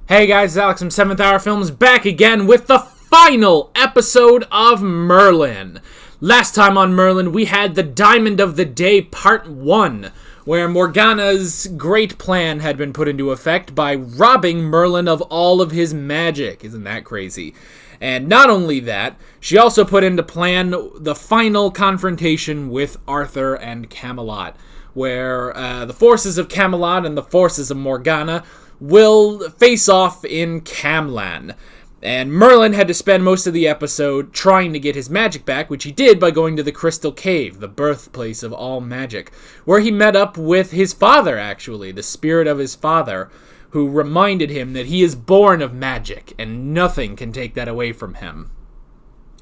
Hey guys, it's Alex from 7th Hour Films back again with the final episode of Merlin. Last time on Merlin, we had the Diamond of the Day Part 1, where Morgana's great plan had been put into effect by robbing Merlin of all of his magic. Isn't that crazy? And not only that, she also put into plan the final confrontation with Arthur and Camelot, where the forces of Camelot and the forces of Morgana will face off in Camlan. And Merlin had to spend most of the episode trying to get his magic back, which he did by going to the Crystal Cave, the birthplace of all magic, where he met up with his father, actually, the spirit of his father, who reminded him that he is born of magic, and nothing can take that away from him.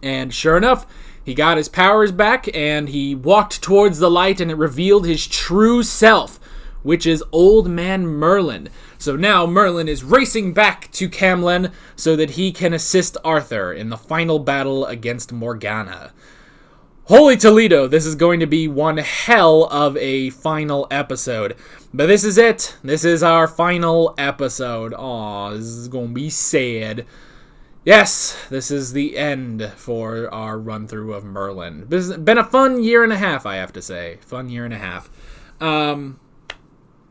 And sure enough, he got his powers back, and he walked towards the light, and it revealed his true self, which is Old Man Merlin. So now Merlin is racing back to Camlan so that he can assist Arthur in the final battle against Morgana. Holy Toledo, this is going to be one hell of a final episode. But this is it. This is our final episode. Aw, this is going to be sad. Yes, this is the end for our run-through of Merlin. It's been a fun year and a half, I have to say. Fun year and a half.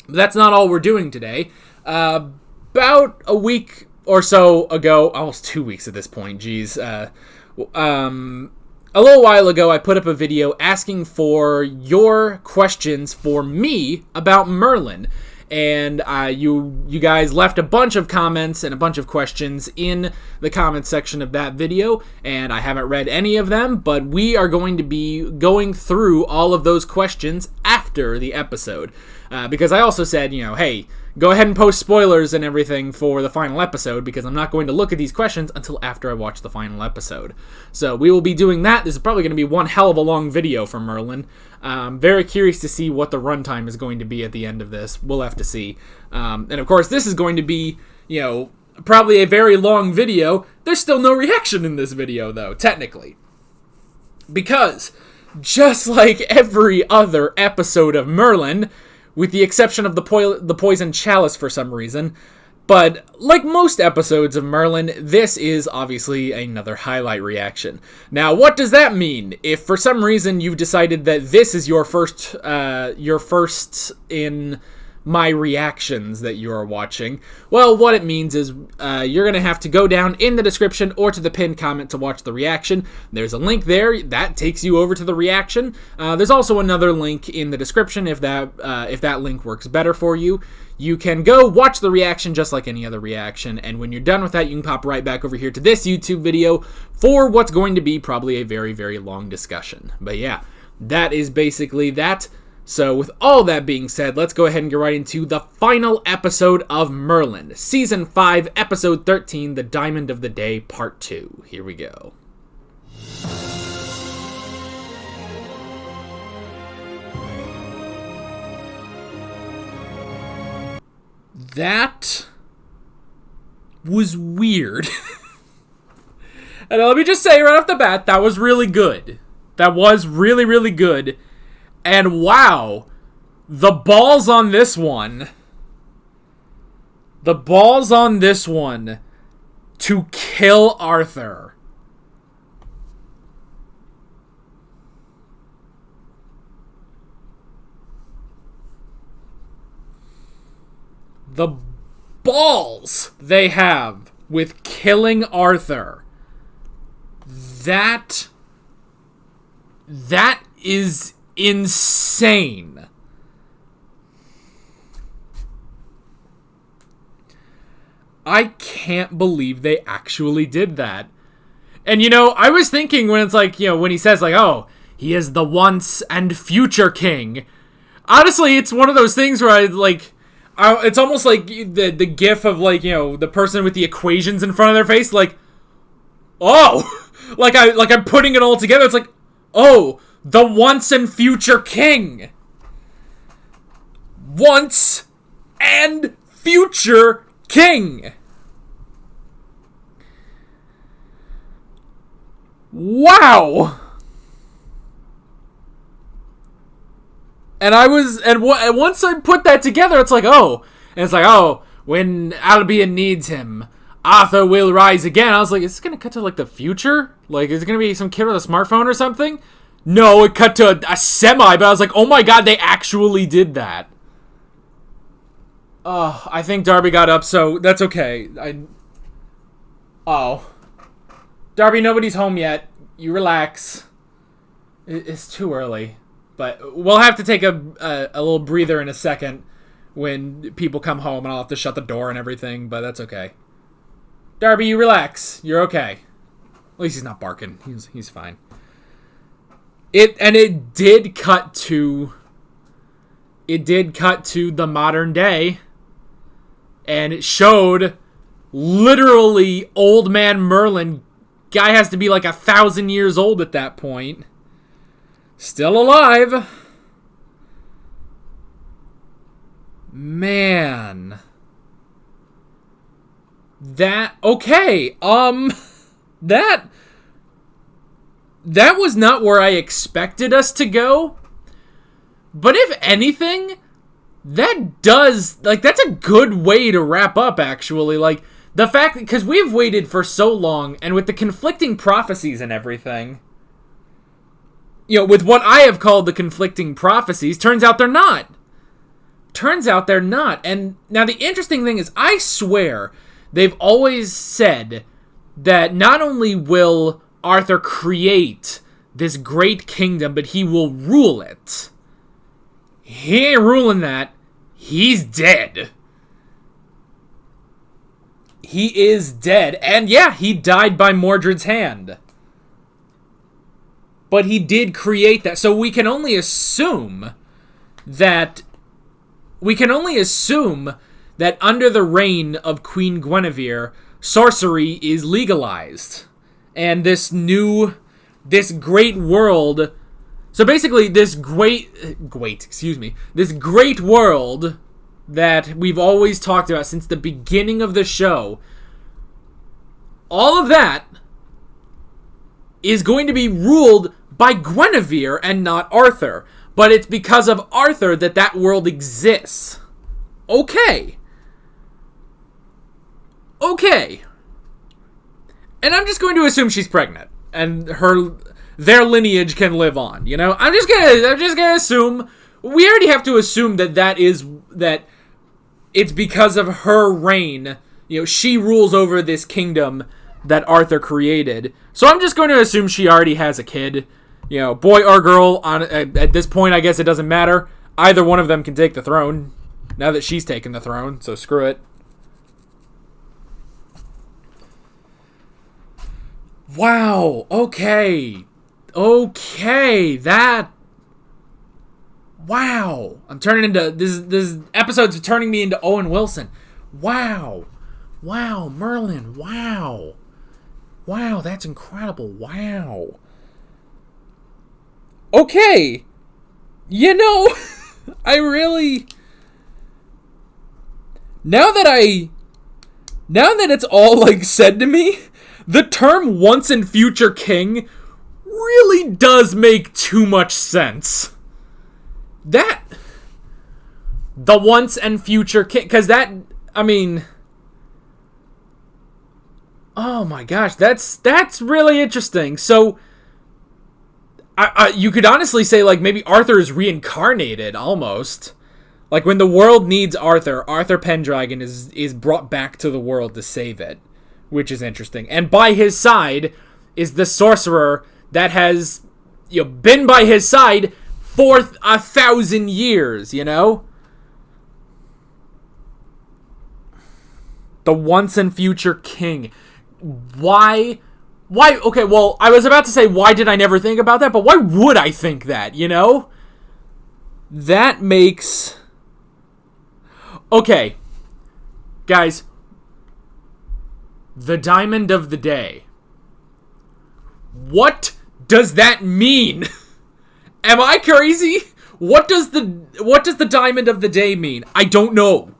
That's not all we're doing today. About a week or so ago, almost 2 weeks at this point, geez. A little while ago, I put up a video asking for your questions for me about Merlin. And you guys left a bunch of comments and a bunch of questions in the comments section of that video, and I haven't read any of them, but we are going to be going through all of those questions after the episode. Because I also said, hey, go ahead and post spoilers and everything for the final episode, because I'm not going to look at these questions until after I watch the final episode. So we will be doing that. This is probably going to be one hell of a long video for Merlin. Very curious to see what the runtime is going to be at the end of this. We'll have to see. And of course, this is going to be, probably a very long video. There's still no reaction in this video, though, technically. Because, just like every other episode of Merlin, with the exception of the Poison Chalice for some reason, but like most episodes of Merlin, this is obviously another highlight reaction. Now, what does that mean? If for some reason you've decided that this is your first in my reactions that you are watching, well, what it means is you're going to have to go down in the description or to the pinned comment to watch the reaction. There's a link there. That takes you over to the reaction. There's also another link in the description if that link works better for you. You can go watch the reaction just like any other reaction, and when you're done with that, you can pop right back over here to this YouTube video for what's going to be probably a very, very long discussion. But yeah, that is basically that. So with all that being said, let's go ahead and get right into the final episode of Merlin, Season 5, Episode 13, The Diamond of the Day, Part 2. Here we go. That was weird. And let me just say right off the bat, that was really good. That was really, really good. And wow, the balls on this one. The balls on this one to kill Arthur. The balls they have with killing Arthur. That is insane. I can't believe they actually did that. And I was thinking when it's like, when he says like, oh, he is the once and future king. Honestly, it's one of those things where it's almost like the gif of the person with the equations in front of their face, like, oh, I'm putting it all together. It's like, oh, the once and future king. Once and future king. Wow. And once I put that together, it's like, oh, when Albion needs him, Arthur will rise again. I was like, is this going to cut to, like, the future? Like, is it going to be some kid with a smartphone or something? No, it cut to a semi, but I was like, oh my god, they actually did that. I think Darby got up, so that's okay. Darby, nobody's home yet. You relax. It's too early. But we'll have to take a little breather in a second when people come home, and I'll have to shut the door and everything, but that's okay. Darby, you relax. You're okay. At least he's not barking. He's fine. It did cut to the modern day, and it showed literally old man Merlin. Guy has to be like 1,000 years old at that point. Still alive. Man. Okay. That was not where I expected us to go. But if anything, that's a good way to wrap up, actually. Like, the fact, because we've waited for so long, and with the conflicting prophecies and everything, with what I have called the conflicting prophecies, turns out they're not. And now the interesting thing is, I swear, they've always said that not only will Arthur create this great kingdom, but he will rule it. He ain't ruling that. He's dead. He is dead. And yeah, he died by Mordred's hand. But he did create that. So we can only assume that under the reign of Queen Guinevere, sorcery is legalized. And this great world. So basically, this great world that we've always talked about since the beginning of the show, all of that is going to be ruled by Guinevere and not Arthur. But it's because of Arthur that world exists. Okay. And I'm just going to assume she's pregnant, and their lineage can live on. I'm just gonna assume. We already have to assume that it's because of her reign. She rules over this kingdom that Arthur created. So I'm just going to assume she already has a kid. Boy or girl. At this point, I guess it doesn't matter. Either one of them can take the throne. Now that she's taken the throne, so screw it. Wow. Okay. Wow. I'm turning into this episode's turning me into Owen Wilson. Wow, Merlin. Wow, that's incredible. Wow. Okay. I really, now that it's all said to me, the term once and future king really does make too much sense. The once and future king, because oh my gosh, that's really interesting. So, you could honestly say, maybe Arthur is reincarnated, almost. When the world needs Arthur Pendragon is brought back to the world to save it, which is interesting. And by his side is the sorcerer that has been by his side for 1,000 years, The once and future king. Why? Okay, well, I was about to say, why did I never think about that? But why would I think that, That makes... Okay. Guys. The diamond of the day. What does that mean? Am I crazy? What does the diamond of the day mean? I don't know.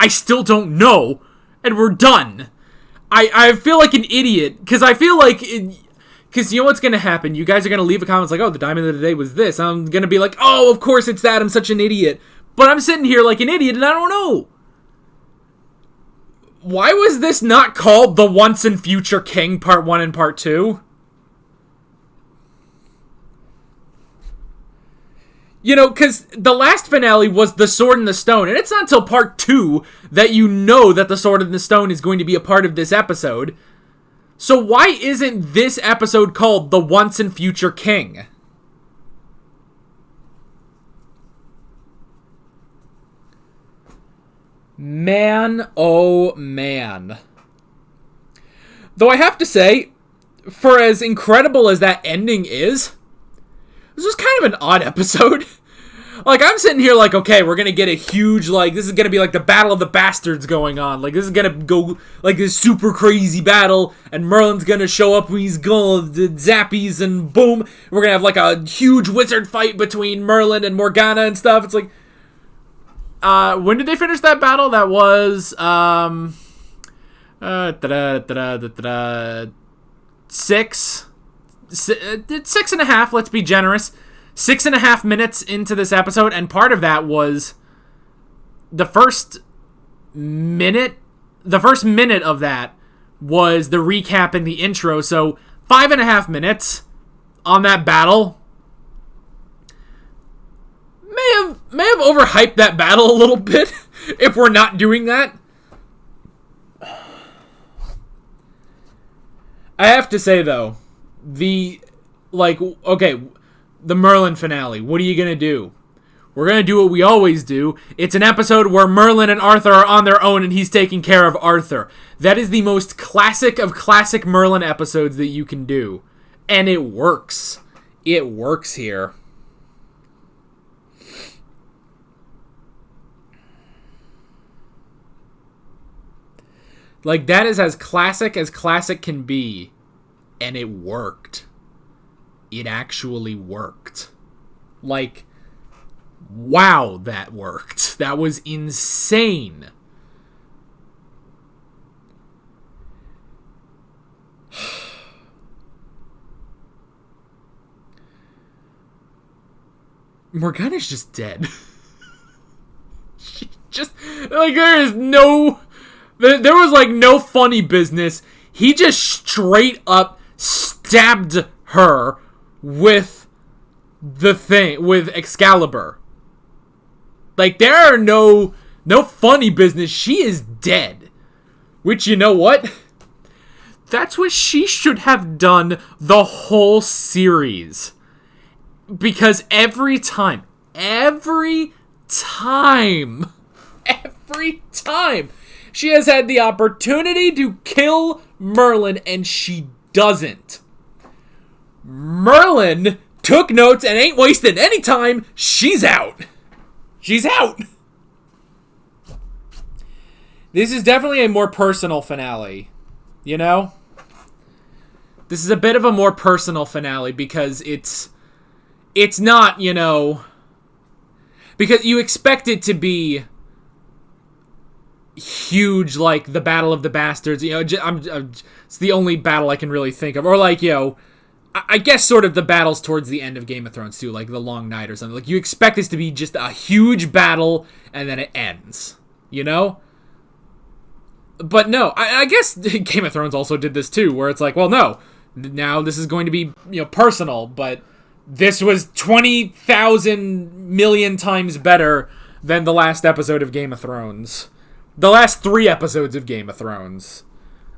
I still don't know. And we're done. I feel like an idiot. Because I feel like... Because you know what's going to happen? You guys are going to leave a comment oh, the diamond of the day was this. I'm going to be like, oh, of course it's that. I'm such an idiot. But I'm sitting here like an idiot and I don't know. Why was this not called The Once and Future King Part 1 and Part 2? You know, because the last finale was The Sword and the Stone, and it's not until Part 2 that you know that The Sword and the Stone is going to be a part of this episode. So why isn't this episode called The Once and Future King? Man, oh man. Though I have to say, for as incredible as that ending is, this was kind of an odd episode. Like, I'm sitting here like, okay, we're gonna get a huge, like, this is gonna be like the Battle of the Bastards going on. Like, this is gonna go, like, this super crazy battle, and Merlin's gonna show up with his zappies, and boom, we're gonna have, like, a huge wizard fight between Merlin and Morgana and stuff. It's like, when did they finish that battle? That was, 6.5, let's be generous. 6.5 minutes into this episode, and part of that was the first minute of that was the recap and the intro, so 5.5 minutes on that battle. May have overhyped that battle a little bit if we're not doing that. I have to say though, the Merlin finale, what are you gonna do? We're gonna do what we always do. It's an episode where Merlin and Arthur are on their own and he's taking care of Arthur. That is the most classic of classic Merlin episodes that you can do. And it works. It works here. Like, that is as classic can be. And it worked. It actually worked. Like, wow, that worked. That was insane. Morgana's just dead. She just, like, there is no... There was, like, no funny business. He just straight up stabbed her with with Excalibur. Like, there are no funny business. She is dead. Which, you know what? That's what she should have done the whole series. Because every time, she has had the opportunity to kill Merlin, and she doesn't. Merlin took notes and ain't wasting any time. She's out. She's out. This is definitely a more personal finale. You know? This is a bit of a more personal finale because it's not, you know... Because you expect it to be huge, like the Battle of the Bastards. You know, it's the only battle I can really think of. Or like, you know, I guess sort of the battles towards the end of Game of Thrones too, like the Long Night or something. Like, you expect this to be just a huge battle and then it ends, you know? But no, I guess Game of Thrones also did this too, where it's like, well, no, now this is going to be, you know, personal, but this was 20,000 million times better than the last episode of Game of Thrones. The last 3 episodes of Game of Thrones.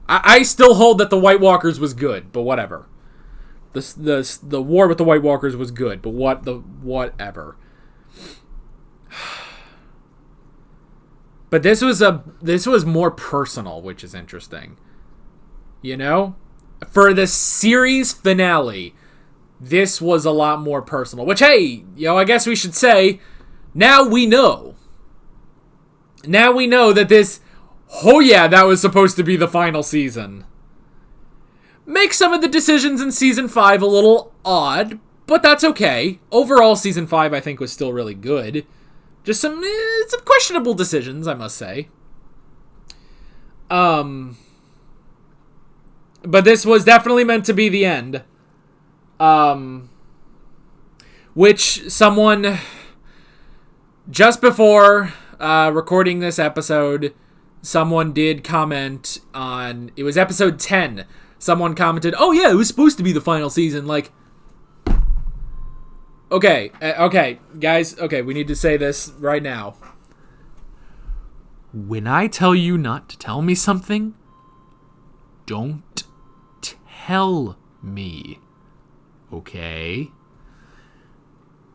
I still hold that the White Walkers was good, but whatever. The war with the White Walkers was good, but whatever. But this was more personal, which is interesting. You know? For the series finale, this was a lot more personal. Which, hey, you know, I guess we should say, now we know. Now we know that this, oh yeah, that was supposed to be the final season. Makes some of the decisions in Season 5 a little odd, but that's okay. Overall, Season 5, I think, was still really good. Just some questionable decisions, I must say. But this was definitely meant to be the end. Which someone, just before recording this episode, someone did comment on, it was episode 10. Someone commented, oh yeah, it was supposed to be the final season. Like, okay, guys, okay, we need to say this right now. When I tell you not to tell me something, don't tell me. Okay?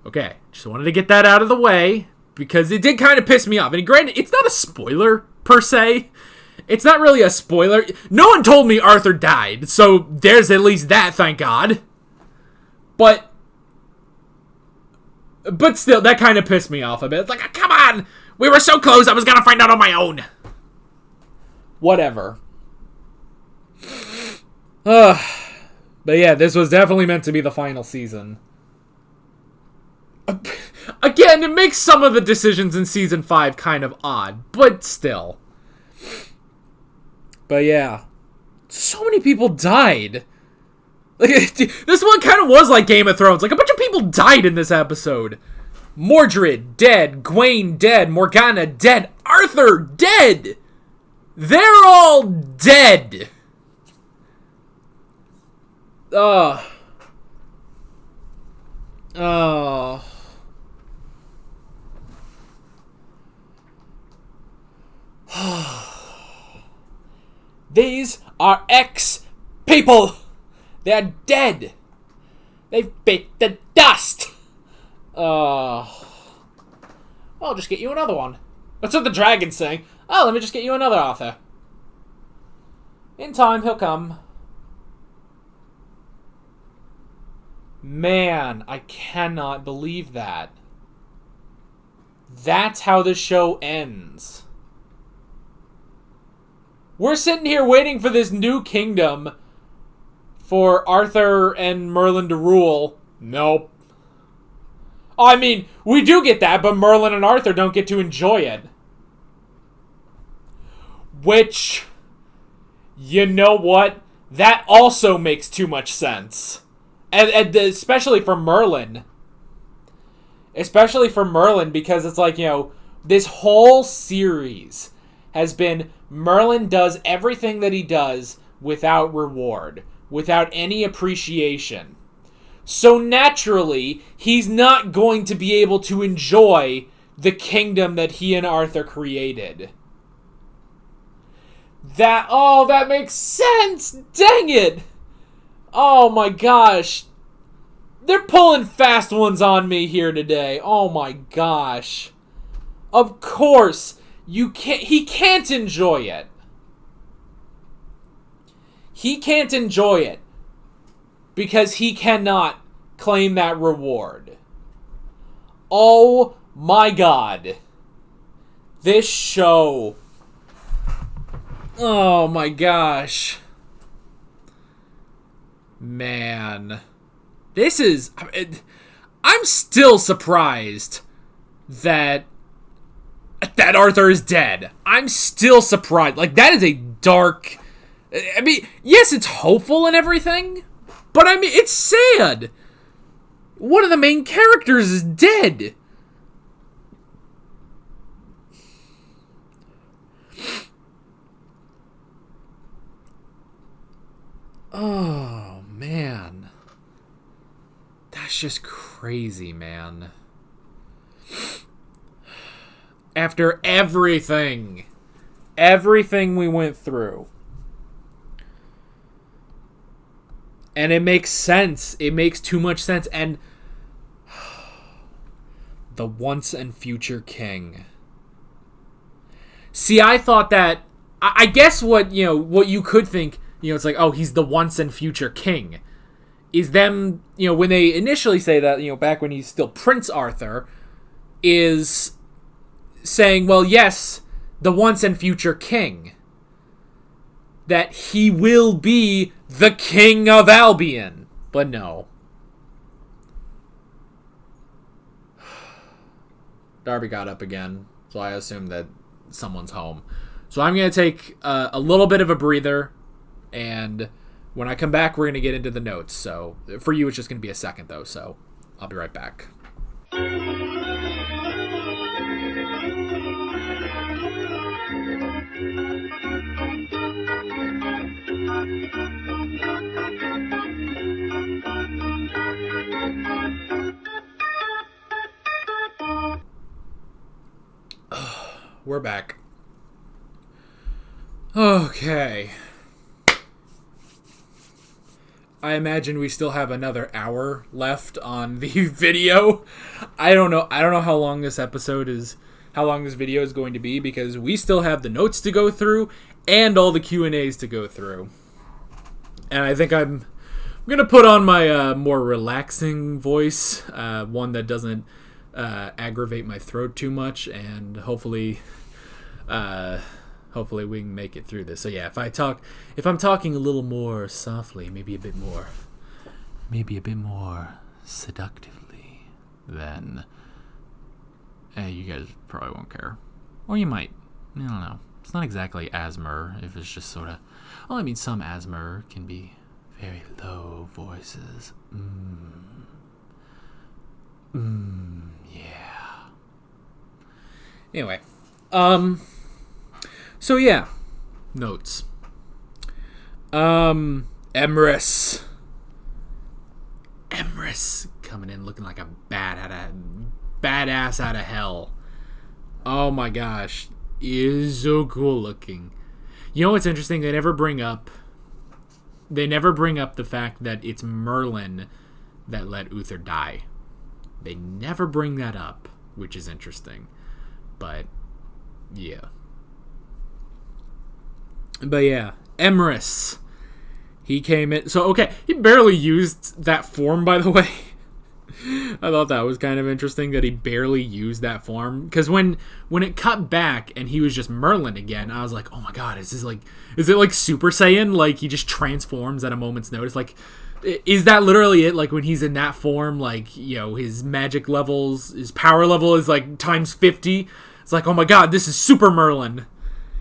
Okay, just wanted to get that out of the way, because it did kind of piss me off. And granted, it's not a spoiler, per se. It's not really a spoiler. No one told me Arthur died, so there's at least that, thank God. But still, that kind of pissed me off a bit. It's like, come on! We were so close, I was gonna find out on my own. Whatever. But yeah, this was definitely meant to be the final season. Again, it makes some of the decisions in Season 5 kind of odd, but still. But yeah. So many people died. Like, this one kind of was like Game of Thrones. Like, a bunch of people died in this episode. Mordred, dead. Gwaine, dead. Morgana, dead. Arthur, dead. They're all dead. Oh. These are ex-people. They're dead. They've bit the dust. I'll just get you another one. That's what the dragon's saying. Oh, let me just get you another Arthur. In time, he'll come. Man, I cannot believe that. That's how the show ends. We're sitting here waiting for this new kingdom for Arthur and Merlin to rule. Nope. I mean, we do get that, but Merlin and Arthur don't get to enjoy it. Which, you know what? That also makes too much sense. And especially for Merlin. Especially for Merlin, because it's like, you know, this whole series has been Merlin does everything that he does without reward, without any appreciation. So naturally, he's not going to be able to enjoy the kingdom that he and Arthur created. That makes sense! Dang it! Oh my gosh. They're pulling fast ones on me here today. Oh my gosh. Of course, he can't enjoy it. He can't enjoy it because he cannot claim that reward. Oh my God. This show. Oh my gosh. Man. This is... I'm still surprised that Arthur is dead. I'm still surprised. Like, that is a dark... I mean, yes, it's hopeful and everything, but I mean, it's sad. One of the main characters is dead. Oh, man. That's just crazy, man. After everything we went through. And it makes sense. It makes too much sense. And the once and future king. See, I thought that... I guess what you could think, it's like, oh, he's the once and future king. Is them, when they initially say that, back when he's still Prince Arthur, is saying, well, yes, the once and future king. That he will be the king of Albion. But no. Darby got up again, so I assume that someone's home. So I'm going to take a little bit of a breather, and when I come back, we're going to get into the notes. So for you, it's just going to be a second, though, so I'll be right back. We're back. Okay. I imagine we still have another hour left on the video. I don't know how long this video is going to be, because we still have the notes to go through and all the Q&As to go through. And I think I'm going to put on my more relaxing voice, one that doesn't aggravate my throat too much, and hopefully we can make it through this. So yeah, if I'm talking a little more softly, maybe a bit more seductively, then you guys probably won't care. Or you might. I don't know. It's not exactly asthma if it's just sort of... Well, I mean, some asthma can be very low voices. Yeah. Anyway. So yeah. Notes. Emrys coming in looking like a badass out of hell. Oh my gosh. He is so cool looking. You know what's interesting? They never bring up the fact that it's Merlin that let Uther die. They never bring that up, which is interesting. But yeah. Emrys. He came in. So, okay, he barely used that form, by the way. I thought that was kind of interesting that he barely used that form. Because when it cut back and he was just Merlin again, I was like, oh my god, is it like Super Saiyan? Like, he just transforms at a moment's notice? Like, is that literally it? Like, when he's in that form, like, you know, his magic levels, his power level is like times 50. It's like, oh my god, this is Super Merlin.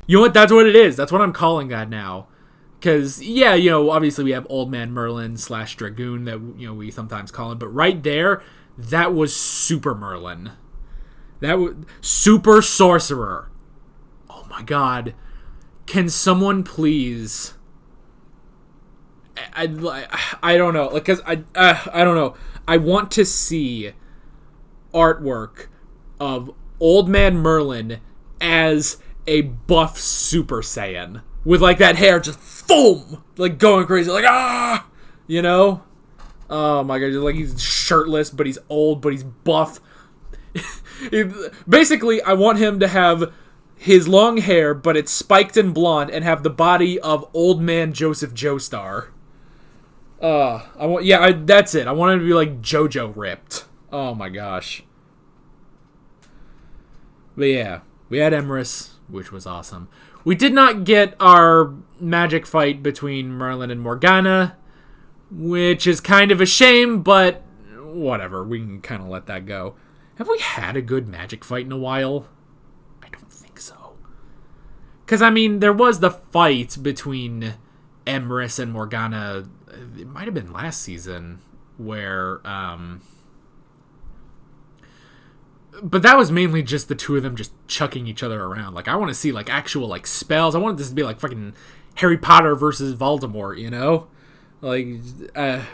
You know what? That's what it is. That's what I'm calling that now. Because, yeah, you know, obviously we have Old Man Merlin / Dragoon that, you know, we sometimes call him. But right there, that was Super Merlin. That was Super Sorcerer. Oh my god. Can someone please... I don't know. Like, because I don't know. I want to see artwork of Old Man Merlin as a buff Super Saiyan. With, like, that hair just, boom! Like, going crazy. Like, ah! You know? Oh, my God. Just, like, he's shirtless, but he's old, but he's buff. Basically, I want him to have his long hair, but it's spiked and blonde, and have the body of Old Man Joseph Joestar. That's it. I want him to be, like, JoJo ripped. Oh, my gosh. But, yeah. We had Emrys, which was awesome. We did not get our magic fight between Merlin and Morgana, which is kind of a shame, but whatever. We can kind of let that go. Have we had a good magic fight in a while? I don't think so. Because, I mean, there was the fight between Emrys and Morgana. It might have been last season, where... But that was mainly just the two of them just chucking each other around. Like, I want to see, like, actual, like, spells. I wanted this to be, like, fucking Harry Potter versus Voldemort, you know? Like,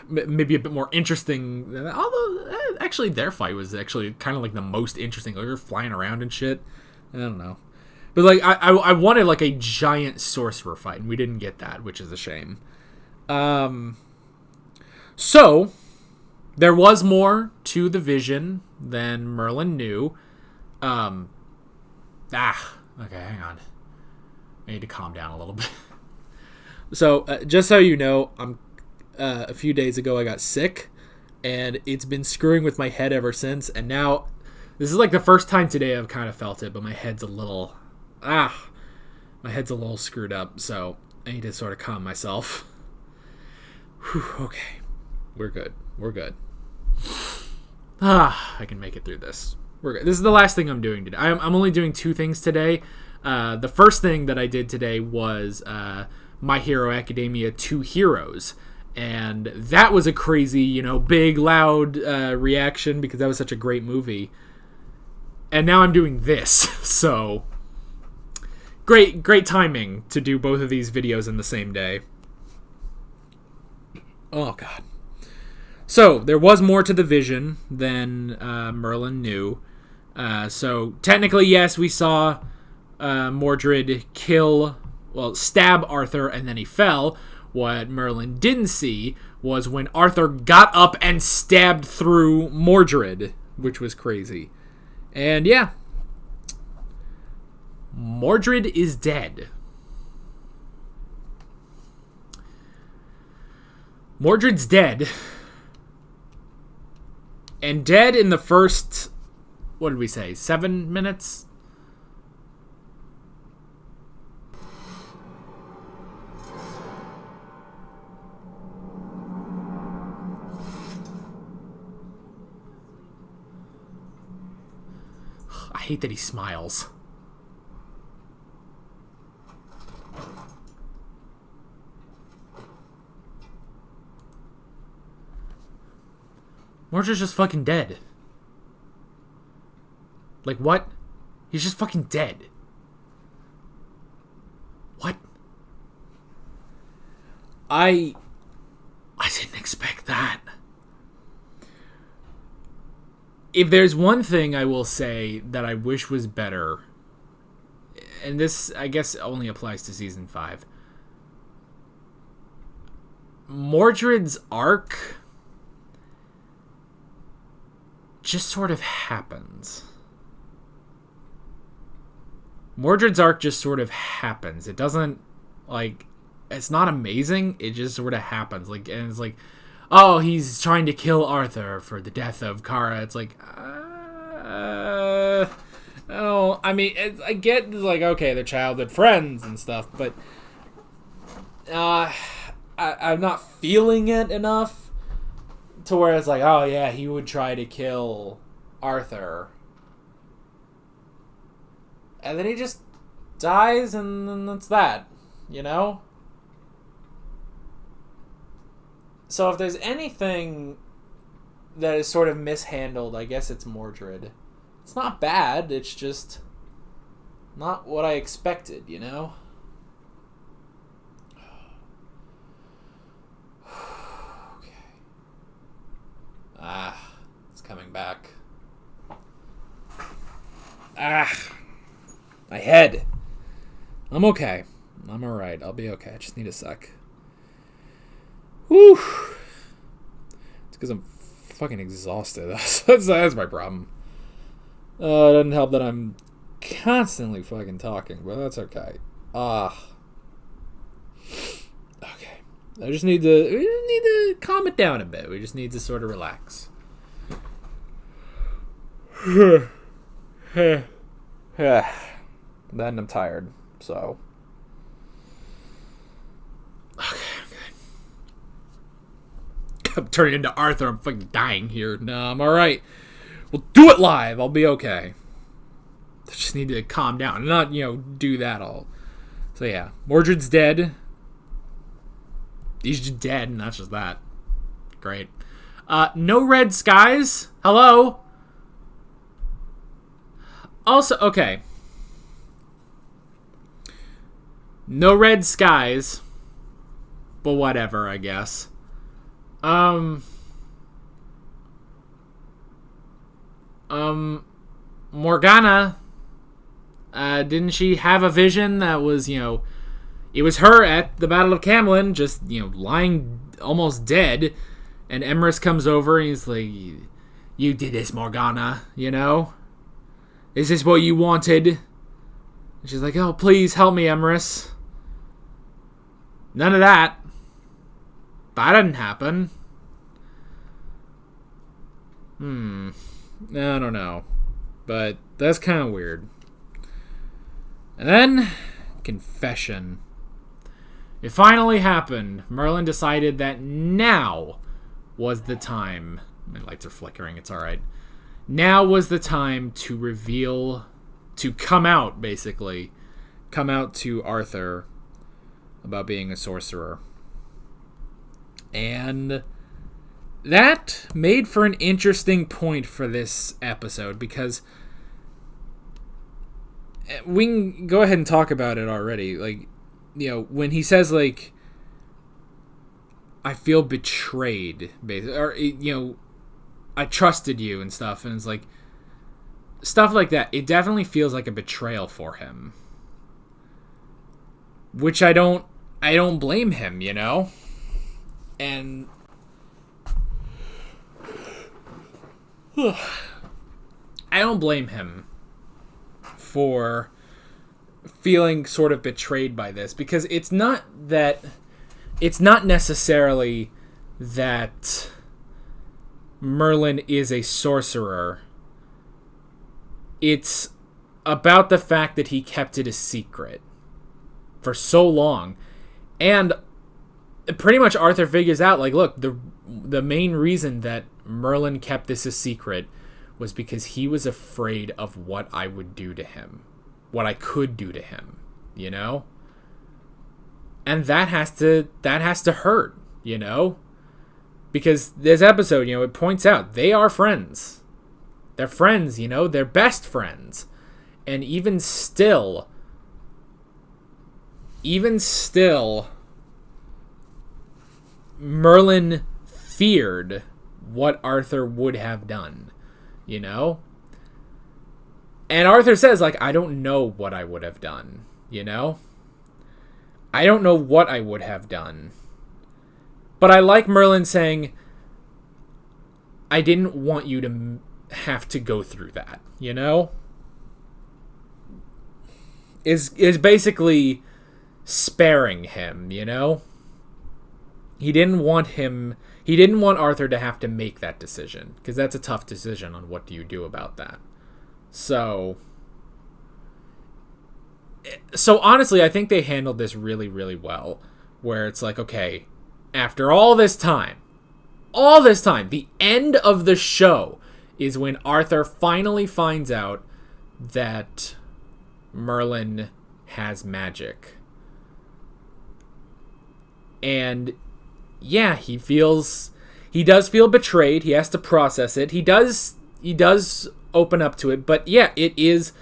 maybe a bit more interesting. Although, actually, their fight was actually kind of, like, the most interesting. Like, they're flying around and shit. I don't know. But, like, I wanted, like, a giant sorcerer fight, and we didn't get that, which is a shame. So... There was more to the vision than Merlin knew. Okay, hang on. I need to calm down a little bit. So, just so you know, a few days ago I got sick, and it's been screwing with my head ever since, and now, this is like the first time today I've kind of felt it, but my head's a little screwed up, so I need to sort of calm myself. Whew, okay. We're good. I can make it through this. We're good. This is the last thing I'm doing today. I'm only doing 2 things today. The first thing that I did today was My Hero Academia 2 Heroes. And that was a crazy, big, loud reaction because that was such a great movie. And now I'm doing this. So, great timing to do both of these videos in the same day. Oh, God. So, there was more to the vision than Merlin knew. So, technically, yes, we saw Mordred stab Arthur, and then he fell. What Merlin didn't see was when Arthur got up and stabbed through Mordred, which was crazy. And yeah, Mordred is dead. Mordred's dead. And dead in the first, what did we say, 7 minutes? I hate that he smiles. Mordred's just fucking dead. Like, what? He's just fucking dead. What? I didn't expect that. If there's one thing I will say that I wish was better, and this, I guess, only applies to Season 5, Mordred's arc just sort of happens. Mordred's arc just sort of happens. It doesn't, like, it's not amazing. It just sort of happens. Like, and it's like, oh, he's trying to kill Arthur for the death of Kara. It's like, oh, I mean, I get, like, okay, they're childhood friends and stuff, but I'm not feeling it enough to where it's like, oh yeah, he would try to kill Arthur. And then he just dies, and then that's that, you know? So if there's anything that is sort of mishandled, I guess it's Mordred. It's not bad, it's just not what I expected, you know? Okay. It's coming back. My head. I'm okay. I'm alright. I'll be okay. I just need a sec. Whew. It's because I'm fucking exhausted. That's my problem. It doesn't help that I'm constantly fucking talking, but that's okay. Okay. We just need to calm it down a bit. We just need to sort of relax. Then I'm tired, so. Okay. I'm turning into Arthur. I'm fucking dying here. No, I'm alright. We'll do it live. I'll be okay. I just need to calm down and not, do that all. So yeah, Mordred's dead. He's just dead, and that's just that. Great. No red skies. Hello? Also, okay. No red skies. But whatever, I guess. Morgana, didn't she have a vision that was, it was her at the Battle of Camlin, just, lying almost dead, and Emrys comes over and he's like, you did this, Morgana, Is this what you wanted? And she's like, oh, please help me, Emrys. None of that. That didn't happen. I don't know. But that's kind of weird. And then, confession. It finally happened. Merlin decided that now was the time. My lights are flickering, it's alright. Now was the time to reveal, to come out, basically. Come out to Arthur about being a sorcerer. And that made for an interesting point for this episode, because we can go ahead and talk about it already. Like, when he says, like, I feel betrayed, basically. Or, I trusted you and stuff. And it's like, stuff like that. It definitely feels like a betrayal for him. Which I don't blame him, And I don't blame him for feeling sort of betrayed by this, because it's not necessarily that Merlin is a sorcerer. It's about the fact that he kept it a secret for so long. And pretty much Arthur figures out, like, look, the main reason that Merlin kept this a secret was because he was afraid of what I would do to him, what I could do to him, And that has to hurt, Because this episode, it points out they are friends. They're friends, they're best friends. And even still, Merlin feared what Arthur would have done, And Arthur says, like, I don't know what I would have done, I don't know what I would have done. But I like Merlin saying, I didn't want you to have to go through that, Is basically sparing him, He didn't want Arthur to have to make that decision, because that's a tough decision on what do you do about that. So honestly, I think they handled this really, really well, where it's like, okay, after all this time, the end of the show is when Arthur finally finds out that Merlin has magic. And yeah, he does feel betrayed. He has to process it. He does open up to it, but yeah, it is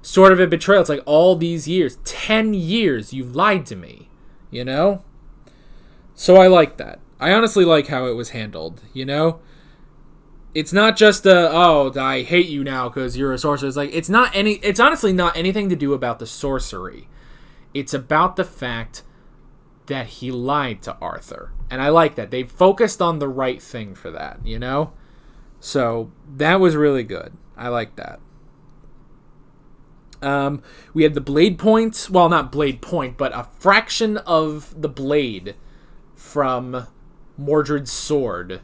sort of a betrayal. It's like, all these years, 10 years, you've lied to me, So I like that. I honestly like how it was handled, It's not just I hate you now because you're a sorcerer. It's like, it's honestly not anything to do about the sorcery. It's about the fact that he lied to Arthur. And I like that. They focused on the right thing for that, So that was really good. I like that. We had the blade point. Well, not blade point, but a fraction of the blade from Mordred's sword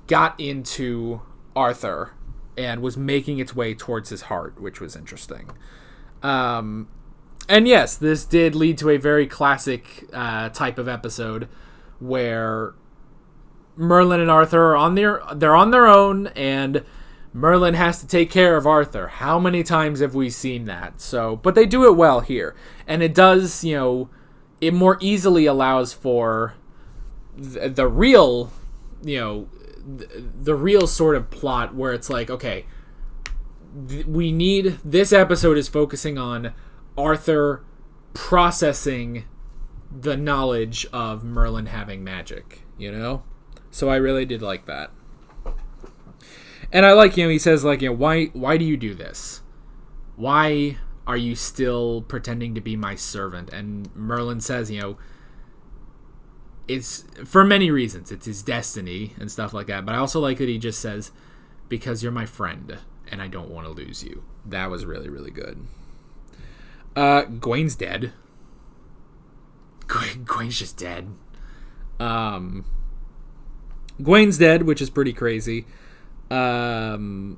got into Arthur and was making its way towards his heart, which was interesting. And yes, this did lead to a very classic type of episode where Merlin and Arthur they're on their own, and Merlin has to take care of Arthur. How many times have we seen that? But they do it well here, and it does, it more easily allows for the real, the real sort of plot where it's like, okay, this episode is focusing on Arthur processing the knowledge of Merlin having magic, So I really did like that. And I like, he says, like, why do you do this? Why are you still pretending to be my servant? And Merlin says, it's for many reasons. It's his destiny and stuff like that. But I also like that he just says, because you're my friend and I don't want to lose you. That was really, really good. Gawain's dead. Gawain's just dead. Gawain's dead, which is pretty crazy. I mean,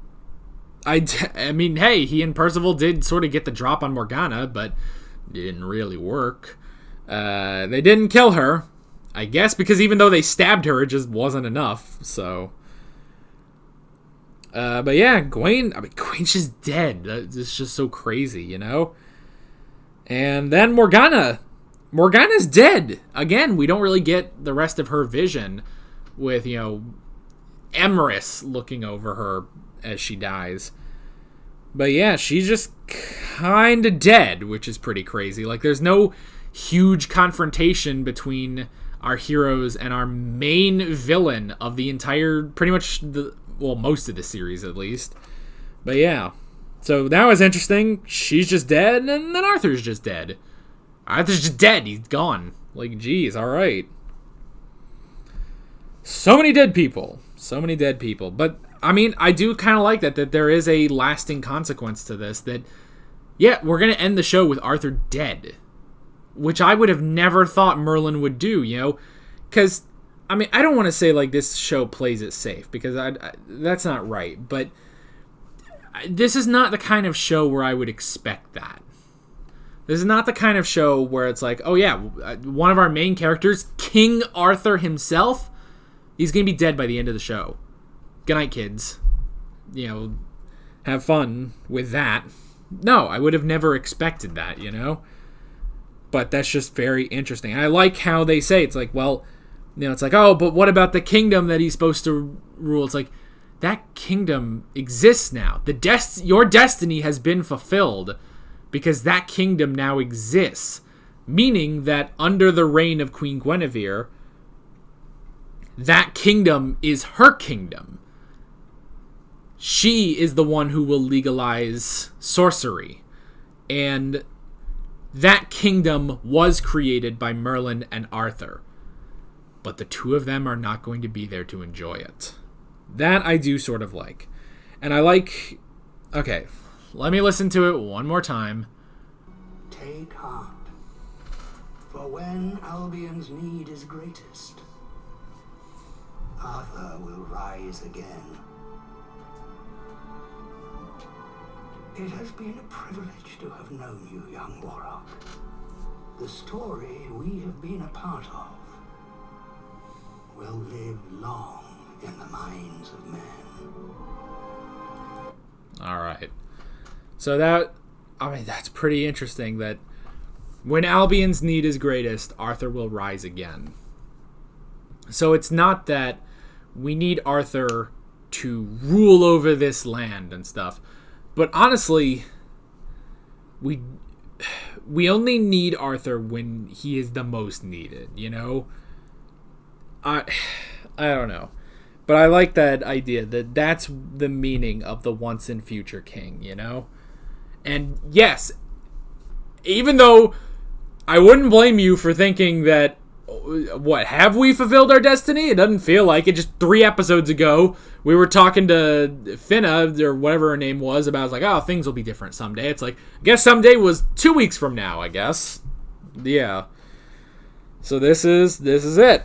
hey, he and Percival did sort of get the drop on Morgana, but didn't really work. They didn't kill her, I guess, because even though they stabbed her, it just wasn't enough, so... but yeah, Gawain's just dead. It's just so crazy, And then Morgana's dead. Again, we don't really get the rest of her vision with, Emrys looking over her as she dies. But yeah, she's just kind of dead, which is pretty crazy. Like, there's no huge confrontation between our heroes and our main villain of the entire, pretty much, most of the series at least. But yeah. So that was interesting. She's just dead, and then Arthur's just dead. Arthur's just dead. He's gone. Like, geez, alright. So many dead people. So many dead people. But, I mean, I do kind of like that there is a lasting consequence to this. That, yeah, we're going to end the show with Arthur dead. Which I would have never thought Merlin would do, you know? Because, I mean, I don't want to say, like, this show plays it safe. Because that's not right. But this is not the kind of show where I would expect that. This is not the kind of show where it's like, oh yeah, one of our main characters, King Arthur himself, he's going to be dead by the end of the show. Good night, kids. You know, have fun with that. No, I would have never expected that, you know? But that's just very interesting. And I like how they say, it's like, well, you know, it's like, oh, but what about the kingdom that he's supposed to rule? It's like, that kingdom exists now. Your destiny has been fulfilled because that kingdom now exists. Meaning that under the reign of Queen Guinevere, that kingdom is her kingdom. She is the one who will legalize sorcery. And that kingdom was created by Merlin and Arthur. But the two of them are not going to be there to enjoy it. That I do sort of like. And I like... Okay, let me listen to it one more time. Take heart, for when Albion's need is greatest, Arthur will rise again. It has been a privilege to have known you, young Warrock. The story we have been a part of will live long in the minds of men. Alright. So that's pretty interesting that when Albion's need is greatest, Arthur will rise again. So it's not that we need Arthur to rule over this land and stuff. But honestly, we only need Arthur when he is the most needed, you know? I don't know. But I like that idea that that's the meaning of the once and future king, you know? And yes, even though I wouldn't blame you for thinking that, what, have we fulfilled our destiny? It doesn't feel like it. Just 3 episodes ago, we were talking to Finna, or whatever her name was, about, like, oh, things will be different someday. It's like, I guess someday was 2 weeks from now, I guess. Yeah. So this is it.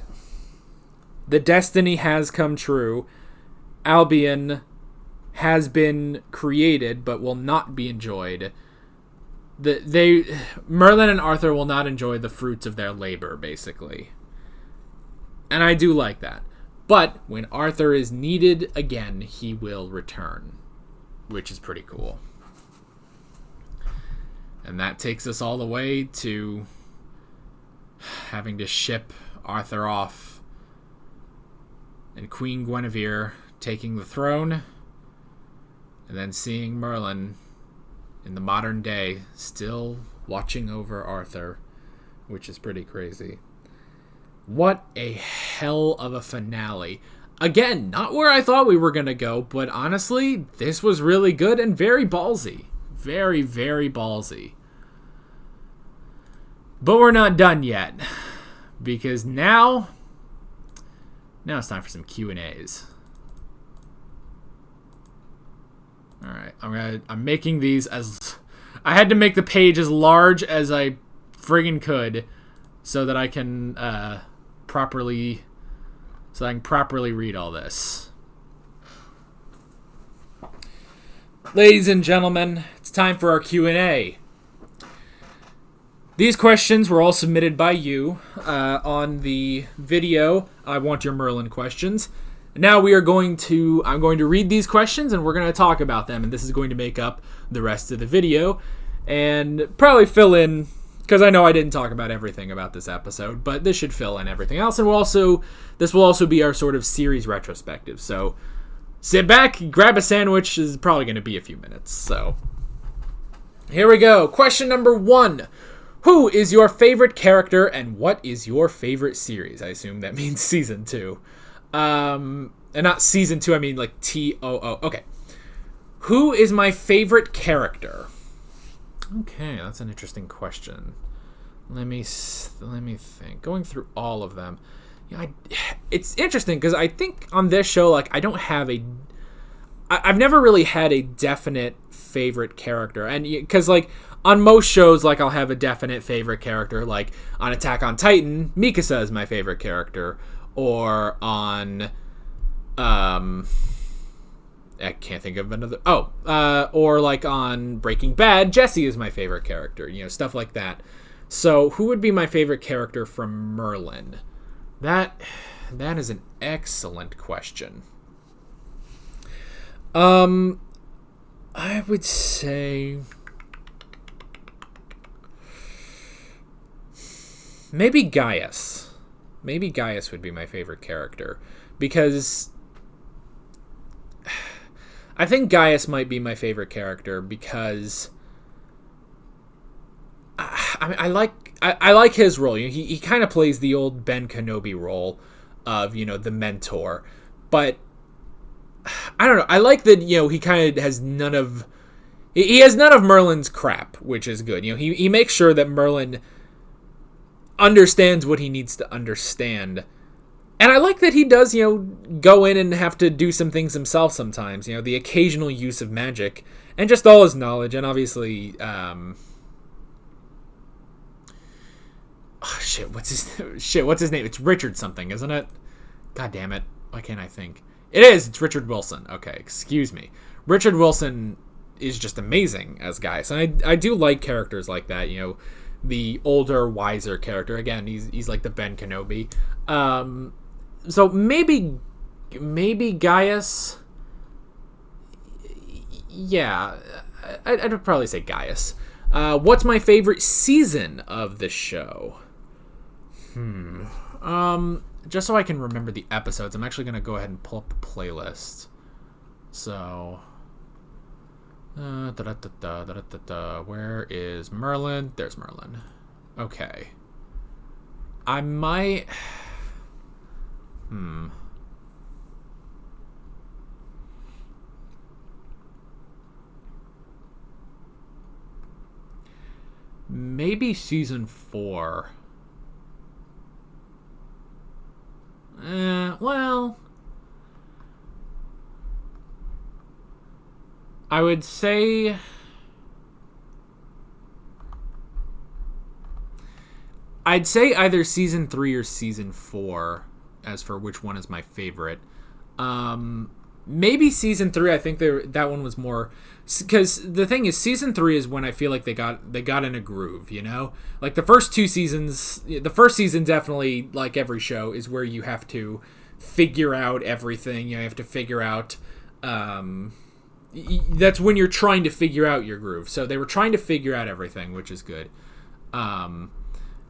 The destiny has come true. Albion has been created, but will not be enjoyed. Merlin and Arthur will not enjoy the fruits of their labor, basically. And I do like that. But when Arthur is needed again, he will return, which is pretty cool. And that takes us all the way to having to ship Arthur off, and Queen Guinevere taking the throne, and then seeing Merlin in the modern day still watching over Arthur, which is pretty crazy. What a hell of a finale. Again, not where I thought we were going to go, but honestly, this was really good and very ballsy. Very, very ballsy. But we're not done yet, because now it's time for some Q&As. Alright, I'm making these as... I had to make the page as large as I friggin' could so that I can properly read all this. Ladies and gentlemen, it's time for our Q&A. These questions were all submitted by you on the video. I want your Merlin questions. Now I'm going to read these questions and we're going to talk about them. And this is going to make up the rest of the video and probably fill in, because I know I didn't talk about everything about this episode, but this should fill in everything else. And this will also be our sort of series retrospective. So sit back, grab a sandwich. This is probably going to be a few minutes. So here we go. Question number 1. Who is your favorite character and what is your favorite series? I assume that means season 2. And not season 2, I mean like TOO. Okay. Who is my favorite character? Okay, that's an interesting question. Let me think. Going through all of them. It's interesting because I think on this show, like, I don't have I've never really had a definite favorite character. And because, like, on most shows, like, I'll have a definite favorite character. Like, on Attack on Titan, Mikasa is my favorite character. Or on, I can't think of another. Or like on Breaking Bad, Jesse is my favorite character. Stuff like that. So, who would be my favorite character from Merlin? That is an excellent question. I would say maybe Gaius. Maybe Gaius would be my favorite character because I think Gaius might be my favorite character because I like his role. He kind of plays the old Ben Kenobi role of, the mentor. But I don't know. I like that, he kind of has none of Merlin's crap, which is good. He makes sure that Merlin understands what he needs to understand. And I like that he does, go in and have to do some things himself sometimes. The occasional use of magic and just all his knowledge. And obviously, what's his name? It's Richard something, isn't it? God damn it. Why can't I think? It is. It's Richard Wilson. Okay, excuse me. Richard Wilson is just amazing as Gaius. And I do like characters like that, the older, wiser character. Again, he's like the Ben Kenobi. So maybe Gaius. Yeah, I'd probably say Gaius. What's my favorite season of the show? Just so I can remember the episodes, I'm actually going to go ahead and pull up the playlist. So, where is Merlin? There's Merlin. Okay. I might... Maybe season 4. Well, I would say either season 3 or season 4 as for which one is my favorite. Maybe season 3. I think that one was more, because the thing is, season 3 is when I feel like they got in a groove. Like the first 2 seasons. The first season definitely, like every show, is where you have to figure out everything. You have to figure out. That's when you're trying to figure out your groove. So they were trying to figure out everything, which is good. And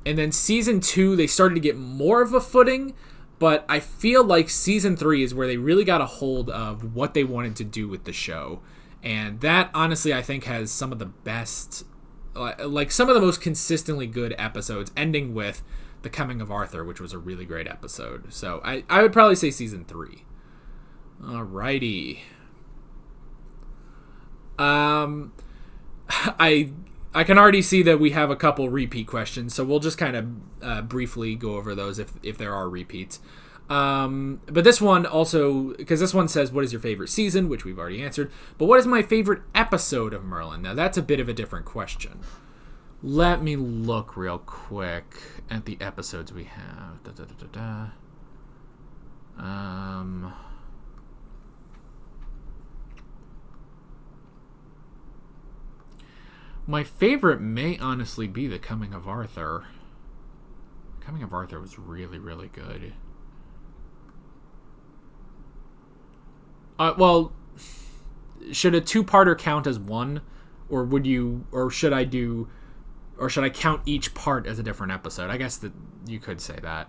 then season 2, they started to get more of a footing. But I feel like season 3 is where they really got a hold of what they wanted to do with the show. And that, honestly, I think has some of the best, like some of the most consistently good episodes, ending with The Coming of Arthur, which was a really great episode. So I would probably say season 3. Alrighty. I can already see that we have a couple repeat questions, so we'll just kind of briefly go over those if there are repeats. But this one also, because this one says, what is your favorite season, which we've already answered, but what is my favorite episode of Merlin? Now, that's a bit of a different question. Let me look real quick at the episodes we have. My favorite may honestly be The Coming of Arthur. Coming of Arthur was really, really good. Well, should a two-parter count as one, or should I count each part as a different episode? I guess that you could say that.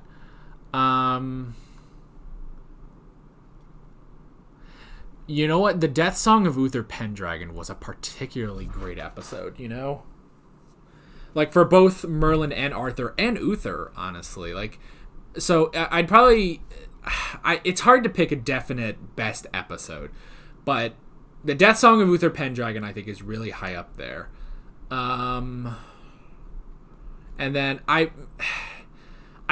You know what? The Death Song of Uther Pendragon was a particularly great episode, Like, for both Merlin and Arthur and Uther, honestly. Like, so I'd probably... it's hard to pick a definite best episode, but the Death Song of Uther Pendragon, I think, is really high up there. And then I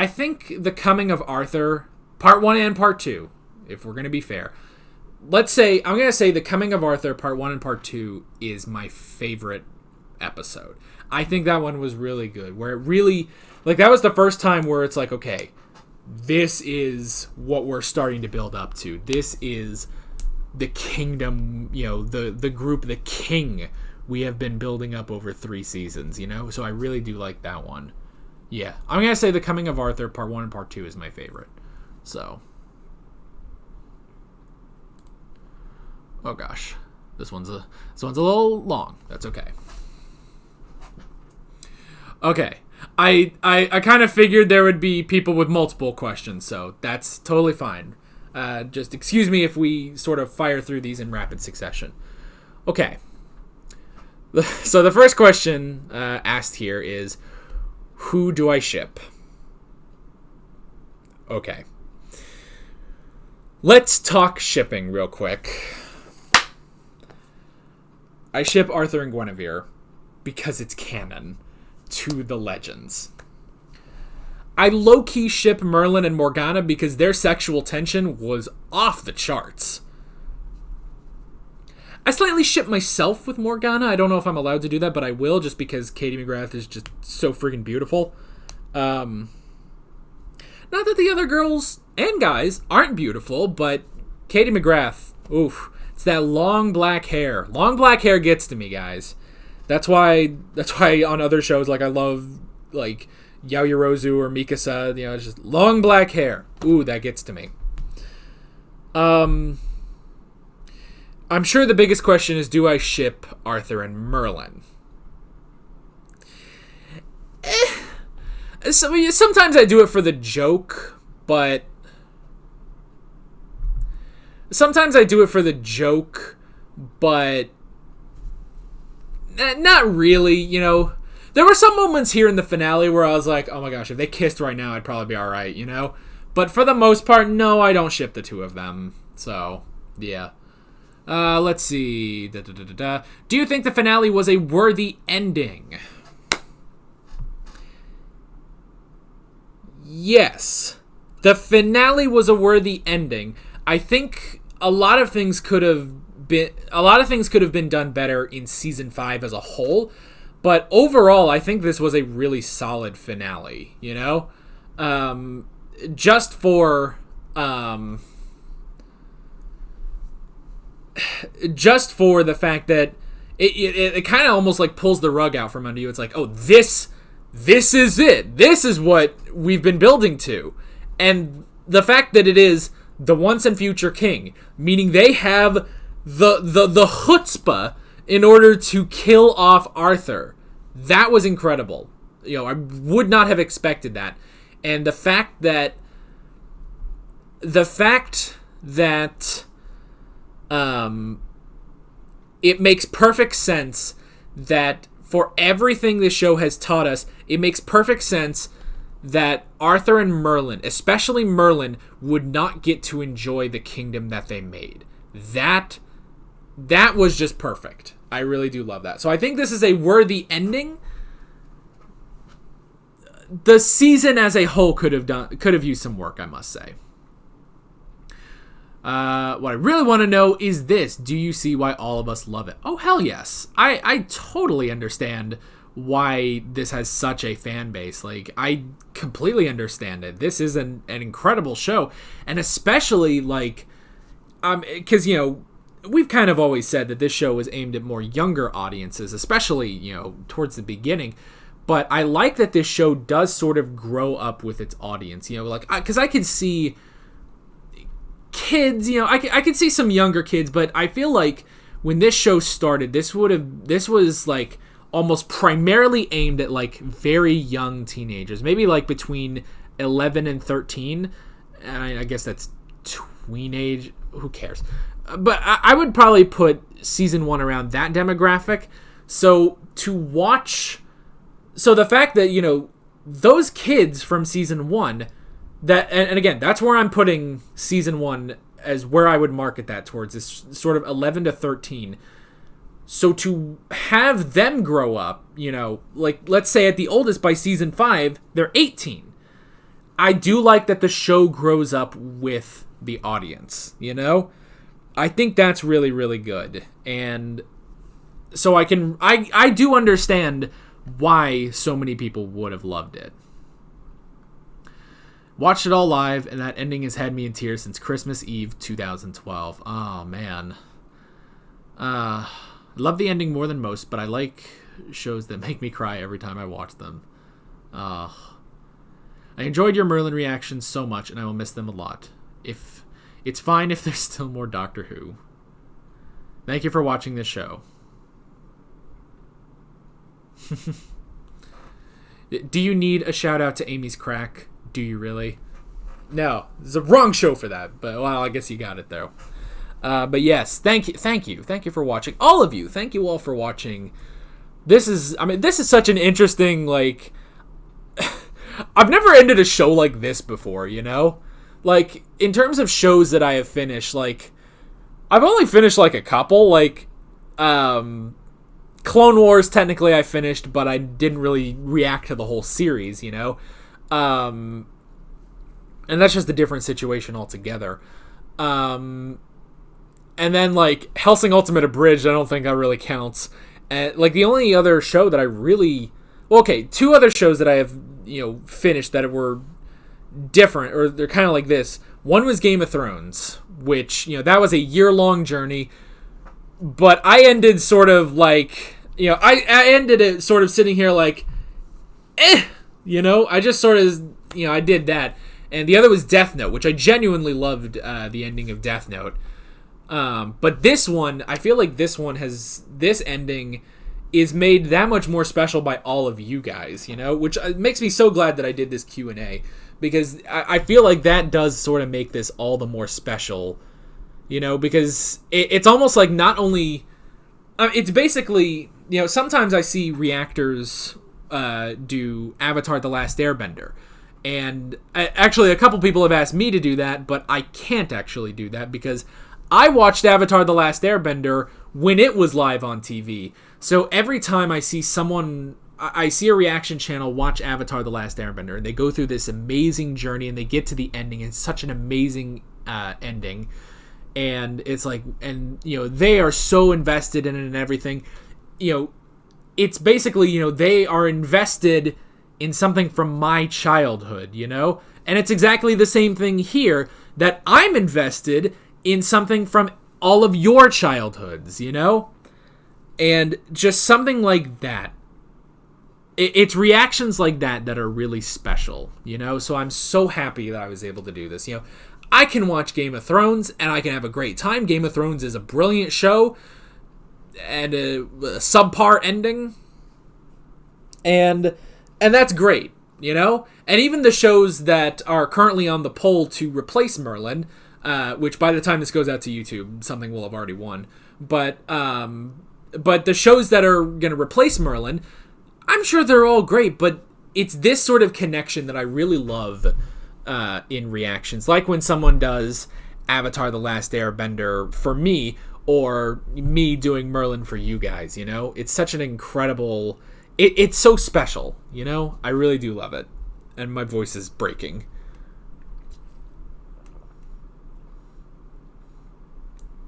think The Coming of Arthur, Part 1 and Part 2, if we're going to be fair. I'm going to say The Coming of Arthur, Part 1 and Part 2 is my favorite episode. I think that one was really good, where it really, like, that was the first time where it's like, okay, this is what we're starting to build up to. This is the kingdom, the group, the king we have been building up over 3 seasons, So I really do like that one. Yeah, I'm going to say The Coming of Arthur, Part 1 and Part 2 is my favorite. So. Oh gosh. This one's a little long. That's okay. Okay. I kind of figured there would be people with multiple questions, so that's totally fine. Just excuse me if we sort of fire through these in rapid succession. Okay. So the first question asked here is, who do I ship? Okay. Let's talk shipping real quick. I ship Arthur and Guinevere because it's canon to the legends. I low-key ship Merlin and Morgana because their sexual tension was off the charts. I slightly ship myself with Morgana. I don't know if I'm allowed to do that, but I will, just because Katie McGrath is just so freaking beautiful. Not that the other girls and guys aren't beautiful, but Katie McGrath, oof, it's that long black hair. Long black hair gets to me, guys. That's why on other shows, like, I love, like, Yaoyorozu or Mikasa, it's just long black hair. Ooh, that gets to me. I'm sure the biggest question is, do I ship Arthur and Merlin? Sometimes I do it for the joke, but... not really, There were some moments here in the finale where I was like, oh my gosh, if they kissed right now, I'd probably be alright, But for the most part, no, I don't ship the two of them. So, yeah. Let's see. Do you think the finale was a worthy ending? Yes. The finale was a worthy ending. I think a lot of things could have been done better in season 5 as a whole, but overall I think this was a really solid finale, just for the fact that it kind of almost like pulls the rug out from under you. It's like, oh, this is it. This is what we've been building to. And the fact that it is the once and future king, meaning they have the chutzpah in order to kill off Arthur. That was incredible. I would not have expected that. And the fact that it makes perfect sense that for everything this show has taught us, it makes perfect sense that Arthur and Merlin, especially Merlin, would not get to enjoy the kingdom that they made. That was just perfect. I really do love that. So I think this is a worthy ending. The season as a whole could have used some work, I must say. What I really want to know is this. Do you see why all of us love it? Oh, hell yes. I totally understand why this has such a fan base. Like, I completely understand it. This is an incredible show. And especially, like, because, we've kind of always said that this show was aimed at more younger audiences, especially, towards the beginning. But I like that this show does sort of grow up with its audience, because I could see kids, I could see some younger kids, but I feel like when this show started, this was like almost primarily aimed at like very young teenagers, maybe like between 11 and 13. And I guess that's tweenage. Who cares? But I would probably put season 1 around that demographic. So to watch So the fact that, those kids from season 1, and again, that's where I'm putting season 1 as where I would market that towards, is sort of 11 to 13. So to have them grow up, like let's say at the oldest by season 5, they're 18. I do like that the show grows up with the audience, I think that's really, really good. And so I do understand why so many people would have loved it. Watched it all live, and that ending has had me in tears since Christmas Eve 2012. Oh, man. Love the ending more than most, but I like shows that make me cry every time I watch them. I enjoyed your Merlin reactions so much, and I will miss them a lot. It's fine if there's still more Doctor Who. Thank you for watching this show. Do you need a shout out to Amy's Crack? Do you really? No, it's the wrong show for that. But well, I guess you got it though. But yes, thank you for watching. All of you, thank you all for watching. This is such an interesting, like, I've never ended a show like this before, Like, in terms of shows that I have finished, like, I've only finished, like, a couple, like, Clone Wars, technically I finished, but I didn't really react to the whole series, and that's just a different situation altogether. And then, like, Hellsing Ultimate Abridged, I don't think that really counts. And, like, the only other show that I really... Well, okay, 2 other shows that I have, finished that were different, or they're kind of like this. One was Game of Thrones, which, that was a year-long journey. But I ended sort of like... I ended it sort of sitting here like... I just sort of... I did that. And the other was Death Note, which I genuinely loved the ending of Death Note. But this one, I feel like this ending is made that much more special by all of you guys, which makes me so glad that I did this Q&A, because I feel like that does sort of make this all the more special, because it's almost like not only... it's basically, sometimes I see reactors do Avatar The Last Airbender. And actually, a couple people have asked me to do that, but I can't actually do that because I watched Avatar The Last Airbender when it was live on TV. So every time I see a reaction channel watch Avatar The Last Airbender, and they go through this amazing journey and they get to the ending. It's such an amazing ending. And it's like, and, they are so invested in it and everything. It's basically, they are invested in something from my childhood, And it's exactly the same thing here, that I'm invested in something from all of your childhoods, And just something like that. It's reactions like that that are really special, So I'm so happy that I was able to do this, I can watch Game of Thrones and I can have a great time. Game of Thrones is a brilliant show and a subpar ending. And that's great, And even the shows that are currently on the poll to replace Merlin, which by the time this goes out to YouTube, something will have already won. But the shows that are going to replace Merlin, I'm sure they're all great, but it's this sort of connection that I really love in reactions. Like when someone does Avatar The Last Airbender for me, or me doing Merlin for you guys, It's such an incredible... It's so special, I really do love it. And my voice is breaking.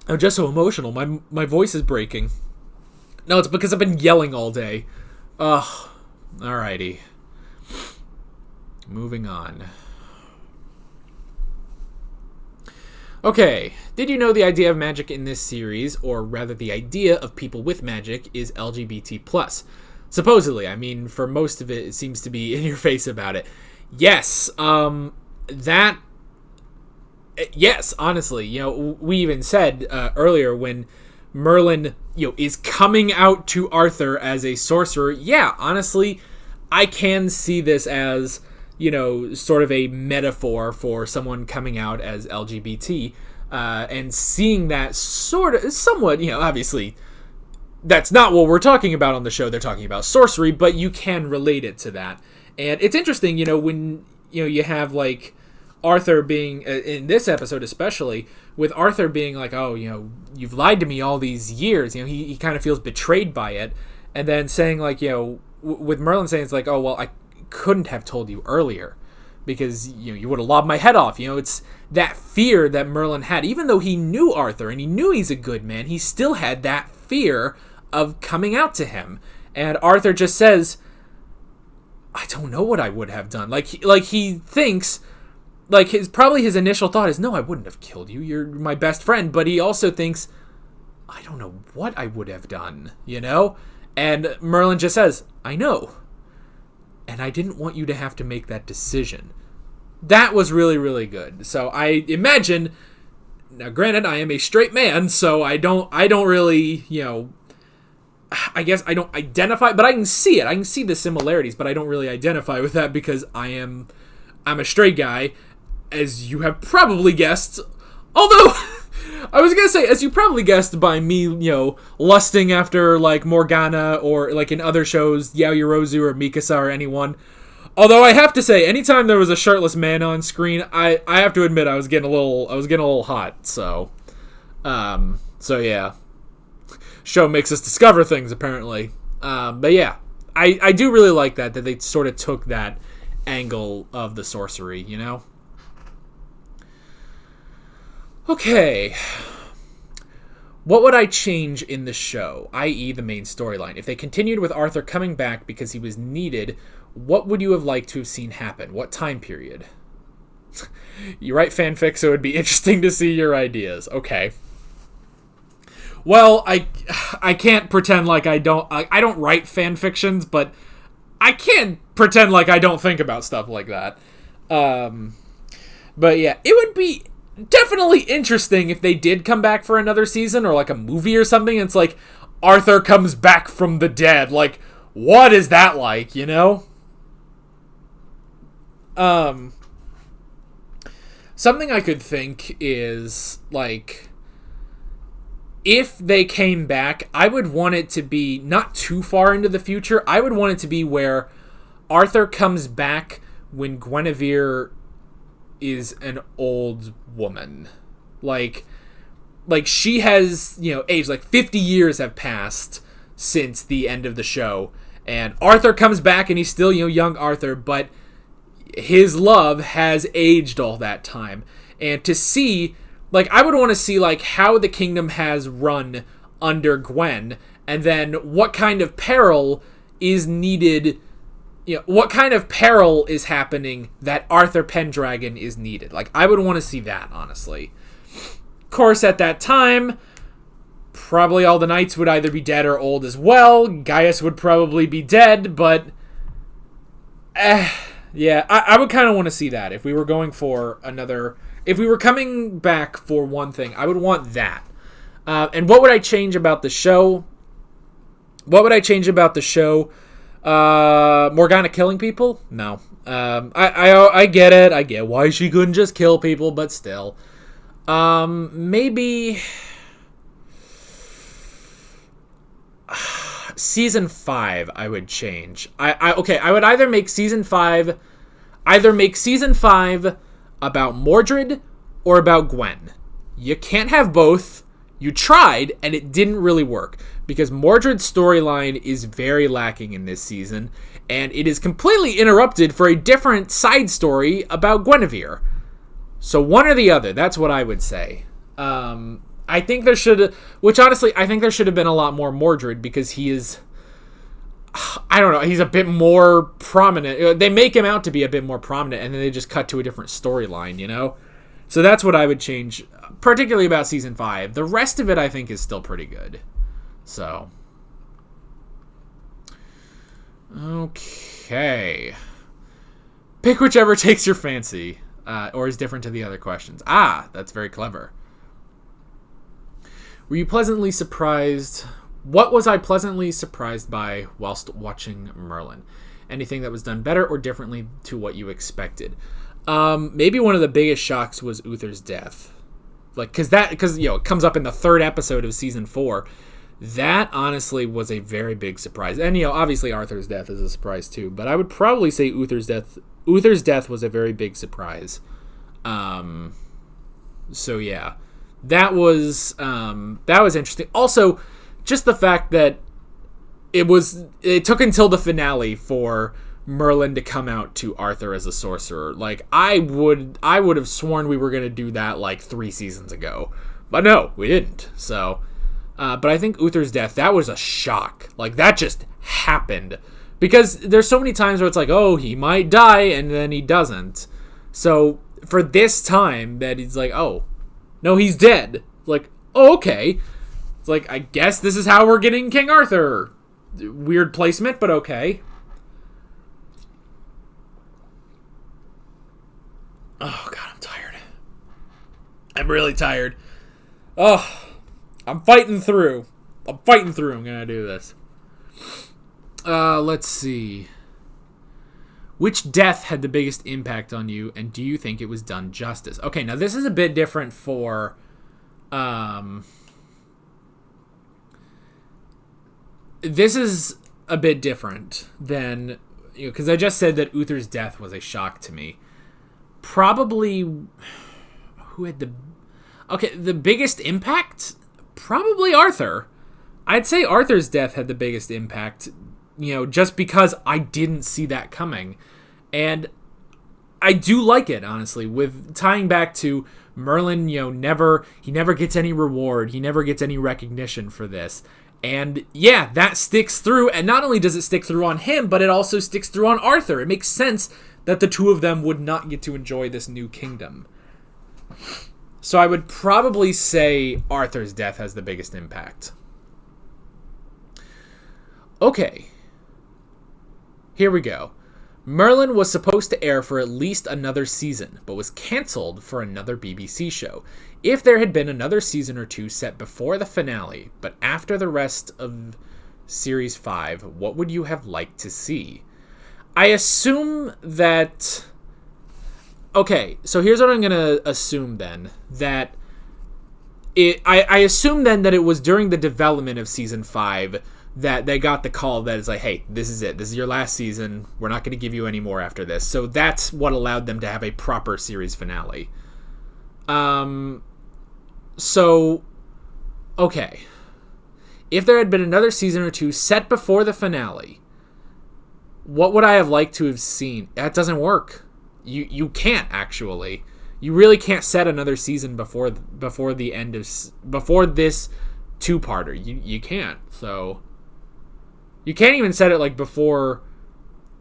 I'm just so emotional. My voice is breaking. No, it's because I've been yelling all day. Ugh. Alrighty. Moving on. Okay. Did you know the idea of magic in this series, or rather the idea of people with magic, is LGBT+? Supposedly, for most of it, it seems to be in your face about it. Yes, yes, honestly, we even said earlier when Merlin, is coming out to Arthur as a sorcerer. Yeah, honestly, I can see this as, sort of a metaphor for someone coming out as LGBT, and seeing that somewhat, obviously, that's not what we're talking about on the show. They're talking about sorcery, but you can relate it to that. And it's interesting, when you have like Arthur being in this episode, especially with Arthur being like, oh, you've lied to me all these years. He kind of feels betrayed by it, and then saying like, with Merlin saying it's like, oh well, I couldn't have told you earlier because you would have lobbed my head off. It's that fear that Merlin had, even though he knew Arthur and he knew he's a good man, he still had that fear of coming out to him. And Arthur just says, I don't know what I would have done. Like he thinks, like his initial thought is, no, I wouldn't have killed you. You're my best friend. But he also thinks, I don't know what I would have done, And Merlin just says, I know. And I didn't want you to have to make that decision. That was really, really good. So I imagine, now granted, I am a straight man, so I don't really, I guess I don't identify, but I can see it. I can see the similarities, but I don't really identify with that because I'm a straight guy, as you have probably guessed. Although, I was going to say, as you probably guessed by me, lusting after, like, Morgana or, like, in other shows, Yaoyorozu or Mikasa or anyone. Although I have to say, anytime there was a shirtless man on screen, I have to admit I was getting a little hot. So yeah. Show makes us discover things, apparently. But yeah, I do really like that they sort of took that angle of the sorcery, Okay. What would I change in the show, i.e. the main storyline? If they continued with Arthur coming back because he was needed, what would you have liked to have seen happen? What time period? You write fanfic, so it would be interesting to see your ideas. Okay. Well, I can't pretend like I don't write fan fictions, but I can't pretend like I don't think about stuff like that. But yeah, it would be definitely interesting if they did come back for another season or like a movie or something. It's like Arthur comes back from the dead. Like, what is that like, Something I could think is like, if they came back, I would want it to be not too far into the future. I would want it to be where Arthur comes back when Guinevere is an old woman. Like she has, aged, like 50 years have passed since the end of the show. And Arthur comes back and he's still, young Arthur, but his love has aged all that time. And to see, like, I would want to see, like, how the kingdom has run under Gwen, and then what kind of peril is needed, what kind of peril is happening that Arthur Pendragon is needed. Like, I would want to see that, honestly. Of course, at that time, probably all the knights would either be dead or old as well. Gaius would probably be dead, but yeah, I would kind of want to see that. If we were going for another, if we were coming back for one thing, I would want that. And what would I change about the show? Morgana killing people? No. I get it. I get why she couldn't just kill people, but still. Maybe season 5 I would change. I would either make season 5 about Mordred or about Gwen. You can't have both. You tried and it didn't really work because Mordred's storyline is very lacking in this season, and it is completely interrupted for a different side story about Guinevere. So one or the other, that's what I would say. I think there should have been a lot more Mordred because he is, I don't know, he's a bit more prominent. They make him out to be a bit more prominent, and then they just cut to a different storyline, So that's what I would change, particularly about season 5. The rest of it, I think, is still pretty good. So, okay. Pick whichever takes your fancy, or is different to the other questions. That's very clever. Were you pleasantly surprised? What was I pleasantly surprised by whilst watching Merlin? Anything that was done better or differently to what you expected? Maybe one of the biggest shocks was Uther's death. Like, because it comes up in the 3rd episode of season 4. That honestly was a very big surprise. And, obviously Arthur's death is a surprise too, but I would probably say Uther's death was a very big surprise. So yeah, that was interesting. Also, just the fact that it took until the finale for Merlin to come out to Arthur as a sorcerer. Like, I would have sworn we were going to do that like 3 seasons ago, but no, we didn't. So, but I think Uther's death, that was a shock. Like, that just happened, because there's so many times where it's like, oh, he might die, and then he doesn't. So for this time that he's like, oh, no, he's dead. Like, oh, okay. It's like, I guess this is how we're getting King Arthur. Weird placement, but okay. Oh, God, I'm tired. I'm really tired. Oh, I'm fighting through. I'm going to do this. Let's see. Which death had the biggest impact on you, and do you think it was done justice? Okay, now this is a bit different for... This is a bit different than... because I just said that Uther's death was a shock to me. Probably... Who had the... Okay, the biggest impact? Probably Arthur. I'd say Arthur's death had the biggest impact, just because I didn't see that coming. And I do like it, honestly, with tying back to Merlin, he never gets any reward. He never gets any recognition for this. And yeah, that sticks through. And not only does it stick through on him, but it also sticks through on Arthur. It makes sense that the two of them would not get to enjoy this new kingdom. So I would probably say Arthur's death has the biggest impact. Okay. Here we go. Merlin was supposed to air for at least another season, but was cancelled for another BBC show. If there had been another season or two set before the finale, but after the rest of Series 5, what would you have liked to see? I assume that... Okay, so here's what I'm going to assume then. That I assume then that it was during the development of Season 5 that they got the call that it's like, hey, this is it. This is your last season. We're not going to give you any more after this. So that's what allowed them to have a proper series finale. So, okay. If there had been another season or two set before the finale, what would I have liked to have seen? That doesn't work. You can't, actually. You really can't set another season before the end of... before this two-parter. You can't. So... You can't even set it like before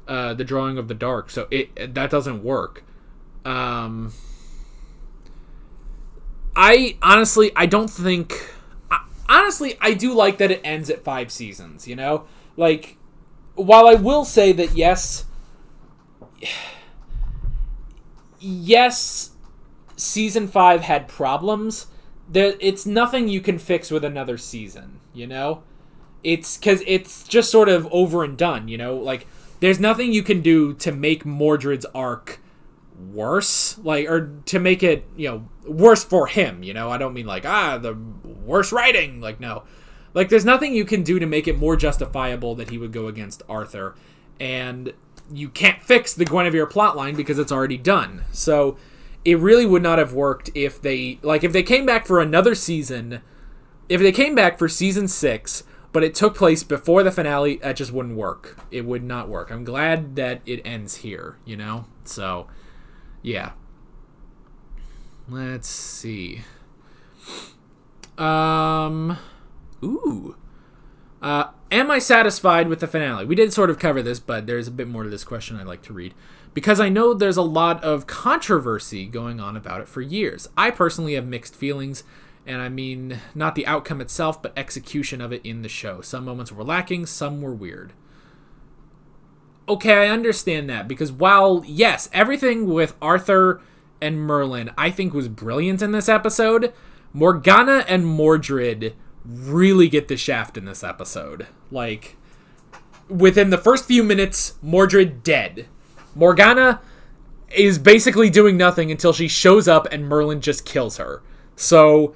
the Drawing of the Dark, so that doesn't work. I don't think... Honestly, I do like that it ends at 5 seasons, Like, while I will say that yes, Season 5 had problems, it's nothing you can fix with another season, It's because it's just sort of over and done, Like, there's nothing you can do to make Mordred's arc worse, or to make it, worse for him, I don't mean like, the worse writing, like, no. Like, there's nothing you can do to make it more justifiable that he would go against Arthur, and you can't fix the Guinevere plotline because it's already done. So, it really would not have worked if they came back for another season, if they came back for Season 6, but it took place before the finale, that just wouldn't work. It would not work. I'm glad that it ends here, So, yeah. Let's see. Am I satisfied with the finale? We did sort of cover this, but there's a bit more to this question I'd like to read. Because I know there's a lot of controversy going on about it for years. I personally have mixed feelings. And I mean, not the outcome itself, but execution of it in the show. Some moments were lacking, some were weird. Okay, I understand that, because while, yes, everything with Arthur and Merlin I think was brilliant in this episode, Morgana and Mordred really get the shaft in this episode. Like, within the first few minutes, Mordred dead. Morgana is basically doing nothing until she shows up and Merlin just kills her. So...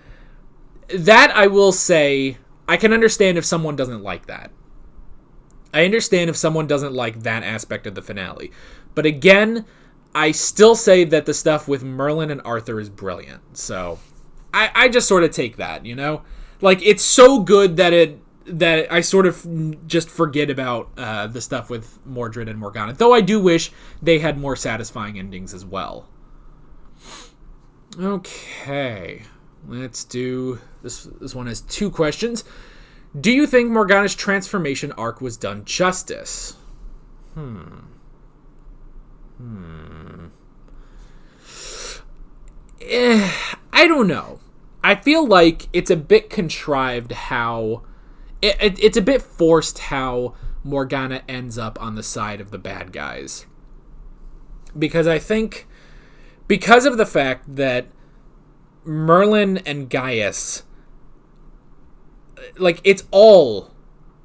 that, I will say, I can understand if someone doesn't like that. I understand if someone doesn't like that aspect of the finale. But again, I still say that the stuff with Merlin and Arthur is brilliant. So I just sort of take that, you know? Like, it's so good that I sort of just forget about the stuff with Mordred and Morgana. Though I do wish they had more satisfying endings as well. Okay. Let's do... This one has 2 questions. Do you think Morgana's transformation arc was done justice? I don't know. I feel like it's a bit contrived how... It's a bit forced how Morgana ends up on the side of the bad guys. Because I think... Because of the fact that Merlin and Gaius... Like, it's all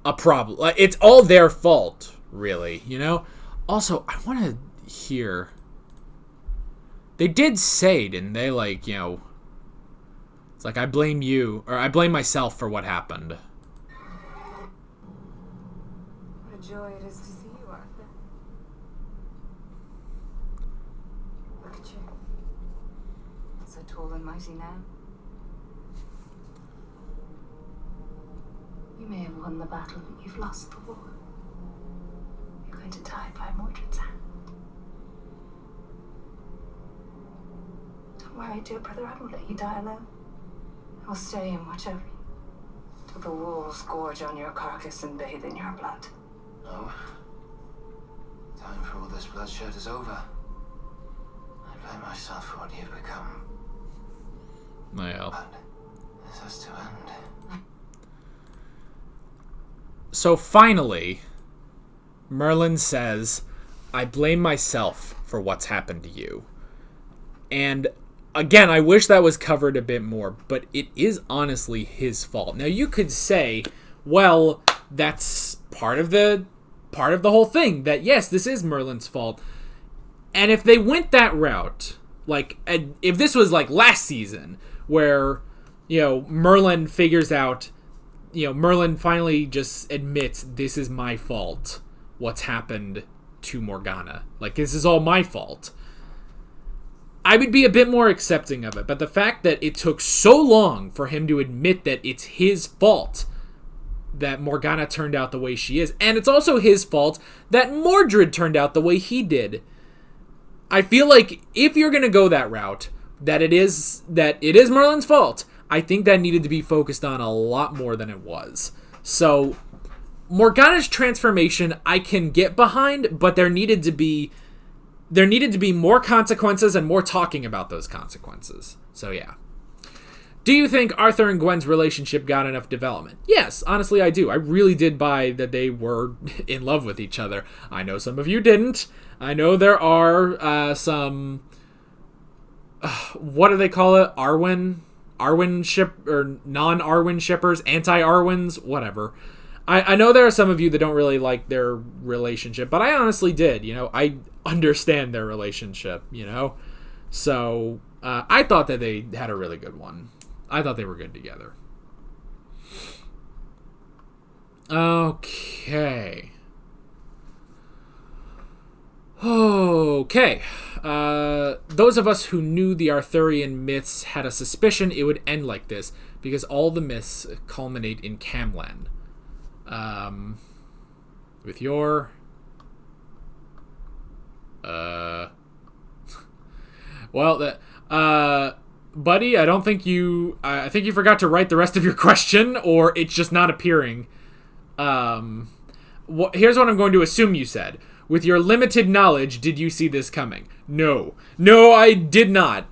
a problem. Like, it's all their fault, really, you know? Also, I want to hear... They did say, didn't they? Like, you know... It's like, I blame you, or I blame myself for what happened. What a joy it is to see you, Arthur. Look at you. So tall and mighty now. You may have won the battle, but you've lost the war. You're going to die by Mordred's hand. Don't worry, dear brother, I won't let you die alone. I'll stay and watch over you till the wolves gorge on your carcass and bathe in your blood. No. Time for all this bloodshed is over. I blame myself for what you've become. Well. But this has to end. So finally, Merlin says, I blame myself for what's happened to you. And again, I wish that was covered a bit more, but it is honestly his fault. Now you could say, well, that's part of the whole thing, that yes, this is Merlin's fault. And if they went that route, like, if this was like last season, where, you know, Merlin figures out, you know, Merlin finally just admits, this is my fault, what's happened to Morgana. Like, this is all my fault. I would be a bit more accepting of it, but the fact that it took so long for him to admit that it's his fault that Morgana turned out the way she is, and it's also his fault that Mordred turned out the way he did. I feel like if you're going to go that route, that it is Merlin's fault, I think that needed to be focused on a lot more than it was. So, Morgana's transformation I can get behind, but there needed to be more consequences and more talking about those consequences. So yeah. Do you think Arthur and Gwen's relationship got enough development? Yes, honestly I do. I really did buy that they were in love with each other. I know some of you didn't. I know there are some... what do they call it? Arwen ship, or non-Arwen shippers, anti-Arwens, whatever. I know there are some of you that don't really like their relationship, but I honestly did, you know. I understand their relationship, you know. So, I thought that they had a really good one. I thought they were good together. Okay. Okay. Those of us who knew the Arthurian myths had a suspicion it would end like this, because all the myths culminate in Camlan. With your... Well, buddy, I don't think you... I think you forgot to write the rest of your question, or it's just not appearing. Here's what I'm going to assume you said. With your limited knowledge, did you see this coming? No. No, I did not.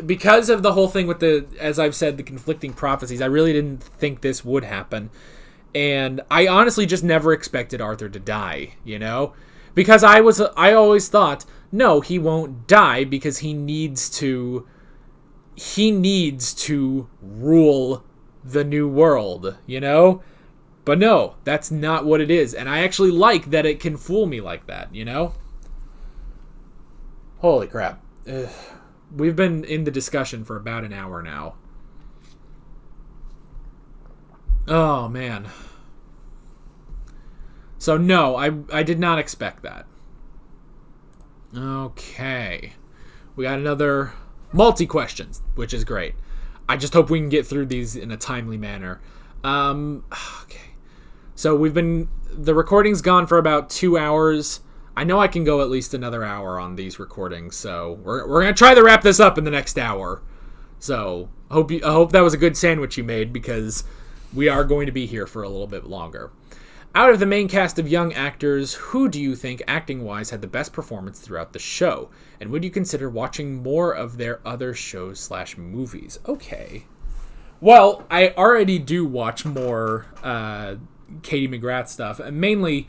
Because of the whole thing with the, as I've said, the conflicting prophecies, I really didn't think this would happen. And I honestly just never expected Arthur to die, you know? Because I always thought, no, he won't die because he needs to rule the new world, you know? But no, that's not what it is. And I actually like that it can fool me like that, you know? Holy crap. Ugh. We've been in the discussion for about an hour now. Oh, man. So, no, I did not expect that. Okay. We got another multi-questions, which is great. I just hope we can get through these in a timely manner. Okay. So the recording's gone for about 2 hours. I know I can go at least another hour on these recordings, so we're going to try to wrap this up in the next hour. So, I hope that was a good sandwich you made, because we are going to be here for a little bit longer. Out of the main cast of young actors, who do you think, acting-wise, had the best performance throughout the show? And would you consider watching more of their other shows/movies? Okay. Well, I already do watch more Katie McGrath stuff, and mainly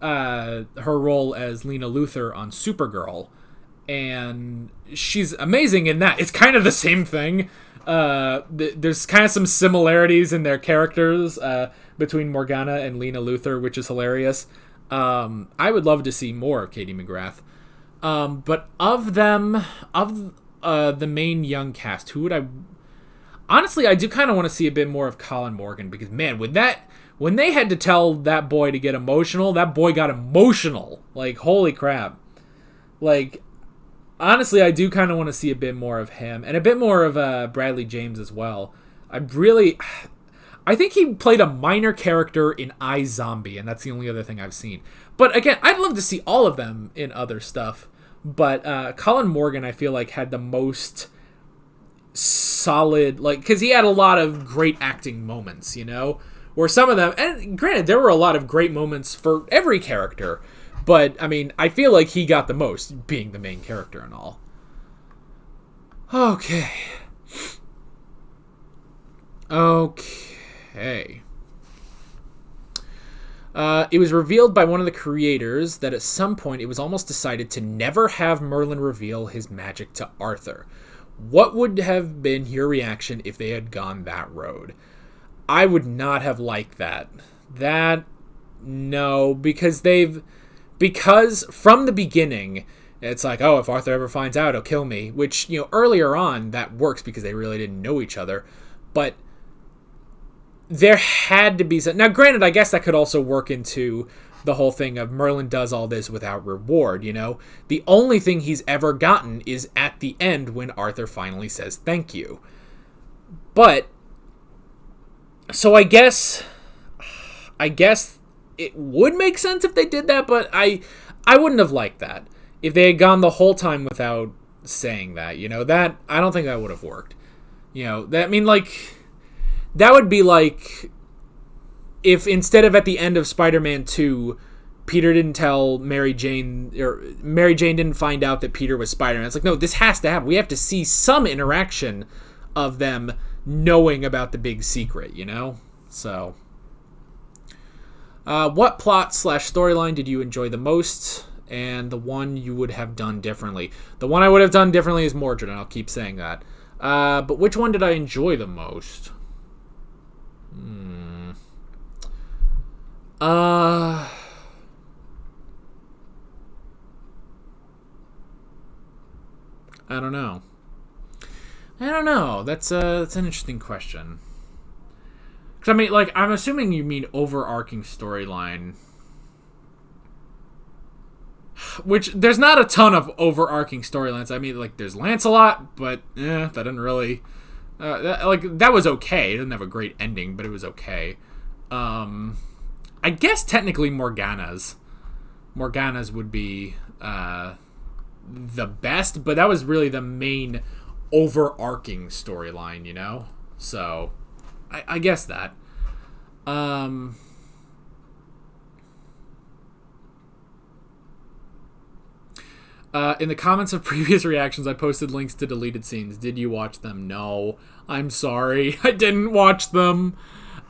her role as Lena Luthor on Supergirl. And she's amazing in that. It's kind of the same thing. There's kind of some similarities in their characters between Morgana and Lena Luthor, which is hilarious. I would love to see more of Katie McGrath. But of the main young cast, who would I... Honestly, I do kind of want to see a bit more of Colin Morgan, because, man, when they had to tell that boy to get emotional, that boy got emotional. Like, holy crap. Like, honestly, I do kind of want to see a bit more of him, and a bit more of Bradley James as well. I think he played a minor character in iZombie, and that's the only other thing I've seen. But again, I'd love to see all of them in other stuff. But Colin Morgan, I feel like, had the most solid, like, because he had a lot of great acting moments, you know? Where some of them, and granted, there were a lot of great moments for every character, but, I mean, I feel like he got the most, being the main character and all. Okay. It was revealed by one of the creators that at some point it was almost decided to never have Merlin reveal his magic to Arthur. What would have been your reaction if they had gone that road? I would not have liked that. No, because from the beginning, it's like, oh, if Arthur ever finds out, he'll kill me. Which, you know, earlier on, that works because they really didn't know each other. But there had to be some... Now, granted, I guess that could also work into the whole thing of Merlin does all this without reward, you know? The only thing he's ever gotten is at the end when Arthur finally says thank you. But... So I guess it would make sense if they did that, but I wouldn't have liked that. If they had gone the whole time without saying that, you know, that, I don't think that would have worked. You know, that, I mean, like, that would be like if instead of at the end of Spider-Man 2, Peter didn't tell Mary Jane, or Mary Jane didn't find out that Peter was Spider-Man. It's like, no, this has to happen. We have to see some interaction of them knowing about the big secret, you know? So, what plot/storyline did you enjoy the most, and the one you would have done differently? The one I would have done differently is Mordred, and I'll keep saying that. But which one did I enjoy the most? I don't know. That's an interesting question. Because, I mean, like, I'm assuming you mean overarching storyline. Which, there's not a ton of overarching storylines. I mean, like, there's Lancelot, but, that didn't really... that was okay. It didn't have a great ending, but it was okay. I guess technically Morgana's would be the best, but that was really the main overarching storyline, you know? So, I guess that. In the comments of previous reactions, I posted links to deleted scenes. Did you watch them? No. I'm sorry. I didn't watch them.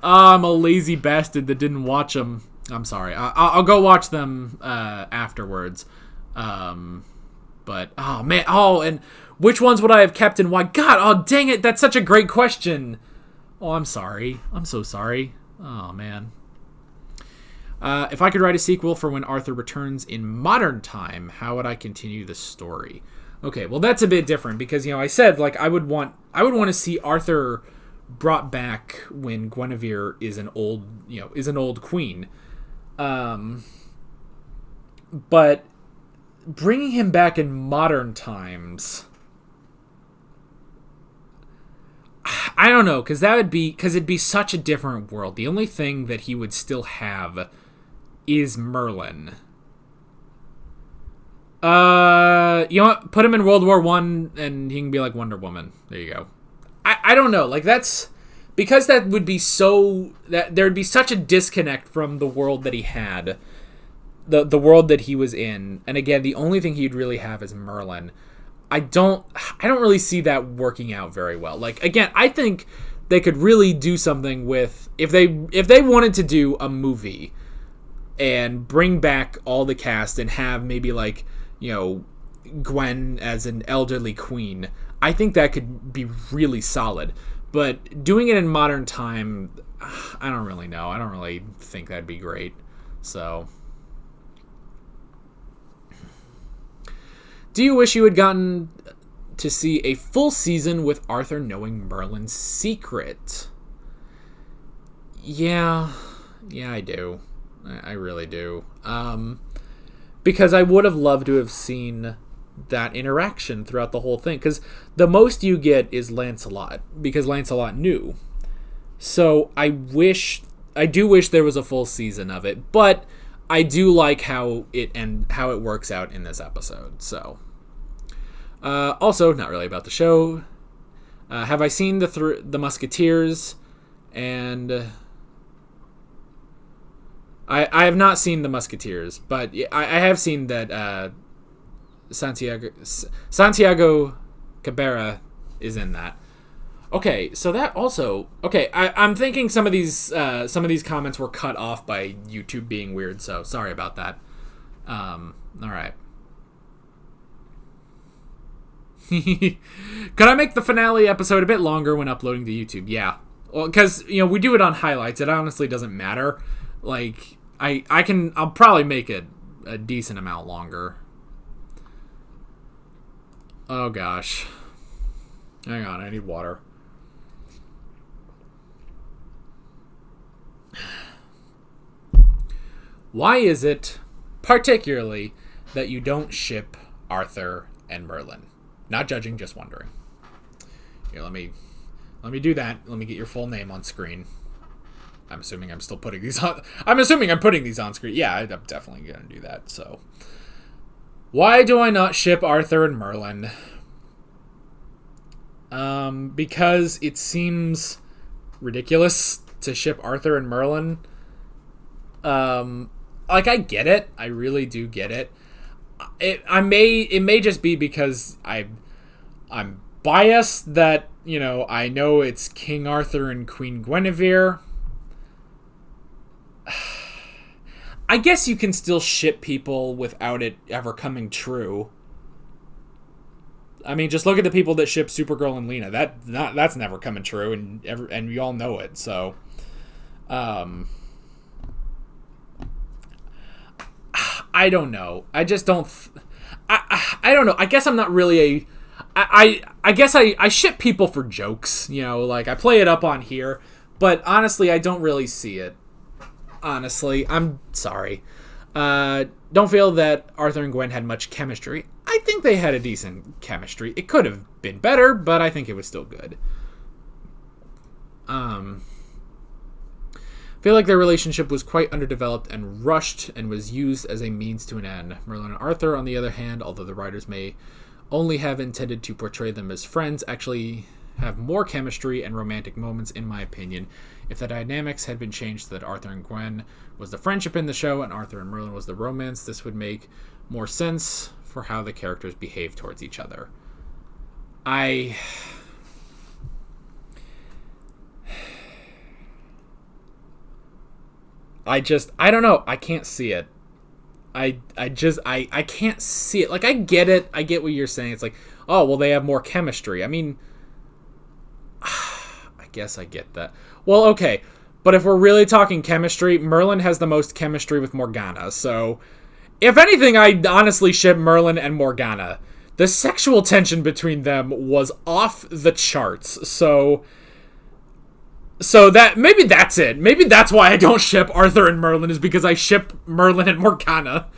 I'm a lazy bastard that didn't watch them. I'm sorry. I'll go watch them afterwards. But, oh, man. Oh, and which ones would I have kept and why? God, oh, dang it. That's such a great question. Oh, I'm sorry. I'm so sorry. Oh, man. If I could write a sequel for when Arthur returns in modern time, how would I continue the story? Okay, well, that's a bit different because, you know, I said, like, I would want to see Arthur brought back when Guinevere is an old queen. But bringing him back in modern times, I don't know, because it'd be such a different world. The only thing that he would still have is Merlin. You know what? Put him in World War I, and he can be like Wonder Woman. There you go. I don't know. Like, that's because that would be that there'd be such a disconnect from the world that he had, the world that he was in. And again, the only thing he'd really have is Merlin. I don't really see that working out very well. Like, again, I think they could really do something with if they wanted to do a movie and bring back all the cast and have maybe like, you know, Gwen as an elderly queen. I think that could be really solid. But doing it in modern time, I don't really know. I don't really think that'd be great. So, do you wish you had gotten to see a full season with Arthur knowing Merlin's secret? Yeah, I do. I really do. Because I would have loved to have seen that interaction throughout the whole thing. Because the most you get is Lancelot, because Lancelot knew. So I do wish there was a full season of it, but I do like how it works out in this episode. So, also not really about the show. Have I seen the Musketeers? And I have not seen the Musketeers, but I have seen that Santiago Cabrera is in that. Okay, so that also... Okay, I'm thinking some of these comments were cut off by YouTube being weird, so sorry about that. Alright. Could I make the finale episode a bit longer when uploading to YouTube? Yeah. Well, because, you know, we do it on highlights. It honestly doesn't matter. Like, I'll probably make it a decent amount longer. Oh, gosh. Hang on, I need water. Why is it, particularly, that you don't ship Arthur and Merlin? Not judging, just wondering. Here, let me do that. Let me get your full name on screen. I'm assuming I'm still putting these on. I'm assuming I'm putting these on screen. Yeah, I'm definitely going to do that. So, why do I not ship Arthur and Merlin? Because it seems ridiculous to ship Arthur and Merlin. Like, I get it. I really do get it. It may just be because I'm biased that, you know, I know it's King Arthur and Queen Guinevere. I guess you can still ship people without it ever coming true. I mean, just look at the people that ship Supergirl and Lena. That's never coming true, and we all know it. So, I don't know. I just don't. I don't know. I guess I'm not really I guess I ship people for jokes. You know, like I play it up on here, but honestly, I don't really see it. Honestly, I'm sorry. Don't feel that Arthur and Gwen had much chemistry. I think they had a decent chemistry. It could have been better, but I think it was still good. Feel like their relationship was quite underdeveloped and rushed and was used as a means to an end. Merlin and Arthur, on the other hand, although the writers may only have intended to portray them as friends, actually have more chemistry and romantic moments, in my opinion. If the dynamics had been changed so that Arthur and Gwen was the friendship in the show and Arthur and Merlin was the romance, this would make more sense for how the characters behave towards each other. I don't know. I can't see it. I can't see it. Like, I get it. I get what you're saying. It's like, oh, well, they have more chemistry. I mean, I guess I get that. Well, okay. But if we're really talking chemistry, Merlin has the most chemistry with Morgana. So, if anything, I honestly ship Merlin and Morgana. The sexual tension between them was off the charts. So, So that maybe that's it. Maybe that's why I don't ship Arthur and Merlin, is because I ship Merlin and Morgana.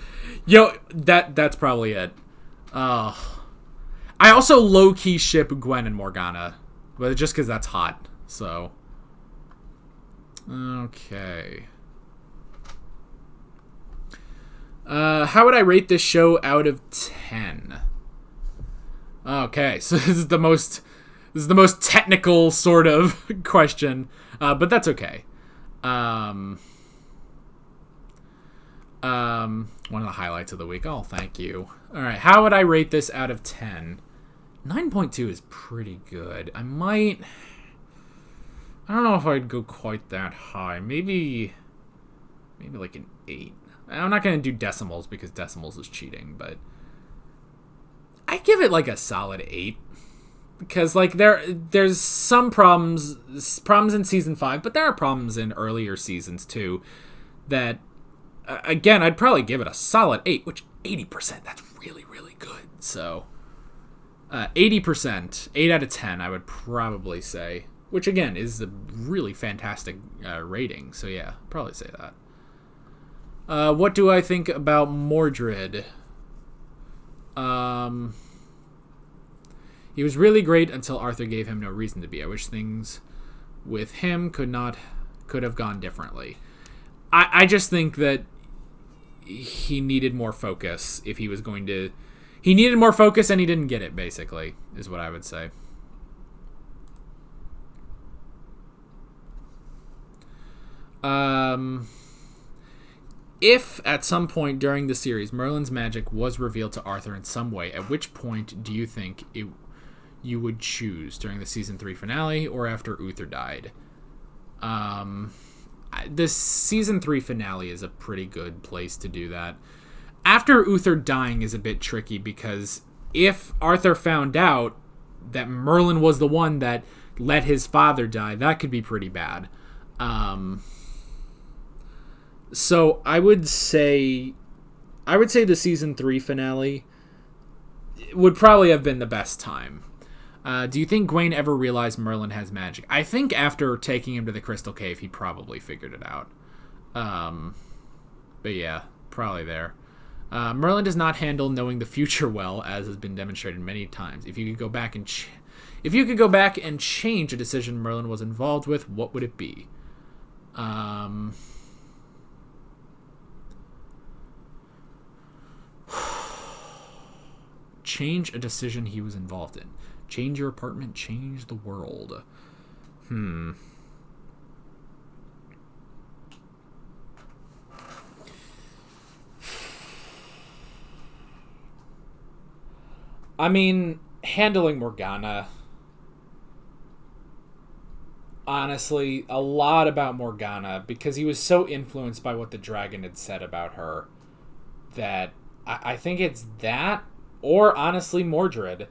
That's probably it. I also low key ship Gwen and Morgana, but just because that's hot. So okay. How would I rate this show out of 10? Okay, so this is the most technical sort of question, but that's okay. One of the highlights of the week. Oh, thank you. All right, how would I rate this out of 10? 9.2 is pretty good. I don't know if I'd go quite that high. Maybe like an 8. I'm not going to do decimals because decimals is cheating, but I give it like a solid 8. Because like there's some problems in season 5, but there are problems in earlier seasons too. That again, I'd probably give it a solid 8, which 80%, that's really really good. So 80%, 8 out of 10, I would probably say, which again is a really fantastic rating. So yeah, I'd probably say that. What do I think about Mordred? He was really great until Arthur gave him no reason to be. I wish things with him could have gone differently. I just think that he needed more focus if he was going to. He needed more focus and he didn't get it, basically, is what I would say. If at some point during the series Merlin's magic was revealed to Arthur in some way, at which point do you think you would choose? During the season 3 finale or after Uther died? This season 3 finale is a pretty good place to do that. After Uther dying is a bit tricky, because if Arthur found out that Merlin was the one that let his father die, that could be pretty bad. So I would say the season 3 finale would probably have been the best time. Do you think Gawain ever realized Merlin has magic? I think after taking him to the Crystal Cave, he probably figured it out. But yeah, probably there. Merlin does not handle knowing the future well, as has been demonstrated many times. If you could go back and change a decision Merlin was involved with, what would it be? Change a decision he was involved in. Change your apartment, change the world. I mean, handling Morgana. Honestly, a lot about Morgana, because he was so influenced by what the dragon had said about her, that I think it's that, or honestly Mordred.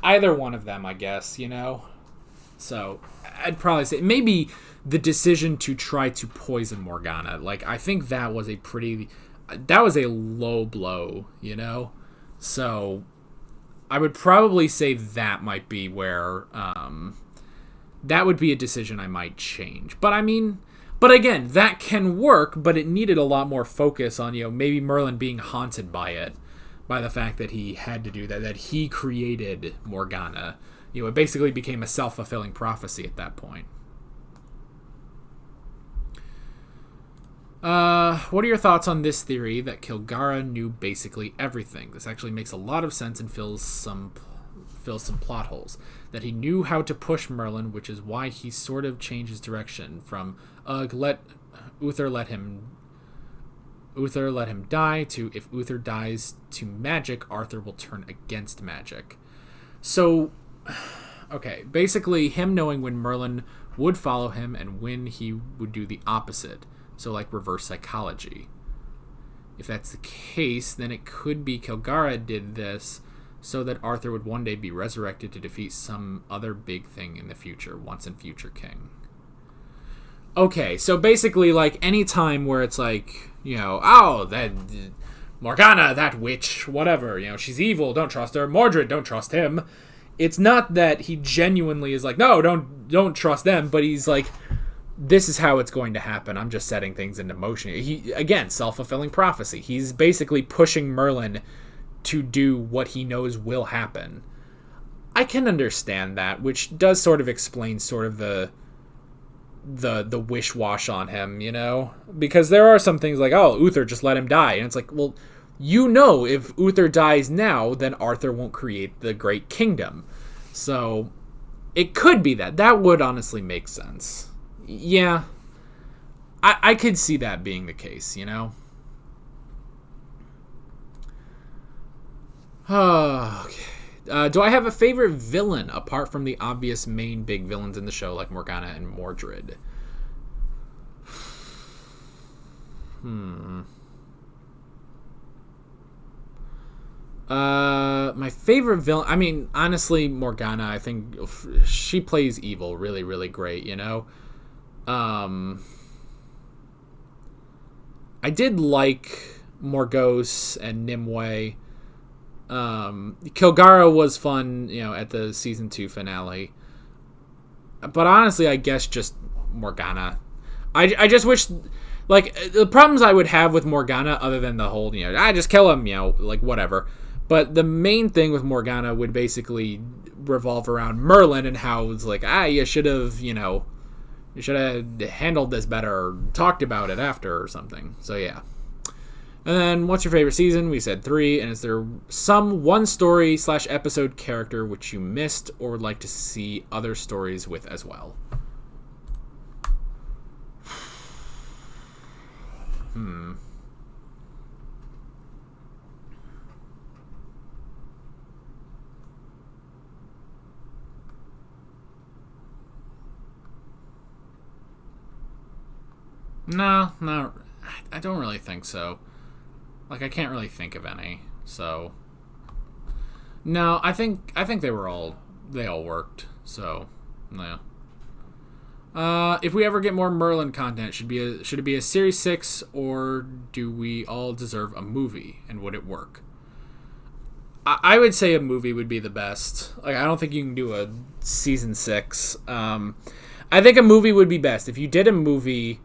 Either one of them, I guess, So I'd probably say maybe the decision to try to poison Morgana. Like, I think that was a low blow, So I would probably say that might be where that would be a decision I might change. But again, that can work, but it needed a lot more focus on, maybe Merlin being haunted by it. By the fact that he had to do that he created Morgana. It basically became a self-fulfilling prophecy at that point. What are your thoughts on this theory that Kilgara knew basically everything? This actually makes a lot of sense and fills some plot holes. That he knew how to push Merlin, which is why he sort of changed his direction from Uther let him die to, if Uther dies to magic, Arthur will turn against magic. So, okay, basically him knowing when Merlin would follow him and when he would do the opposite. So like reverse psychology. If that's the case, then it could be Kilgara did this so that Arthur would one day be resurrected to defeat some other big thing in the future, once and future king. Okay, so basically, like, any time where it's like, that Morgana, that witch, whatever, she's evil, don't trust her. Mordred, don't trust him. it's not that he genuinely is like, no, don't trust them, but he's like, this is how it's going to happen. I'm just setting things into motion. He, again, self-fulfilling prophecy. He's basically pushing Merlin to do what he knows will happen. I can understand that, which does sort of explain sort of the wish-wash on him, you know? Because there are some things like, oh, Uther, just let him die. And it's like, well, you know, if Uther dies now, then Arthur won't create the Great Kingdom. So it could be that. That would honestly make sense. Yeah, I could see that being the case, you know? Okay. Do I have a favorite villain apart from the obvious main big villains in the show like Morgana and Mordred? My favorite villain, I mean, honestly, Morgana, I think she plays evil really, really great, you know? I did like Morgause and Nimue. Kilgara was fun, you know, at the season 2 finale. But honestly, I guess just Morgana. I just wish, like, the problems I would have with Morgana, other than the whole, you know, I just kill him, you know, like, whatever. But the main thing with Morgana would basically revolve around Merlin and how it's like, you should have, you know, you should have handled this better or talked about it after or something. So, yeah. And then, what's your favorite season? We said 3. And is there some one story / episode character which you missed or would like to see other stories with as well? No, I don't really think so. Like, I can't really think of any. So, no, I think they all worked. So, yeah. If we ever get more Merlin content, should it be a series 6 or do we all deserve a movie, and would it work? I would say a movie would be the best. Like, I don't think you can do a season 6. I think a movie would be best. If you did a movie,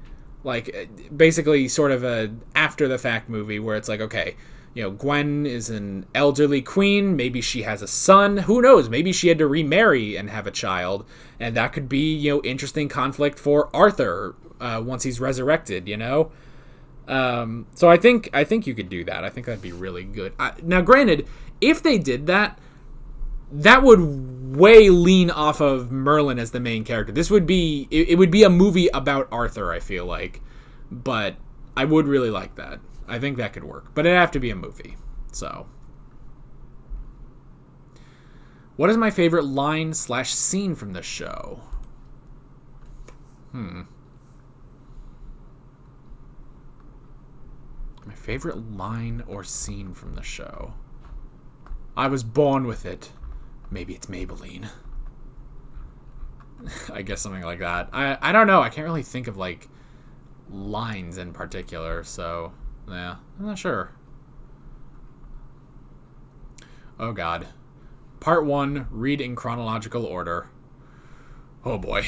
like, basically sort of a after the fact movie where it's like, okay, you know, Gwen is an elderly queen, maybe she has a son, who knows, maybe she had to remarry and have a child, and that could be, you know, interesting conflict for Arthur once he's resurrected, you know? So I think you could do that. I think that'd be really good. Now, granted, if they did that, that would way lean off of Merlin as the main character. This would be, it would be a movie about Arthur, I feel like. But I would really like that. I think that could work. But it'd have to be a movie. So. What is my favorite line / scene from the show? My favorite line or scene from the show? I was born with it. Maybe it's Maybelline. I guess something like that. I don't know. I can't really think of, like, lines in particular, so, yeah. I'm not sure. Oh, God. Part 1, read in chronological order. Oh, boy.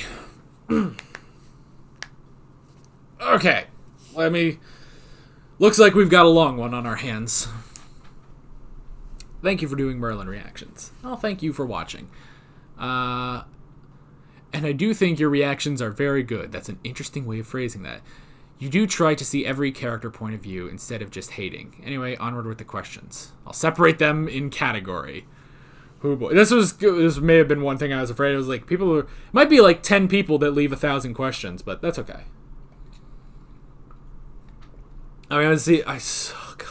Okay. Looks like we've got a long one on our hands. Thank you for doing Merlin reactions. Well, thank you for watching. And I do think your reactions are very good. That's an interesting way of phrasing that. You do try to see every character point of view instead of just hating. Anyway, onward with the questions. I'll separate them in category. Oh boy. This may have been one thing I was afraid of. Was like, might be like 10 people that leave 1,000 questions, but that's okay. I mean, let's see. Oh, God.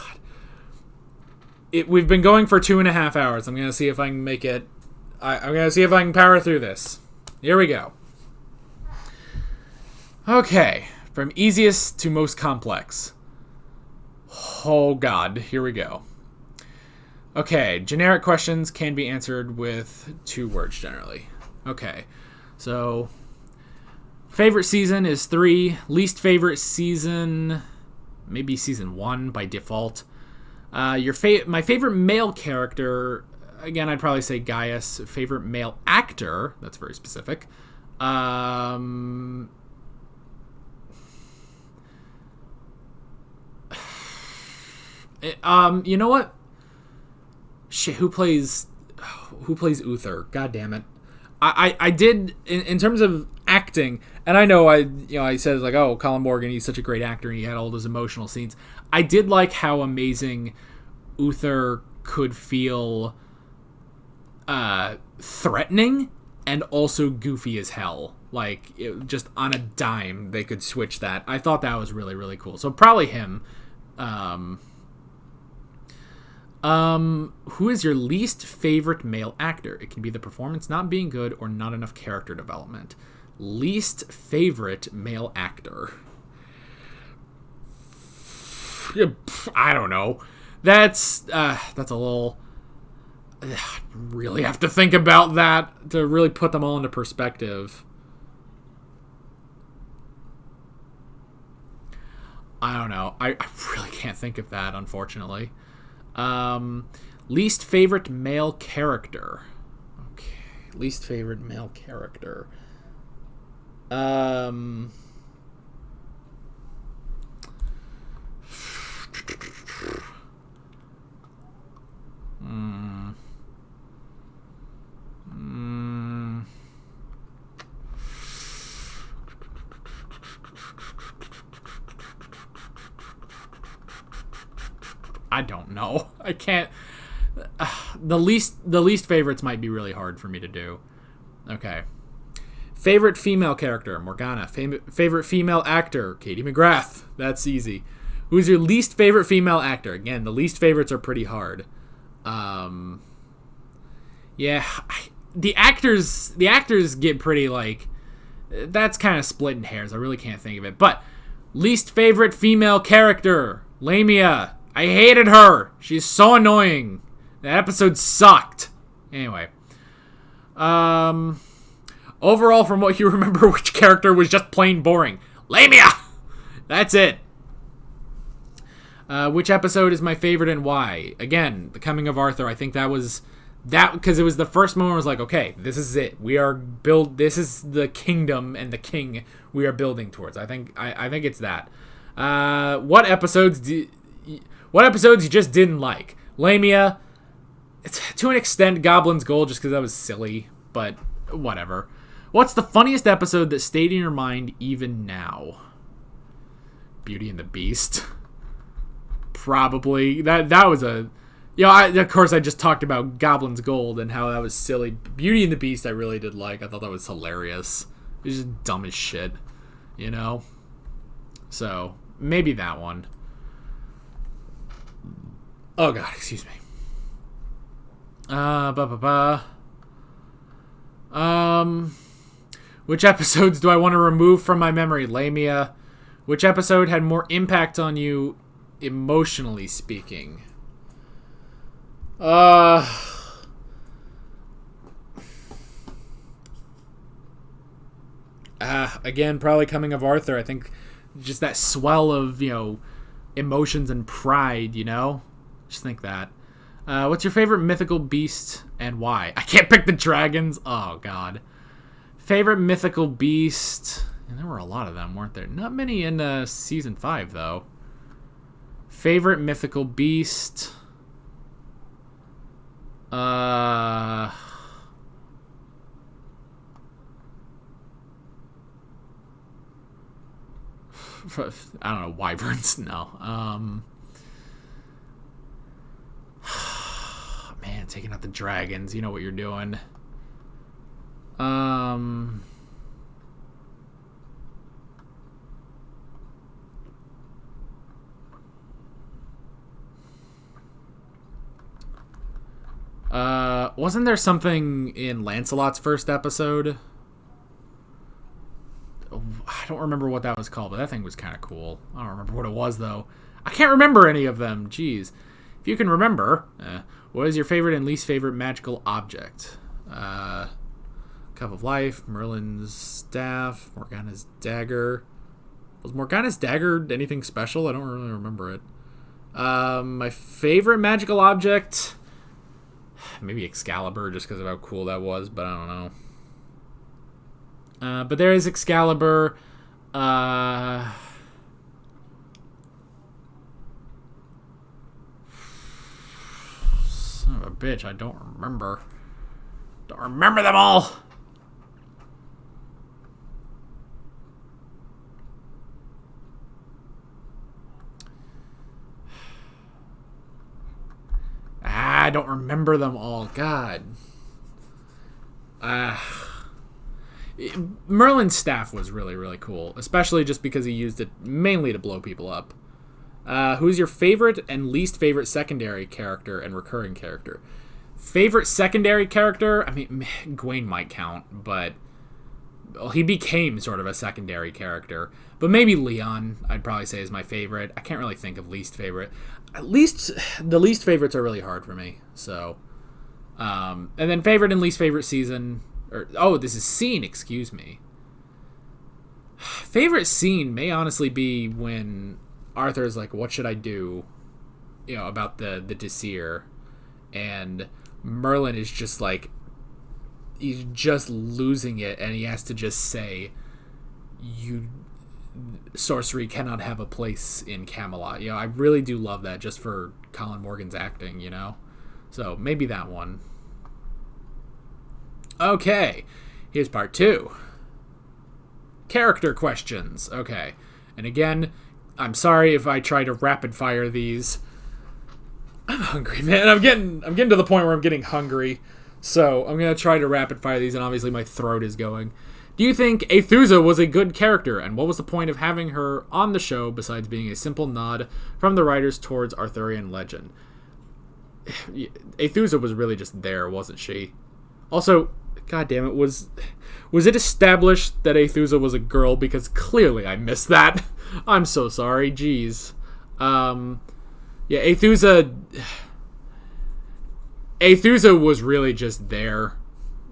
We've been going for 2.5 hours. I'm going to see if I can make it. I'm going to see if I can power through this. Here we go. Okay. From easiest to most complex. Oh, God. Here we go. Okay. Generic questions can be answered with 2 words generally. Okay. So, favorite season is 3. Least favorite season, maybe season 1 by default. My favorite male character, again, I'd probably say Gaius. Favorite male actor. That's very specific. You know what? Shit, who plays Uther? God damn it. I did in terms of acting, and I know I said like, oh, Colin Morgan, he's such a great actor, and he had all those emotional scenes. I did like how amazing Uther could feel threatening and also goofy as hell. Like, just on a dime, they could switch that. I thought that was really, really cool. So probably him. Who is your least favorite male actor? It can be the performance not being good or not enough character development. Least favorite male actor. I don't know. That's a little... I really have to think about that to really put them all into perspective. I don't know. I really can't think of that, unfortunately. Least favorite male character. Okay. Least favorite male character. I don't know. I can't. The least favorites might be really hard for me to do. Okay. Favorite female character, Morgana. Favorite female actor, Katie McGrath. That's easy. Who's your least favorite female actor? Again, the least favorites are pretty hard. Yeah, the actors get pretty like. That's kind of splitting hairs. I really can't think of it. But least favorite female character, Lamia. I hated her. She's so annoying. That episode sucked. Anyway. Overall, from what you remember, which character was just plain boring? Lamia! That's it. Which episode is my favorite and why? Again, The Coming of Arthur. I think that was... because it was the first moment I was like, okay, this is it. This is the kingdom and the king we are building towards. I think it's that. What episodes you just didn't like? Lamia, to an extent, Goblin's Gold, just because that was silly, but whatever. What's the funniest episode that stayed in your mind even now? Beauty and the Beast. Probably. That was a... of course, I just talked about Goblin's Gold and how that was silly. Beauty and the Beast I really did like. I thought that was hilarious. It was just dumb as shit, So, maybe that one. Oh, God, excuse me. Which episodes do I want to remove from my memory? Lamia. Which episode had more impact on you, emotionally speaking? Again, probably Coming of Arthur. I think just that swell of, emotions and pride, Just think that. What's your favorite mythical beast and why? I can't pick the dragons. Oh, God. Favorite mythical beast. And there were a lot of them, weren't there? Not many in season 5, though. Favorite mythical beast. I don't know, wyverns? No. Man, taking out the dragons. You know what you're doing. Wasn't there something in Lancelot's first episode? I don't remember what that was called, but that thing was kind of cool. I don't remember what it was, though. I can't remember any of them. Jeez. If you can remember, what is your favorite and least favorite magical object? Cup of Life, Merlin's staff, Morgana's dagger. Was Morgana's dagger anything special? I don't really remember it. My favorite magical object... Maybe Excalibur, just because of how cool that was, but I don't know. But there is Excalibur. Son of a bitch, I don't remember. Don't remember them all! I don't remember them all. God. Merlin's staff was really, really cool, especially just because he used it mainly to blow people up. Who's your favorite and least favorite secondary character and recurring character? Favorite secondary character? I mean, Gawain might count, but he became sort of a secondary character. But maybe Leon, I'd probably say, is my favorite. I can't really think of least favorite. At least the least favorites are really hard for me. So, and then favorite and least favorite season, this is scene. Excuse me. Favorite scene may honestly be when Arthur's like, "What should I do?" About the Disir, and Merlin is just like, he's just losing it, and he has to just say, sorcery cannot have a place in Camelot. I really do love that, just for Colin Morgan's acting, So maybe that one. Okay, here's part 2. Character questions. Okay, and again, I'm sorry if I try to rapid fire these. I'm hungry, man. I'm getting to the point where I'm getting hungry. So I'm gonna try to rapid fire these, and obviously my throat is going. Do you think Aethusa was a good character, and what was the point of having her on the show besides being a simple nod from the writers towards Arthurian legend? Aethusa was really just there, wasn't she? Also, god damn it, was it established that Aethusa was a girl? Because clearly I missed that. I'm so sorry. Jeez. Aethusa was really just there.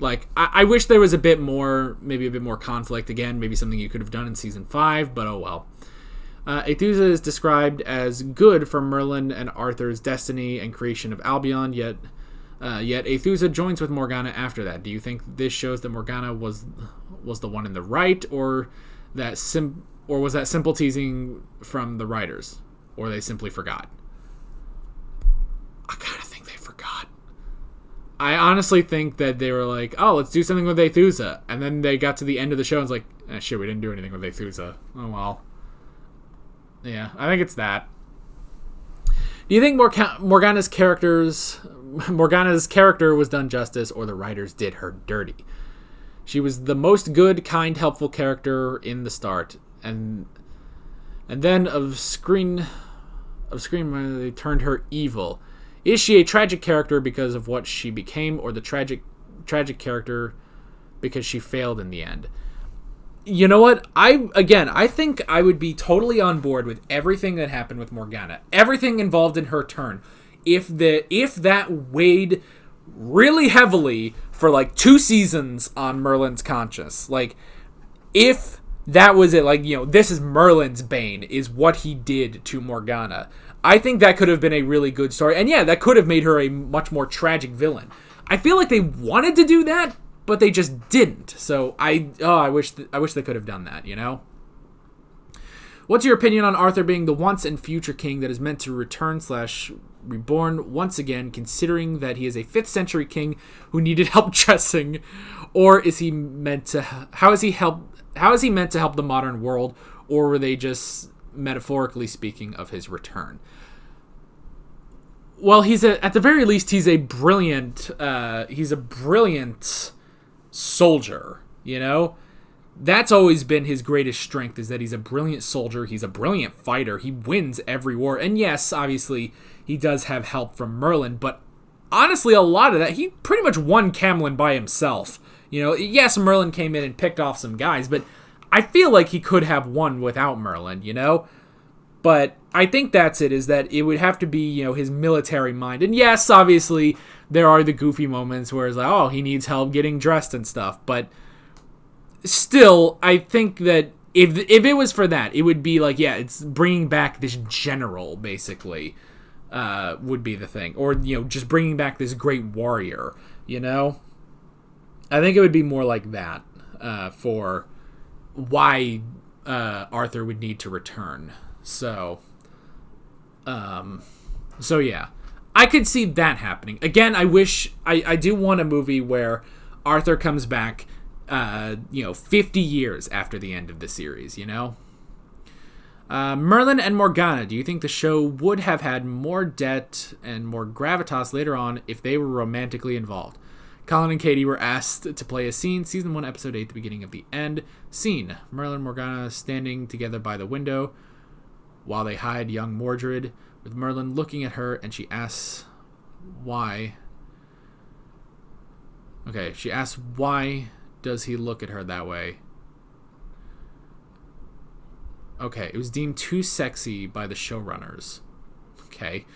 Like, I wish there was maybe a bit more conflict again, maybe something you could have done in season 5, but oh well. Aethusa is described as good for Merlin and Arthur's destiny and creation of Albion, yet Aethusa joins with Morgana after that. Do you think this shows that Morgana was the one in the right, or was that simple teasing from the writers, or they simply forgot? I kind of think they forgot. I honestly think that they were like, oh, let's do something with Aethusa. And then they got to the end of the show and it's like, shit, we didn't do anything with Aethusa. Oh, well. Yeah, I think it's that. Do you think Morgana's character was done justice, or the writers did her dirty? She was the most good, kind, helpful character in the start. And then of screen they turned her evil. Is she a tragic character because of what she became, or the tragic character because she failed in the end? You know what? I think I would be totally on board with everything that happened with Morgana. Everything involved in her turn. If that weighed really heavily for like 2 seasons on Merlin's conscience. Like, if that was it, like, this is Merlin's bane, is what he did to Morgana. I think that could have been a really good story. And yeah, that could have made her a much more tragic villain. I feel like they wanted to do that, but they just didn't. So I wish they could have done that, What's your opinion on Arthur being the once and future king that is meant to return/reborn once again, considering that he is a 5th century king who needed help dressing? Or is he meant to how is he meant to help the modern world, or were they just metaphorically speaking of his return? Well, at the very least he's a brilliant soldier, That's always been his greatest strength, is that he's a brilliant soldier, he's a brilliant fighter, he wins every war. And yes, obviously he does have help from Merlin, but honestly a lot of that, he pretty much won Camelot by himself. Yes, Merlin came in and picked off some guys, but I feel like he could have won without Merlin, But I think that's it, is that it would have to be, his military mind. And yes, obviously, there are the goofy moments where it's like, oh, he needs help getting dressed and stuff. But still, I think that if it was for that, it would be like, yeah, it's bringing back this general, basically. would be the thing. Or, just bringing back this great warrior, I think it would be more like that for why Arthur would need to return. So yeah. I could see that happening. Again, I do want a movie where Arthur comes back 50 years after the end of the series, Merlin and Morgana, do you think the show would have had more depth and more gravitas later on if they were romantically involved? Colin and Katie were asked to play a scene, season 1, episode 8, the beginning of the end. Scene, Merlin and Morgana standing together by the window while they hide young Mordred, with Merlin looking at her, and she asks why. Okay, she asks why does he look at her that way? Okay, it was deemed too sexy by the showrunners. Okay,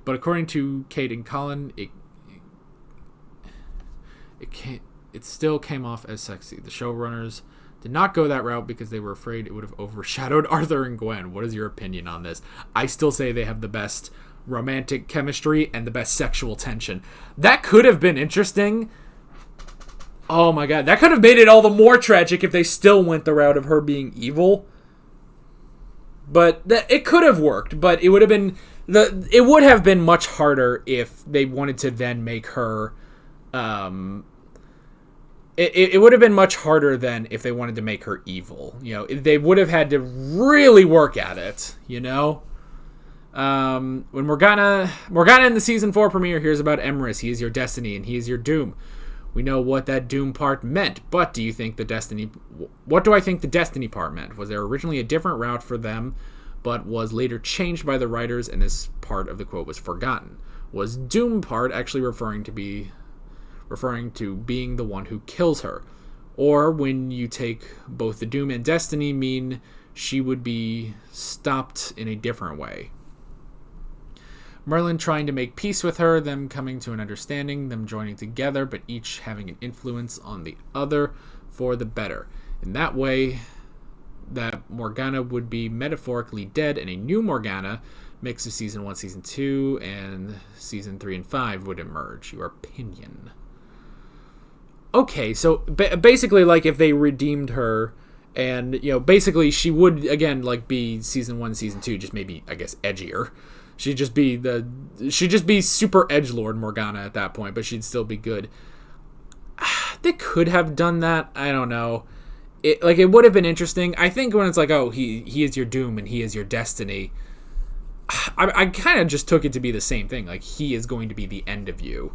but according to Kate and Colin, it still came off as sexy. The showrunners did not go that route because they were afraid it would have overshadowed Arthur and Gwen. What is your opinion on this? I still say they have the best romantic chemistry and the best sexual tension. That could have been interesting. Oh my god, that could have made it all the more tragic if they still went the route of her being evil. But it could have worked, but it would have been much harder if they wanted to then make her it would have been much harder than if they wanted to make her evil. They would have had to really work at it, When Morgana in the season 4 premiere hears about Emrys, he is your destiny and he is your doom. We know what that doom part meant, but what do I think the destiny part meant? Was there originally a different route for them, but was later changed by the writers, and this part of the quote was forgotten? Was doom part actually referring to being the one who kills her? Or when you take both the doom and destiny mean she would be stopped in a different way? Merlin trying to make peace with her, them coming to an understanding, them joining together, but each having an influence on the other for the better. In that way, that Morgana would be metaphorically dead, and a new Morgana, mix of season 1, season 2, and season 3 and 5 would emerge. Your opinion? Okay, so basically, like, if they redeemed her, and, basically she would, again, like, be season 1, season 2, just maybe, I guess, edgier. She'd just be super edgelord Morgana at that point, but she'd still be good. They could have done that. I don't know. It would have been interesting. I think when it's like, oh, he is your doom and he is your destiny, I kind of just took it to be the same thing. Like, he is going to be the end of you.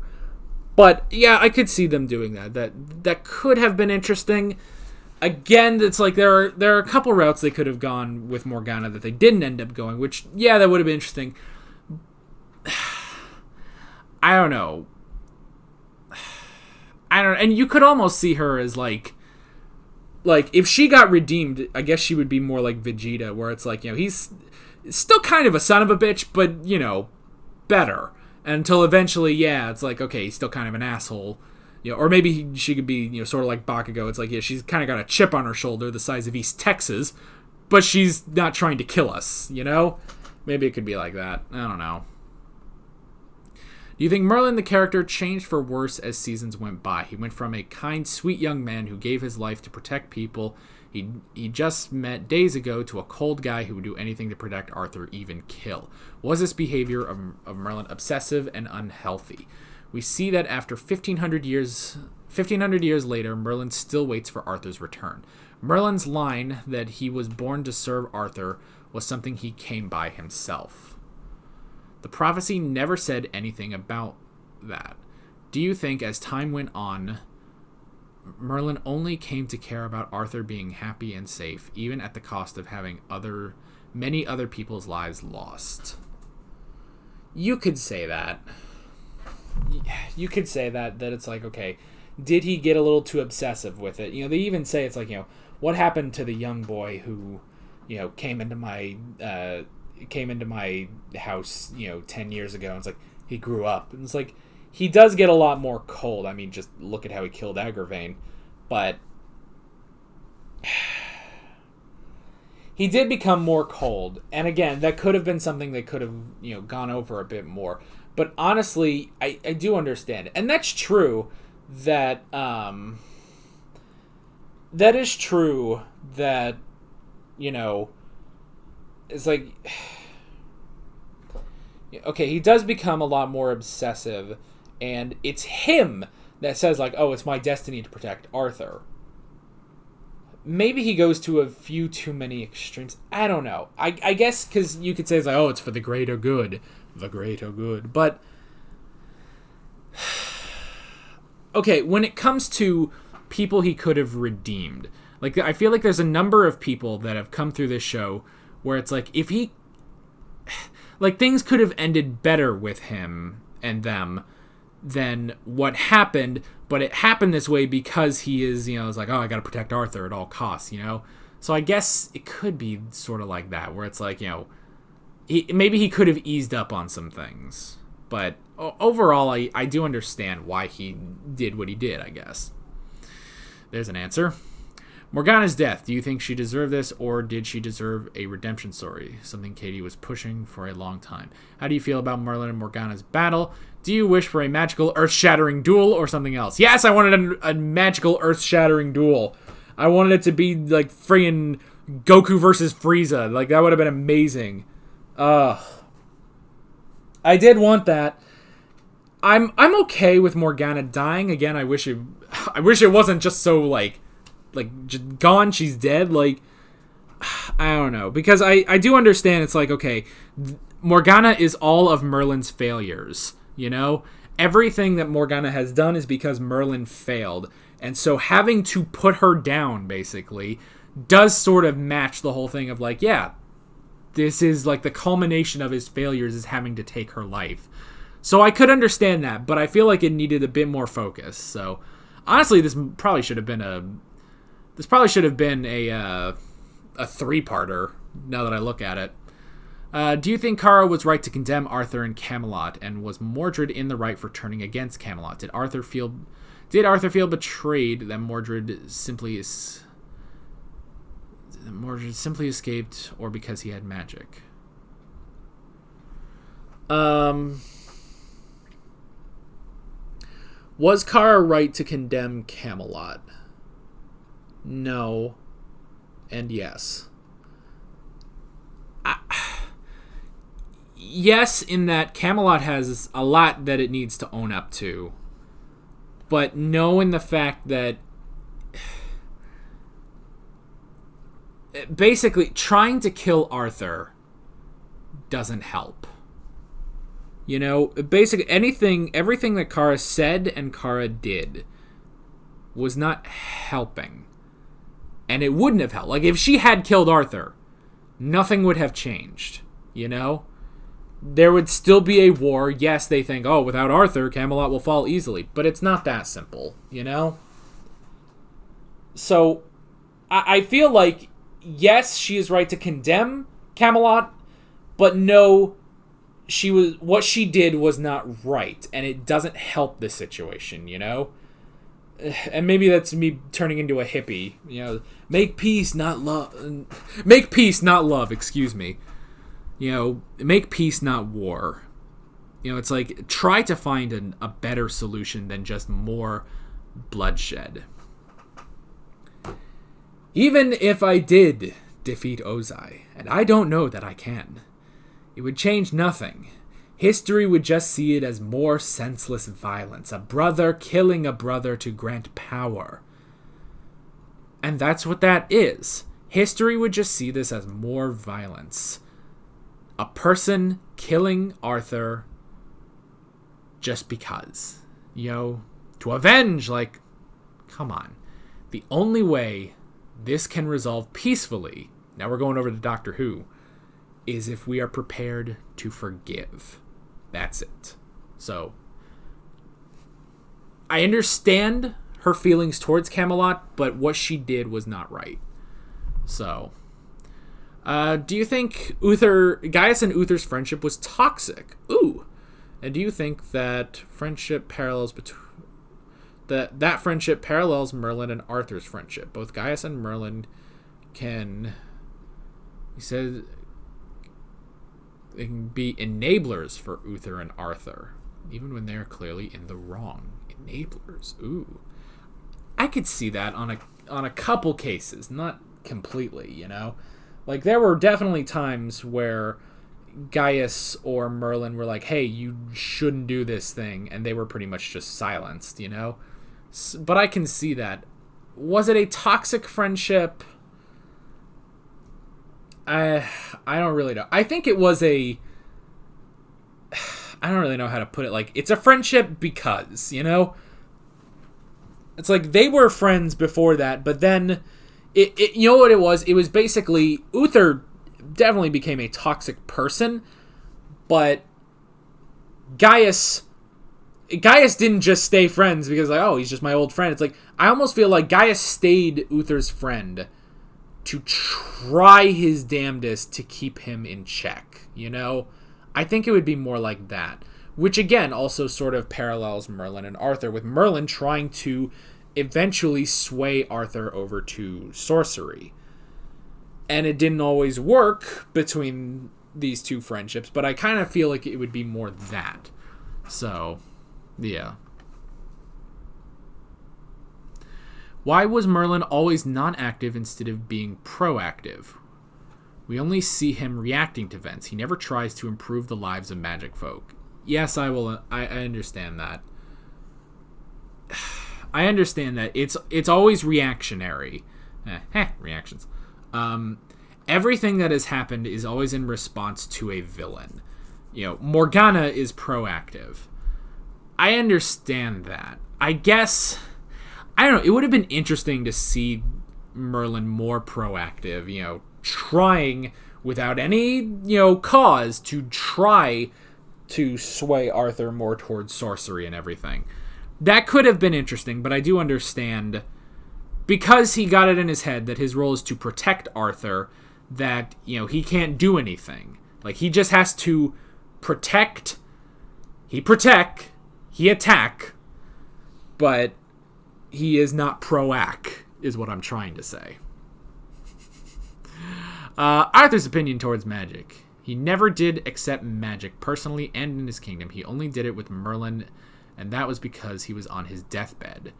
But yeah, I could see them doing that. That could have been interesting. Again, it's like there are a couple routes they could have gone with Morgana that they didn't end up going, which, yeah, that would have been interesting. I don't know. And you could almost see her as like if she got redeemed, I guess she would be more like Vegeta, where it's like, he's still kind of a son of a bitch, but, better. Until eventually, yeah, it's like, okay, he's still kind of an asshole. Or maybe she could be, sort of like Bakugo. It's like, yeah, she's kind of got a chip on her shoulder the size of East Texas, but she's not trying to kill us, Maybe it could be like that. I don't know. Do you think Merlin, the character, changed for worse as seasons went by? He went from a kind, sweet young man who gave his life to protect people he just met days ago to a cold guy who would do anything to protect Arthur, even kill. Was this behavior of Merlin obsessive and unhealthy? We see that after 1,500 years later, Merlin still waits for Arthur's return. Merlin's line that he was born to serve Arthur was something he came by himself. The prophecy never said anything about that. Do you think, as time went on, Merlin only came to care about Arthur being happy and safe, even at the cost of having many other people's lives lost? You could say that. You could say that it's like, okay, did he get a little too obsessive with it? They even say it's like, what happened to the young boy who, came into my house, 10 years ago? And it's like, he grew up. And it's like, he does get a lot more cold. I mean, just look at how he killed Agravain. But he did become more cold. And again, that could have been something they could have, gone over a bit more. But honestly, I do understand. And that's true that, that is true that, it's like, okay, he does become a lot more obsessive, and it's him that says, like, oh, it's my destiny to protect Arthur. Maybe he goes to a few too many extremes. I don't know. I guess because you could say, it's like, oh, it's for the greater good. The greater good. But, okay, when it comes to people he could have redeemed, like, I feel like there's a number of people that have come through this show where it's like, if he, like, things could have ended better with him and them than what happened, but it happened this way because he is, it's like, oh, I gotta protect Arthur at all costs, So I guess it could be sort of like that, where it's like, maybe he could have eased up on some things. But overall, I do understand why he did what he did, I guess. There's an answer. Morgana's death. Do you think she deserved this, or did she deserve a redemption story? Something Katie was pushing for a long time. How do you feel about Merlin and Morgana's battle? Do you wish for a magical, earth-shattering duel or something else? Yes, I wanted a magical, earth-shattering duel. I wanted it to be like friggin' Goku versus Frieza. Like, that would have been amazing. I did want that. I'm okay with Morgana dying. Again, I wish it wasn't just so like just gone, she's dead. Like, I don't know, because I do understand. It's like, okay, Morgana is all of Merlin's failures. Everything that Morgana has done is because Merlin failed, and so having to put her down basically does sort of match the whole thing of like, yeah, this is like the culmination of his failures is having to take her life. So I could understand that, but I feel like it needed a bit more focus. So honestly, this probably should have been a 3-parter, now that I look at it. Do you think Kara was right to condemn Arthur in Camelot, and was Mordred in the right for turning against Camelot? Did Arthur feel betrayed that Mordred simply escaped, or because he had magic? Was Kara right to condemn Camelot? No. And yes. Yes, in that Camelot has a lot that it needs to own up to. But no, in the fact that basically trying to kill Arthur doesn't help. Basically everything that Kara said and Kara did was not helping. And it wouldn't have helped. Like, if she had killed Arthur, nothing would have changed, There would still be a war. Yes, they think, oh, without Arthur, Camelot will fall easily. But it's not that simple, So, I feel like, yes, she is right to condemn Camelot, but no, what she did was not right, and it doesn't help the situation, And maybe that's me turning into a hippie, make peace, not love. Make peace, not love, excuse me. Make peace, not war. It's like, try to find a better solution than just more bloodshed. Even if I did defeat Ozai, and I don't know that I can, it would change nothing. History would just see it as more senseless violence, a brother killing a brother to grant power. And that's what that is. History would just see this as more violence. A person killing Arthur just because. To avenge, like, come on. The only way this can resolve peacefully, now we're going over to Doctor Who, is if we are prepared to forgive. That's it. So, I understand her feelings towards Camelot, but what she did was not right. So, do you think Gaius and Uther's friendship was toxic? Ooh. And do you think that friendship parallels that friendship parallels Merlin and Arthur's friendship? Both Gaius and Merlin can He said they can be enablers for Uther and Arthur, even when they're clearly in the wrong. Enablers. Ooh. I could see that on a couple cases, not completely, you know? Like, there were definitely times where Gaius or Merlin were like, hey, you shouldn't do this thing, and they were pretty much just silenced, you know? But I can see that. Was it a toxic friendship? I don't really know. I think it was I don't really know how to put it. Like, it's a friendship because, you know? It's like they were friends before that, but then, you know what it was? It was basically, Uther definitely became a toxic person, but Gaius didn't just stay friends because, like, oh, he's just my old friend. It's like, I almost feel like Gaius stayed Uther's friend to try his damnedest to keep him in check, you know? I think it would be more like that. Which, again, also sort of parallels Merlin and Arthur, with Merlin trying to eventually sway Arthur over to sorcery. And it didn't always work between these two friendships, but I kind of feel like it would be more that. So, yeah. Why was Merlin always non-active instead of being proactive? We only see him reacting to events. He never tries to improve the lives of magic folk. Yes, I will. I understand that. I understand that it's always reactionary. Reactions. Everything that has happened is always in response to a villain. You know, Morgana is proactive. I understand that. I guess, I don't know, it would have been interesting to see Merlin more proactive, you know, trying without any, you know, cause to try to sway Arthur more towards sorcery and everything. That could have been interesting, but I do understand, because he got it in his head that his role is to protect Arthur, that, you know, he can't do anything. Like, he just has to protect, he attack, but he is not proact, is what I'm trying to say. Arthur's opinion towards magic. He never did accept magic personally and in his kingdom. He only did it with Merlin, and that was because he was on his deathbed,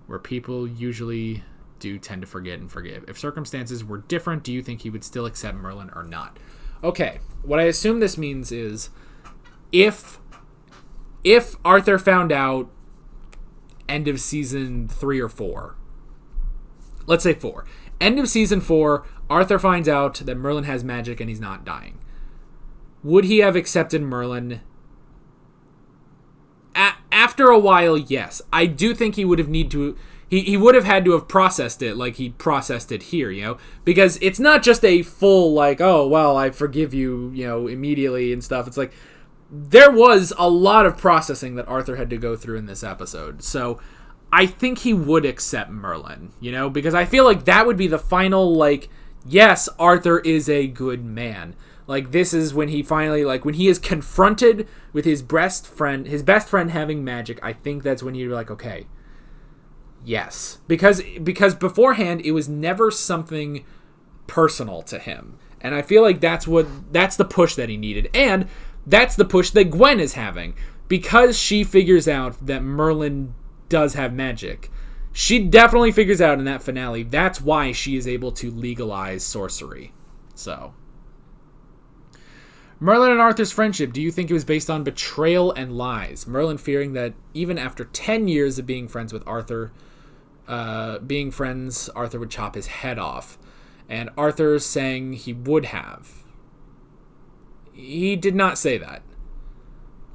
where people usually do tend to forget and forgive. If circumstances were different, do you think he would still accept Merlin or not? Okay, what I assume this means is, if Arthur found out end of season 3 or 4, let's say 4, end of season 4, Arthur finds out that Merlin has magic and he's not dying. Would he have accepted Merlin? After a while, yes. I do think he would have he would have had to have processed it like he processed it here, you know? Because it's not just a full, like, oh, well, I forgive you, you know, immediately and stuff. It's like, there was a lot of processing that Arthur had to go through in this episode. So, I think he would accept Merlin, you know? Because I feel like that would be the final, like, yes, Arthur is a good man. Like, this is when he finally, like, when he is confronted with his best friend having magic, I think that's when you'd be like, okay, yes. Because beforehand, it was never something personal to him. And I feel like that's the push that he needed. And that's the push that Gwen is having. Because she figures out that Merlin does have magic. She definitely figures out in that finale, that's why she is able to legalize sorcery. So, Merlin and Arthur's friendship, do you think it was based on betrayal and lies? Merlin fearing that even after 10 years of being friends with Arthur, Arthur would chop his head off. And Arthur saying he would have. He did not say that.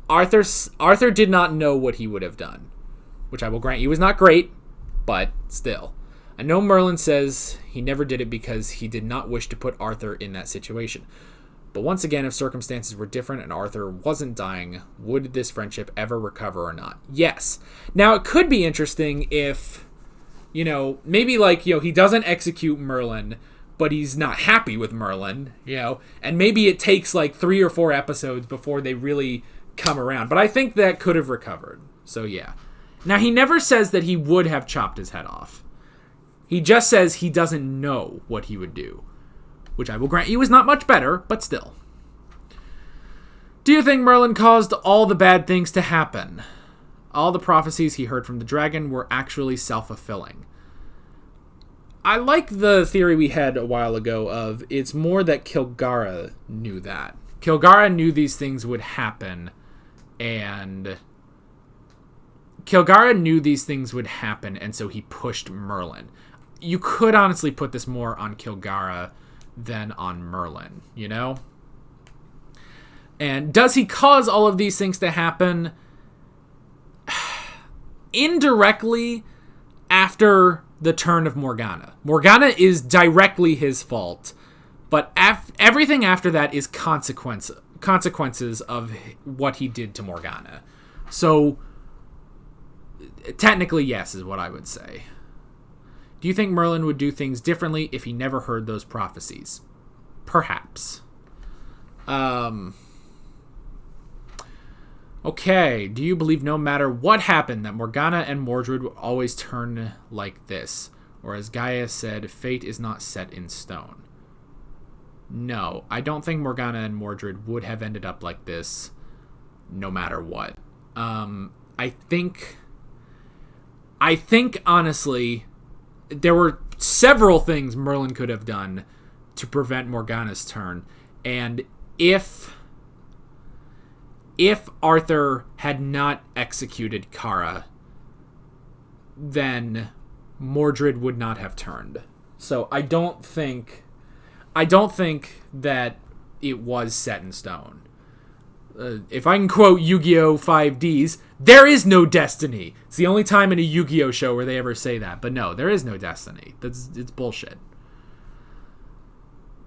Arthur did not know what he would have done. Which I will grant you was not great, but still. I know Merlin says he never did it because he did not wish to put Arthur in that situation. But once again, if circumstances were different and Arthur wasn't dying, would this friendship ever recover or not? Yes. Now, it could be interesting if, you know, maybe like, you know, he doesn't execute Merlin, but he's not happy with Merlin, you know, and maybe it takes like 3 or 4 episodes before they really come around. But I think that could have recovered. So, yeah. Now, he never says that he would have chopped his head off. He just says he doesn't know what he would do. which I will grant you is not much better, but still. Do you think Merlin caused all the bad things to happen? All the prophecies he heard from the dragon were actually self-fulfilling. I like the theory we had a while ago of it's more that Kilgara knew that. Kilgara knew these things would happen, and so he pushed Merlin. You could honestly put this more on Kilgara than on Merlin, you know? And does he cause all of these things to happen? Indirectly, after the turn of Morgana. Morgana is directly his fault, but everything after that is consequences of what he did to Morgana. So, technically, yes, is what I would say. Do you think Merlin would do things differently if he never heard those prophecies? Perhaps. Okay, do you believe no matter what happened that Morgana and Mordred would always turn like this? Or as Gaia said, fate is not set in stone. No, I don't think Morgana and Mordred would have ended up like this no matter what. I think honestly, there were several things Merlin could have done to prevent Morgana's turn. And if Arthur had not executed Kara, then Mordred would not have turned. So I don't think that it was set in stone. If I can quote Yu-Gi-Oh! 5Ds, there is no destiny. It's the only time in a Yu-Gi-Oh! Show where they ever say that. But no, there is no destiny. It's bullshit.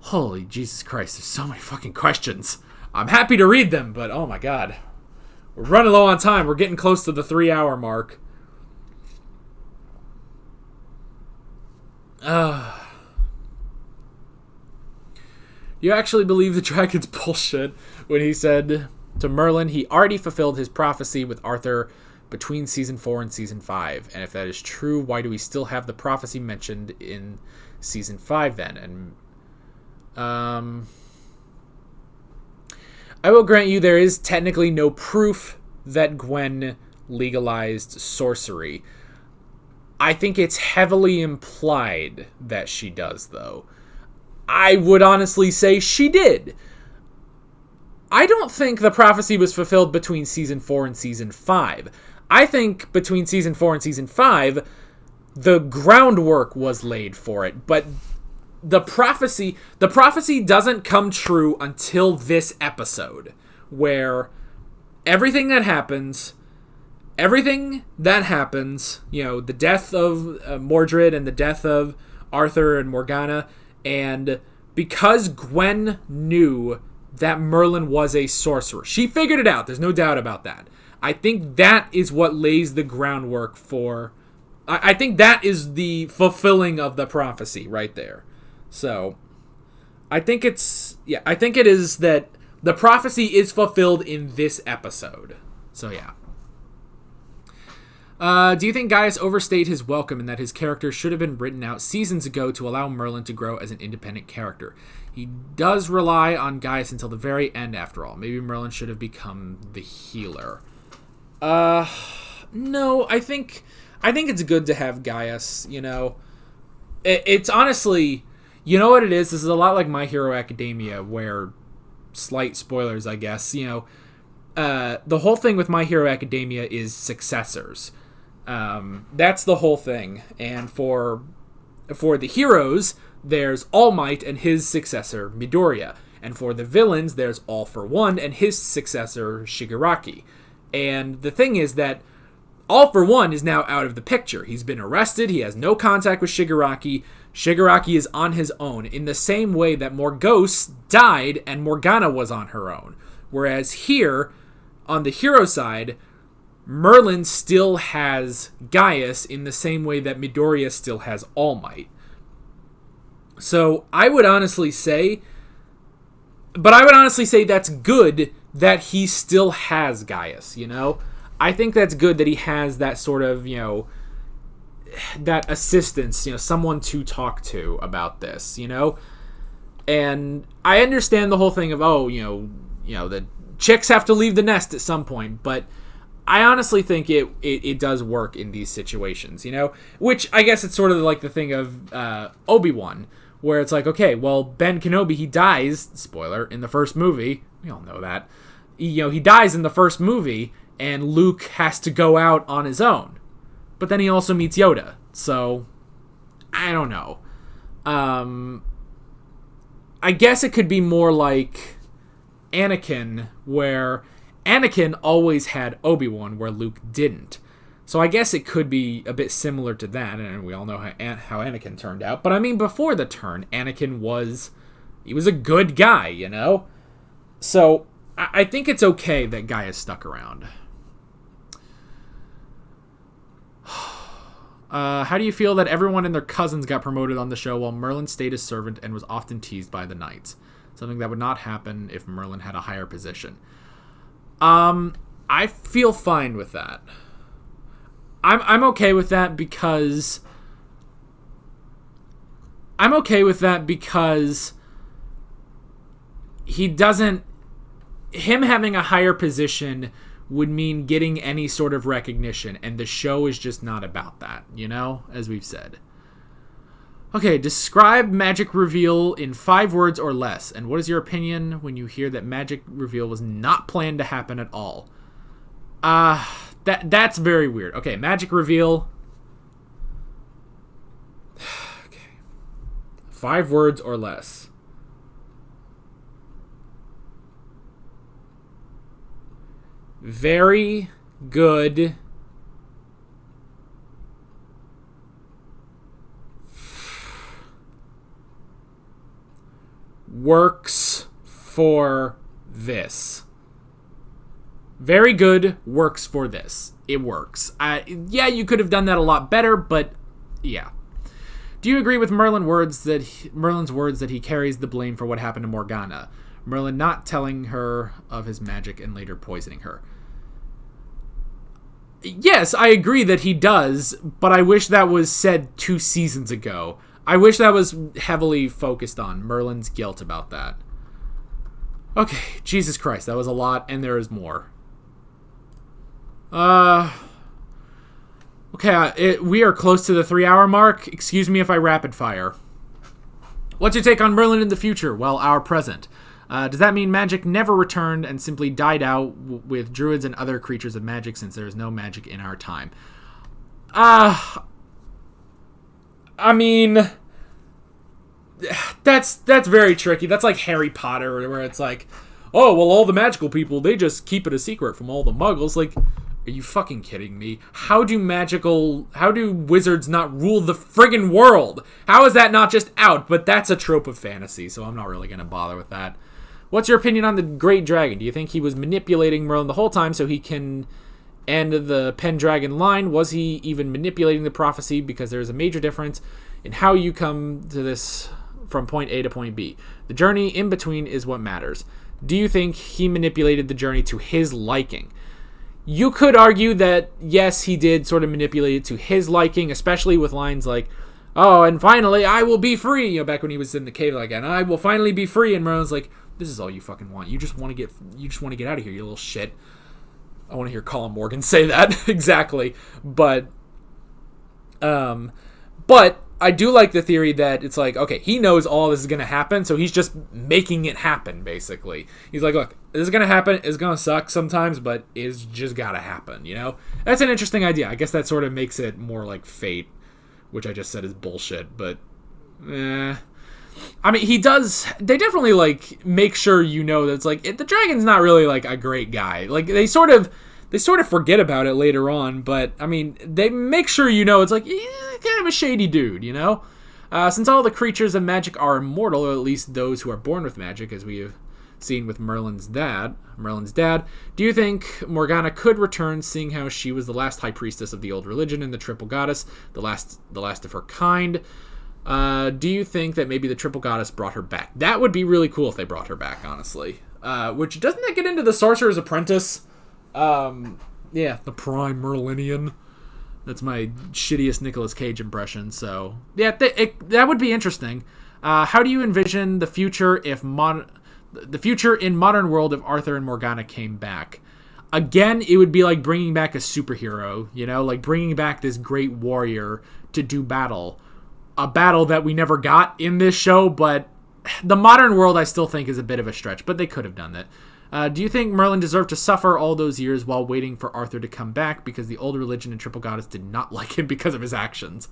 Holy Jesus Christ, there's so many fucking questions. I'm happy to read them, but oh my god. We're running low on time. We're getting close to the 3-hour mark. You actually believe the dragon's bullshit when he said to Merlin he already fulfilled his prophecy with Arthur between Season 4 and Season 5. And if that is true, why do we still have the prophecy mentioned in Season 5 then? And I will grant you there is technically no proof that Gwen legalized sorcery. I think it's heavily implied that she does, though. I would honestly say she did. I don't think the prophecy was fulfilled between Season 4 and Season 5. I think between Season 4 and Season 5, the groundwork was laid for it, but the prophecy doesn't come true until this episode, where everything that happens, you know, the death of Mordred and the death of Arthur and Morgana, and because Gwen knew that Merlin was a sorcerer, she figured it out, there's no doubt about that. I think that is what lays the groundwork for, I think that is the fulfilling of the prophecy right there. So, I think it is that the prophecy is fulfilled in this episode. So, yeah. Do you think Gaius overstayed his welcome and that his character should have been written out seasons ago to allow Merlin to grow as an independent character? He does rely on Gaius until the very end, after all. Maybe Merlin should have become the healer. No, I think it's good to have Gaius, you know. It's honestly, you know what it is? This is a lot like My Hero Academia, where, slight spoilers, I guess, you know, the whole thing with My Hero Academia is successors. That's the whole thing. And for the heroes, there's All Might and his successor, Midoriya. And for the villains, there's All for One and his successor, Shigaraki. And the thing is that All for One is now out of the picture. He's been arrested. He has no contact with Shigaraki. Shigaraki is on his own, in the same way that Morgause died and Morgana was on her own. Whereas here, on the hero side, Merlin still has Gaius in the same way that Midoriya still has All Might. So I would honestly say that's good that he still has Gaius, you know? I think that's good that he has that sort of, you know, that assistance, you know, someone to talk to about this, you know? And I understand the whole thing of, the chicks have to leave the nest at some point, but I honestly think it does work in these situations, which I guess it's sort of like the thing of Obi-Wan, where it's like, okay, well, Ben Kenobi, he dies, spoiler, in the first movie. We all know that. He dies in the first movie, and Luke has to go out on his own. But then he also meets Yoda, so I don't know. I guess it could be more like Anakin, where Anakin always had Obi-Wan, where Luke didn't. So I guess it could be a bit similar to that, and we all know how Anakin turned out. But I mean, before the turn, Anakin was a good guy, So I think it's okay that Guy is stuck around. How do you feel that everyone and their cousins got promoted on the show while Merlin stayed as servant and was often teased by the knights? Something that would not happen if Merlin had a higher position. I feel fine with that. I'm okay with that because him having a higher position would mean getting any sort of recognition, and the show is just not about that, as we've said. Okay, describe magic reveal in 5 words or less, and what is your opinion when you hear that magic reveal was not planned to happen at all? That's very weird. Okay, magic reveal. Okay. 5 words or less. Very good. Works for this. Very good works for this. It works. Yeah, you could have done that a lot better, but yeah. Do you agree with Merlin's words that he carries the blame for what happened to Morgana? Merlin not telling her of his magic and later poisoning her. Yes, I agree that he does, but I wish that was said 2 seasons ago. I wish that was heavily focused on Merlin's guilt about that. Okay, Jesus Christ, that was a lot, and there is more. Okay, we are close to the 3-hour mark. Excuse me if I rapid fire. What's your take on Merlin in the future? Well, our present. Does that mean magic never returned and simply died out with druids and other creatures of magic since there is no magic in our time? I mean, that's very tricky. That's like Harry Potter, where it's like, oh, well, all the magical people, they just keep it a secret from all the muggles. Like, are you fucking kidding me? How do wizards not rule the friggin' world? How is that not just out? But that's a trope of fantasy, so I'm not really going to bother with that. What's your opinion on the Great Dragon? Do you think he was manipulating Merlin the whole time so he can end the Pendragon line? Was he even manipulating the prophecy? Because there is a major difference in how you come to this from point A to point B. The journey in between is what matters. Do you think he manipulated the journey to his liking? You could argue that, yes, he did sort of manipulate it to his liking, especially with lines like, oh, and finally, I will be free. Back when he was in the cave, like, and I will finally be free. And Merlin's like, this is all you fucking want. You just want to get out of here, you little shit. I want to hear Colin Morgan say that. Exactly. But I do like the theory that it's like, okay, he knows all this is going to happen, so he's just making it happen, basically. He's like, look, this is going to happen. It's going to suck sometimes, but it's just got to happen, That's an interesting idea. I guess that sort of makes it more like fate, which I just said is bullshit, but I mean, they definitely, like, make sure that it's like, the dragon's not really, like, a great guy. Like, they sort of forget about it later on, but, I mean, they make sure it's like, kind of a shady dude, Since all the creatures of magic are immortal, or at least those who are born with magic, as we have seen with Merlin's dad, do you think Morgana could return, seeing how she was the last high priestess of the old religion and the triple goddess, the last of her kind? Do you think that maybe the triple goddess brought her back? That would be really cool if they brought her back, honestly. Which, doesn't that get into the Sorcerer's Apprentice? Yeah, the Prime Merlinian. That's my shittiest Nicolas Cage impression, so... Yeah, that would be interesting. How do you envision the future the future in modern world if Arthur and Morgana came back? Again, it would be like bringing back a superhero, like bringing back this great warrior to do battle. A battle that we never got in this show, but the modern world I still think is a bit of a stretch, but they could have done that. Do you think Merlin deserved to suffer all those years while waiting for Arthur to come back because the old religion and Triple Goddess did not like him because of his actions?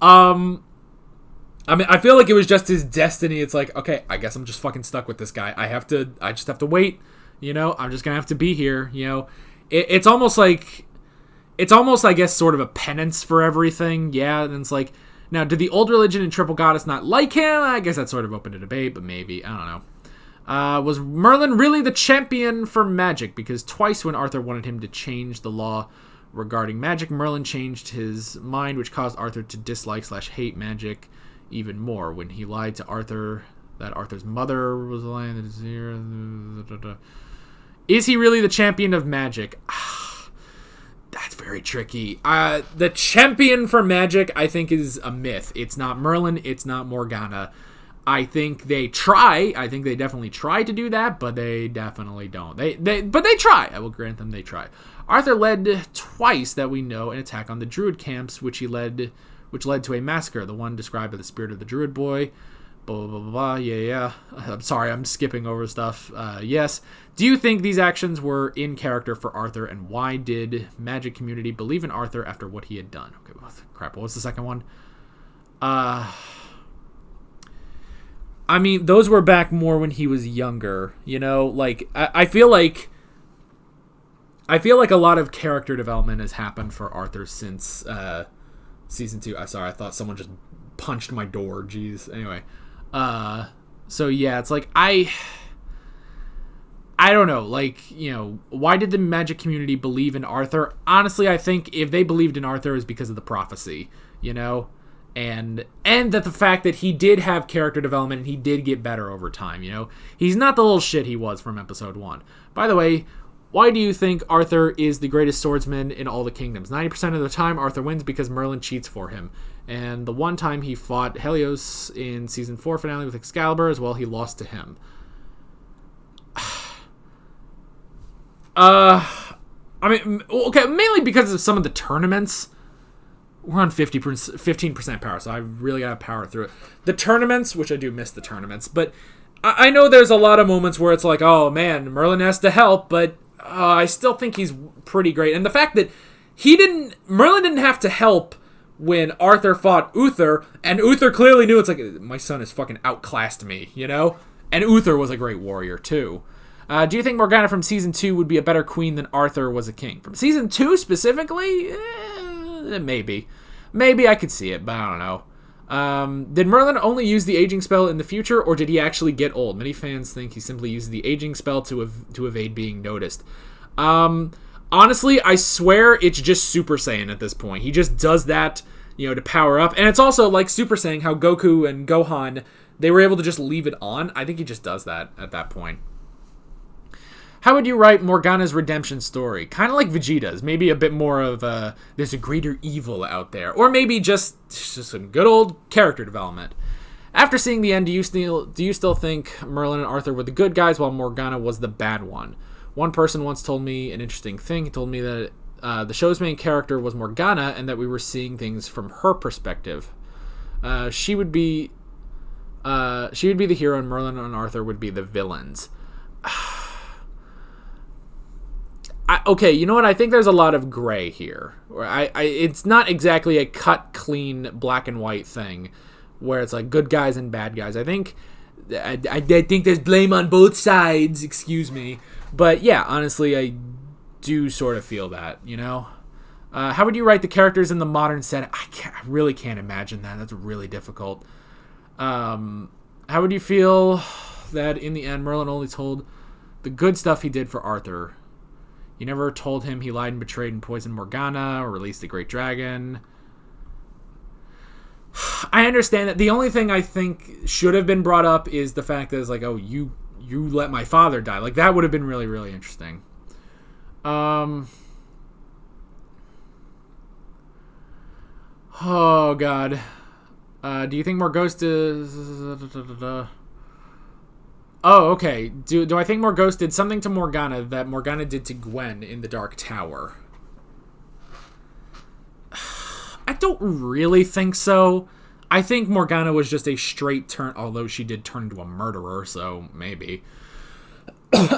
I mean, I feel like it was just his destiny. It's like, okay, I guess I'm just fucking stuck with this guy. I just have to wait. I'm just gonna have to be here. It's almost, I guess, sort of a penance for everything. Yeah, and it's like, now, did the old religion and Triple Goddess not like him? I guess that's sort of open to debate, but maybe. I don't know. Was Merlin really the champion for magic? Because twice when Arthur wanted him to change the law regarding magic, Merlin changed his mind, which caused Arthur to dislike/hate magic even more. When he lied to Arthur that Arthur's mother was lying to his ear. Is he really the champion of magic? That's very tricky. The champion for magic, I think, is a myth. It's not Merlin. It's not Morgana. I think they try. I think they definitely try to do that, but they definitely don't. But they try. I will grant them they try. Arthur led twice that we know an attack on the Druid camps, which led to a massacre. The one described by the spirit of the Druid boy. Blah, blah, blah, blah. Yeah. I'm sorry, I'm skipping over stuff. Yes. Do you think these actions were in character for Arthur, and why did magic community believe in Arthur after what he had done? Okay, well, crap, what was the second one? I mean, those were back more when he was younger, I feel like a lot of character development has happened for Arthur since season 2. I'm sorry, I thought someone just punched my door. Jeez. Anyway. So yeah, it's like, I don't know, why did the magic community believe in Arthur? Honestly, I think if they believed in Arthur, it was because of the prophecy, and that the fact that he did have character development and he did get better over time, he's not the little shit he was from episode 1. By the way, why do you think Arthur is the greatest swordsman in all the kingdoms? 90% of the time, Arthur wins because Merlin cheats for him. And the one time he fought Helios in Season 4 finale with Excalibur as well, he lost to him. I mean, okay, mainly because of some of the tournaments. We're on 15% power, so I really gotta power through it. The tournaments, which I do miss the tournaments, but I know there's a lot of moments where it's like, oh man, Merlin has to help, but I still think he's pretty great. And the fact that Merlin didn't have to help when Arthur fought Uther, and Uther clearly knew, it's like, my son has fucking outclassed me, And Uther was a great warrior too. Do you think Morgana from Season 2 would be a better queen than Arthur was a king? From Season 2 specifically? Maybe. Maybe I could see it, but I don't know. Did Merlin only use the aging spell in the future, or did he actually get old? Many fans think he simply uses the aging spell to evade being noticed. Honestly, I swear it's just Super Saiyan at this point. He just does that, to power up. And it's also like Super Saiyan, how Goku and Gohan, they were able to just leave it on. I think he just does that at that point. How would you write Morgana's redemption story? Kind of like Vegeta's. Maybe a bit more of there's a greater evil out there. Or maybe just some good old character development. After seeing the end, do you still think Merlin and Arthur were the good guys while Morgana was the bad one? One person once told me an interesting thing. He told me that the show's main character was Morgana and that we were seeing things from her perspective. She would be the hero and Merlin and Arthur would be the villains. Okay, you know what? I think there's a lot of gray here. It's not exactly a cut, clean, black and white thing where it's like good guys and bad guys. I think there's blame on both sides, excuse me. But yeah, honestly, I do sort of feel that, How would you write the characters in the modern set? I really can't imagine that. That's really difficult. How would you feel that in the end Merlin only told the good stuff he did for Arthur? You never told him he lied and betrayed and poisoned Morgana or released the Great Dragon. I understand that. The only thing I think should have been brought up is the fact that it's like, oh, you let my father die. Like, that would have been really, really interesting. Oh, God. Do you think more Ghost is... Oh, okay. Do I think more Ghost did something to Morgana that Morgana did to Gwen in the Dark Tower? I don't really think so. I think Morgana was just a straight turn, although she did turn into a murderer, so maybe.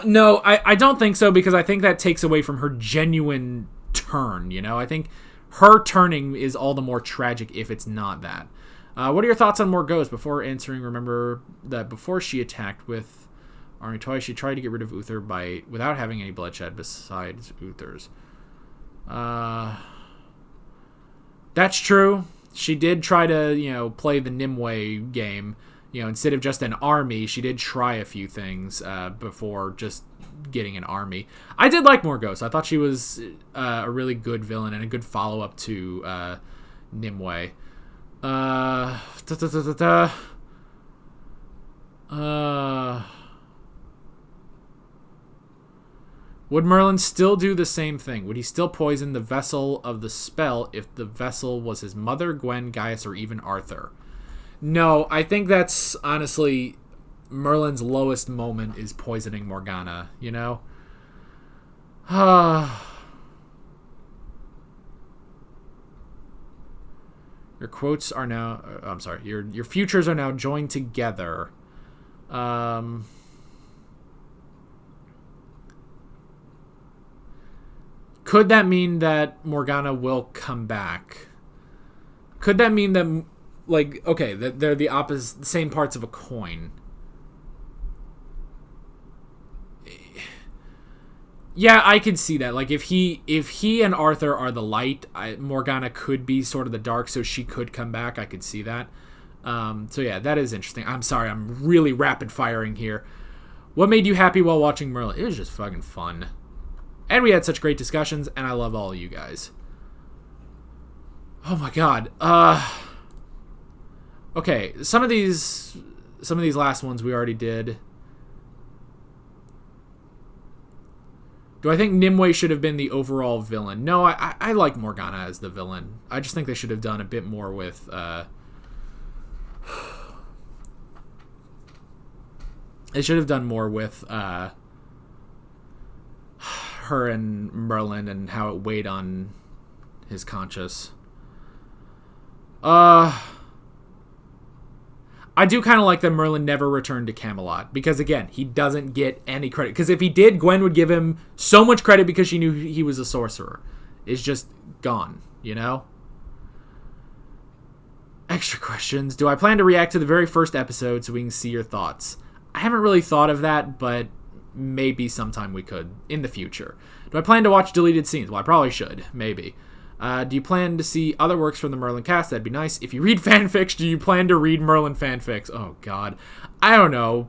No, I don't think so, because I think that takes away from her genuine turn, you know? I think her turning is all the more tragic if it's not that. What are your thoughts on more Ghost? Before answering, remember that before she attacked with Army Toys, she tried to get rid of Uther without having any bloodshed besides Uther's. That's true. She did try to, play the Nimue game. Instead of just an army, she did try a few things before just getting an army. I did like Morgause. I thought she was a really good villain and a good follow-up to Nimue. Would Merlin still do the same thing? Would he still poison the vessel of the spell if the vessel was his mother, Gwen, Gaius, or even Arthur? No, I think that's honestly Merlin's lowest moment is poisoning Morgana, Your quotes are now... I'm sorry. Your futures are now joined together. Could that mean that Morgana will come back? Could that mean that... that they're the opposite, same parts of a coin. Yeah, I could see that. If he and Arthur are the light, Morgana could be sort of the dark, so she could come back. I could see that. So yeah, that is interesting. I'm sorry, I'm really rapid firing here. What made you happy while watching Merlin? It was just fucking fun. And we had such great discussions, and I love all of you guys. Oh my god. Okay, some of these last ones we already did. Do I think Nimue should have been the overall villain? No, I like Morgana as the villain. I just think they should have done a bit more with... They should have done more with her and Merlin and how it weighed on his conscience. I do kind of like that Merlin never returned to Camelot, because again, he doesn't get any credit. Because if he did, Gwen would give him so much credit because she knew he was a sorcerer. It's just gone, Extra questions. Do I plan to react to the very first episode so we can see your thoughts? I haven't really thought of that, but maybe sometime we could in the future. Do I plan to watch deleted scenes? Well, I probably should. Maybe. Do you plan to see other works from the Merlin cast? That'd be nice. If you read fanfics, do you plan to read Merlin fanfics? Oh, God. I don't know.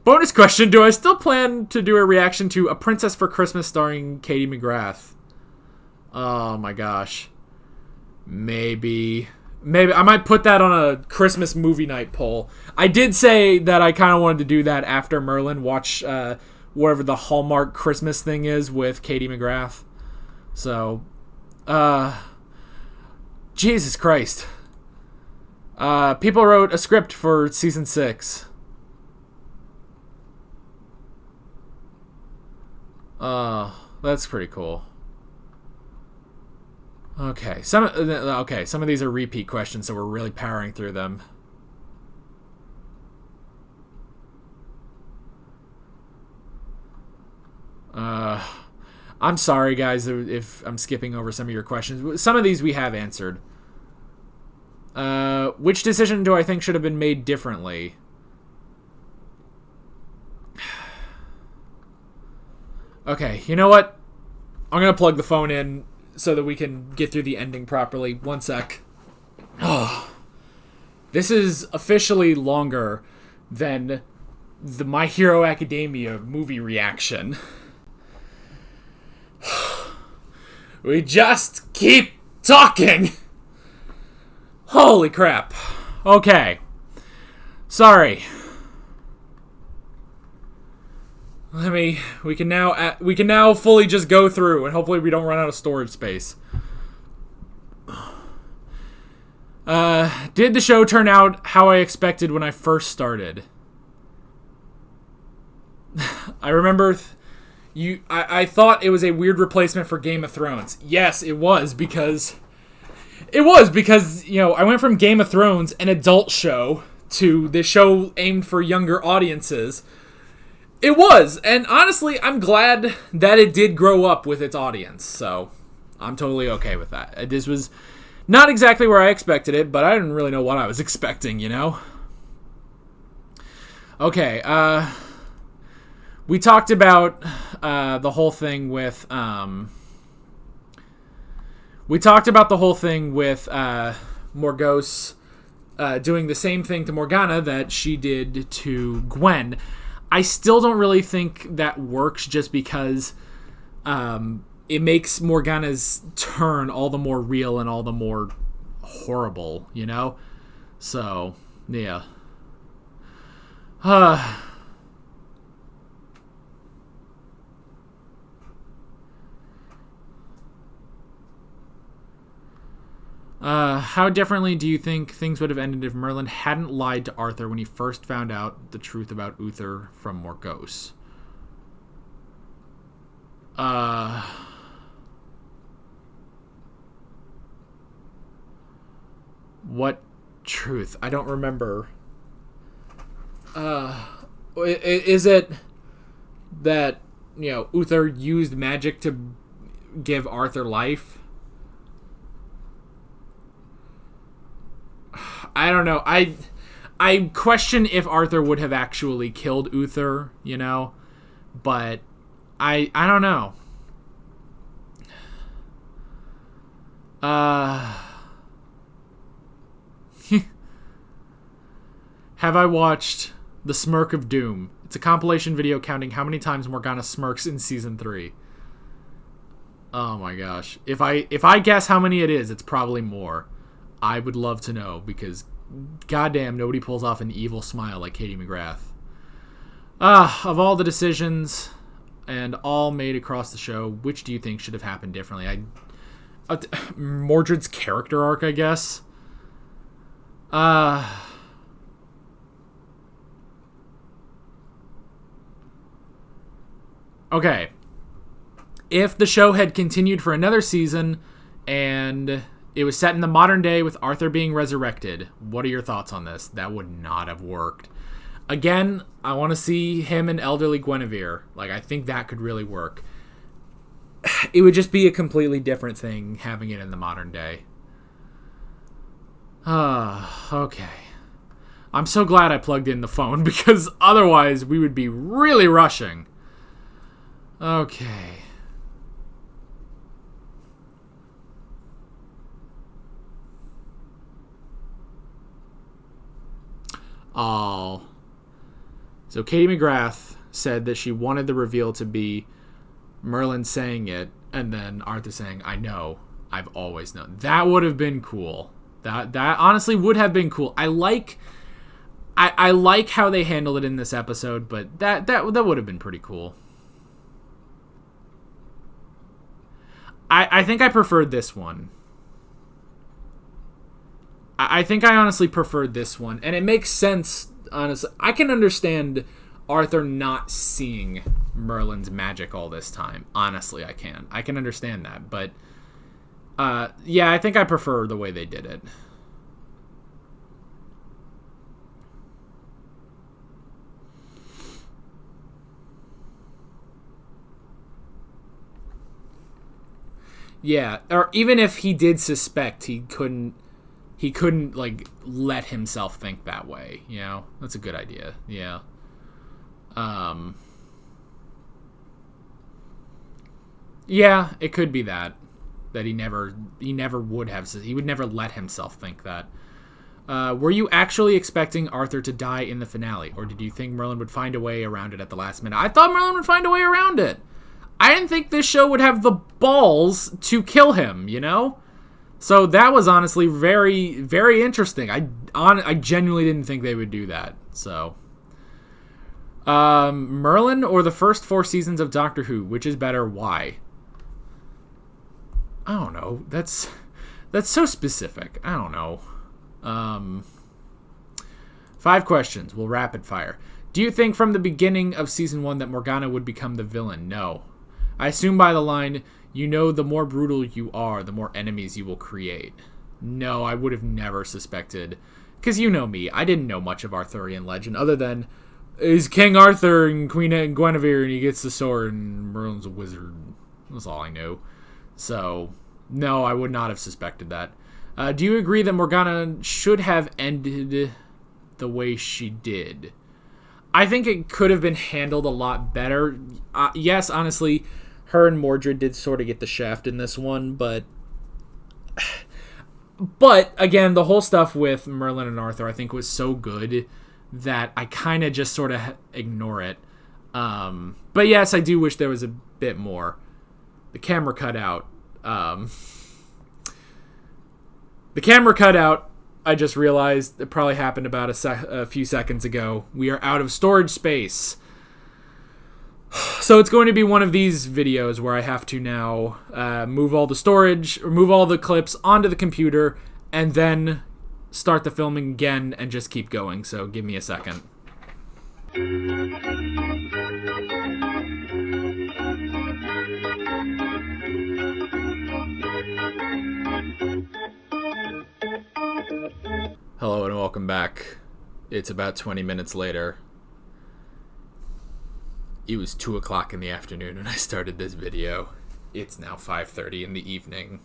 Bonus question. Do I still plan to do a reaction to A Princess for Christmas starring Katie McGrath? Oh, my gosh. Maybe I might put that on a Christmas movie night poll. I did say that I kind of wanted to do that after Merlin. Watch... whatever the Hallmark Christmas thing is with Katie McGrath. So, Jesus Christ. People wrote a script for season 6. That's pretty cool. Okay, some of these are repeat questions, so we're really powering through them. I'm sorry, guys, if I'm skipping over some of your questions. Some of these we have answered. Which decision do I think should have been made differently? Okay, you know what? I'm going to plug the phone in so that we can get through the ending properly. One sec. Oh, this is officially longer than the My Hero Academia movie reaction. We just keep talking. Holy crap. Okay. Sorry. We can now fully just go through, and hopefully we don't run out of storage space. Did the show turn out how I expected when I first started? I remember I thought it was a weird replacement for Game of Thrones. Yes, it was because I went from Game of Thrones, an adult show, to this show aimed for younger audiences. It was, and honestly, I'm glad that it did grow up with its audience, so I'm totally okay with that. This was not exactly where I expected it, but I didn't really know what I was expecting, you know? Okay, we talked about the whole thing with Morgause doing the same thing to Morgana that she did to Gwen. I still don't really think that works just because it makes Morgana's turn all the more real and all the more horrible, you know? So, yeah. How differently do you think things would have ended if Merlin hadn't lied to Arthur when he first found out the truth about Uther from Morgause? What truth? I don't remember. Is it that, Uther used magic to give Arthur life? I don't know. I question if Arthur would have actually killed Uther, but I don't know. Have I watched The Smirk of Doom? It's a compilation video counting how many times Morgana smirks in season 3. Oh my gosh. If I guess how many it is, it's probably more. I would love to know, because goddamn, nobody pulls off an evil smile like Katie McGrath. Of all the decisions and all made across the show, which do you think should have happened differently? Mordred's character arc, I guess. Okay. If the show had continued for another season and it was set in the modern day with Arthur being resurrected, what are your thoughts on this? That would not have worked. Again, I want to see him and elderly Guinevere. I think that could really work. It would just be a completely different thing having it in the modern day. Okay. I'm so glad I plugged in the phone, because otherwise we would be really rushing. Okay. Oh. So Katie McGrath said that she wanted the reveal to be Merlin saying it, and then Arthur saying, "I know, I've always known." That would have been cool. That honestly would have been cool. I like how they handled it in this episode, but that would have been pretty cool. I think I preferred this one. I think I honestly preferred this one, and it makes sense, honestly. I can understand Arthur not seeing Merlin's magic all this time. Honestly, I can. I can understand that, but yeah, I think I prefer the way they did it. Yeah, or even if he did suspect, he couldn't let himself think that way, That's a good idea. Yeah. Yeah, it could be that he never would have, he would never let himself think that. Were you actually expecting Arthur to die in the finale, or did you think Merlin would find a way around it at the last minute? I thought Merlin would find a way around it. I didn't think this show would have the balls to kill him, So that was honestly very, very interesting. I genuinely didn't think they would do that. So, Merlin or the first 4 seasons of Doctor Who, which is better? Why? I don't know. That's so specific. I don't know. 5 questions. We'll rapid fire. Do you think from the beginning of Season 1 that Morgana would become the villain? No. I assume by the line, you know the more brutal you are, the more enemies you will create. No, I would have never suspected. Because you know me, I didn't know much of Arthurian legend, other than is King Arthur and Queen Guinevere and he gets the sword and Merlin's a wizard. That's all I knew. So, no, I would not have suspected that. Do you agree that Morgana should have ended the way she did? I think it could have been handled a lot better. Yes, honestly, her and Mordred did sort of get the shaft in this one, but again, the whole stuff with Merlin and Arthur I think was so good that I kind of just sort of ignore it. But yes, I do wish there was a bit more. The camera cut out. The camera cut out. I just realized it probably happened about a few seconds ago. We are out of storage space. So it's going to be one of these videos where I have to now move all the storage, or move all the clips onto the computer, and then start the filming again and just keep going. So give me a second. Hello and welcome back. It's about 20 minutes later. It was 2 o'clock in the afternoon when I started this video. It's now 5:30 in the evening.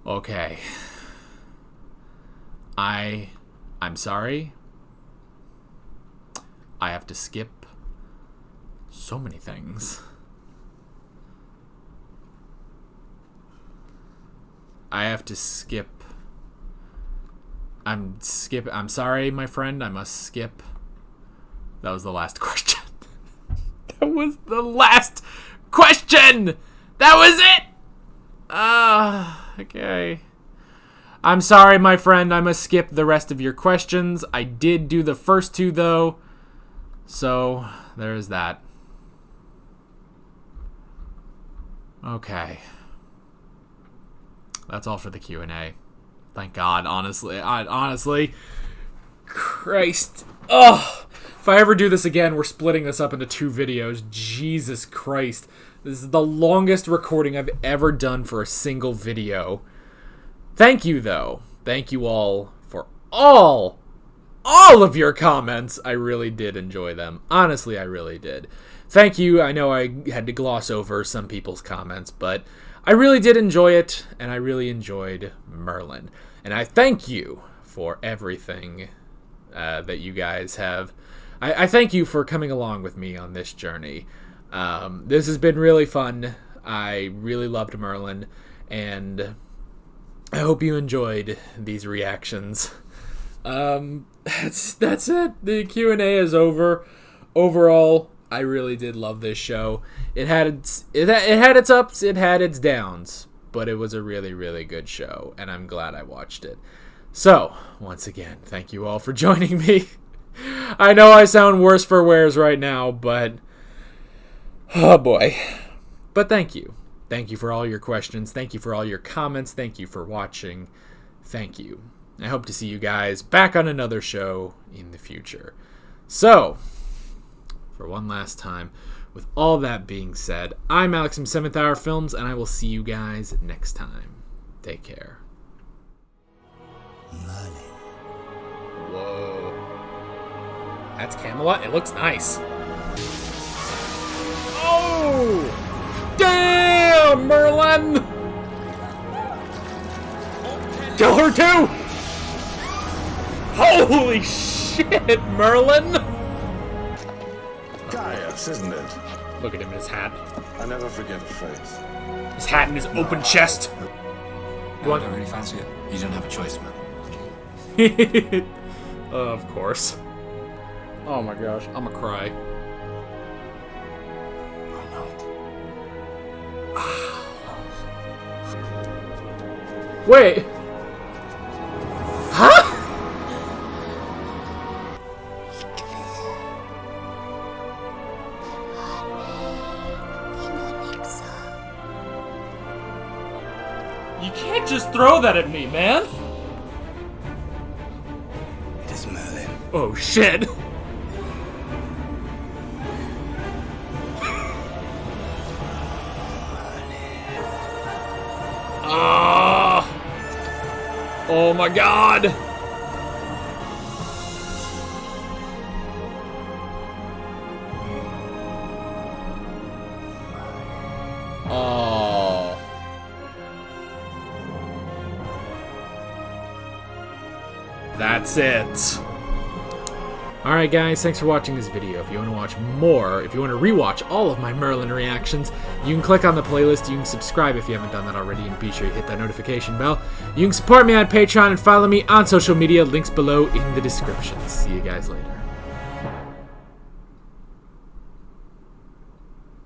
Okay. I'm sorry. I have to skip so many things. I have to skip. I'm sorry, my friend. I must skip. That was the last question. That was the last question! That was it! Okay. I'm sorry, my friend. I must skip the rest of your questions. I did do the first 2, though. So, there's that. Okay. That's all for the Q&A. Thank God, honestly. Christ. Ugh. If I ever do this again, we're splitting this up into 2 videos. Jesus Christ. This is the longest recording I've ever done for a single video. Thank you, though. Thank you all for all of your comments. I really did enjoy them. Honestly, I really did. Thank you. I know I had to gloss over some people's comments, but I really did enjoy it, and I really enjoyed Merlin. And I thank you for everything that you guys have. I thank you for coming along with me on this journey. This has been really fun. I really loved Merlin, and I hope you enjoyed these reactions. That's it. The Q&A is over. Overall, I really did love this show. It had its ups, it had its downs, but it was a really, really good show, and I'm glad I watched it. So, once again, thank you all for joining me. I know I sound worse for wears right now, but oh boy. But thank you. Thank you for all your questions. Thank you for all your comments. Thank you for watching. Thank you. I hope to see you guys back on another show in the future. So, for one last time, with all that being said, I'm Alex from 7th Hour Films, and I will see you guys next time. Take care. Merlin. Whoa. That's Camelot? It looks nice. Oh! Damn, Merlin! Kill her too! Holy shit, Merlin! Caius, isn't it? Look at him in his hat. I never forget a face. His hat in his open chest. No, I don't really fancy it. You don't have a choice, man. Of course. Oh my gosh, I'm gonna cry. I know it. Wait! Huh? You can't just throw that at me, man! Oh, shit. Oh my god! Oh. That's it. Alright guys, thanks for watching this video. If you want to watch more, if you want to rewatch all of my Merlin reactions, you can click on the playlist, you can subscribe if you haven't done that already, and be sure you hit that notification bell. You can support me on Patreon and follow me on social media, links below in the description. See you guys later.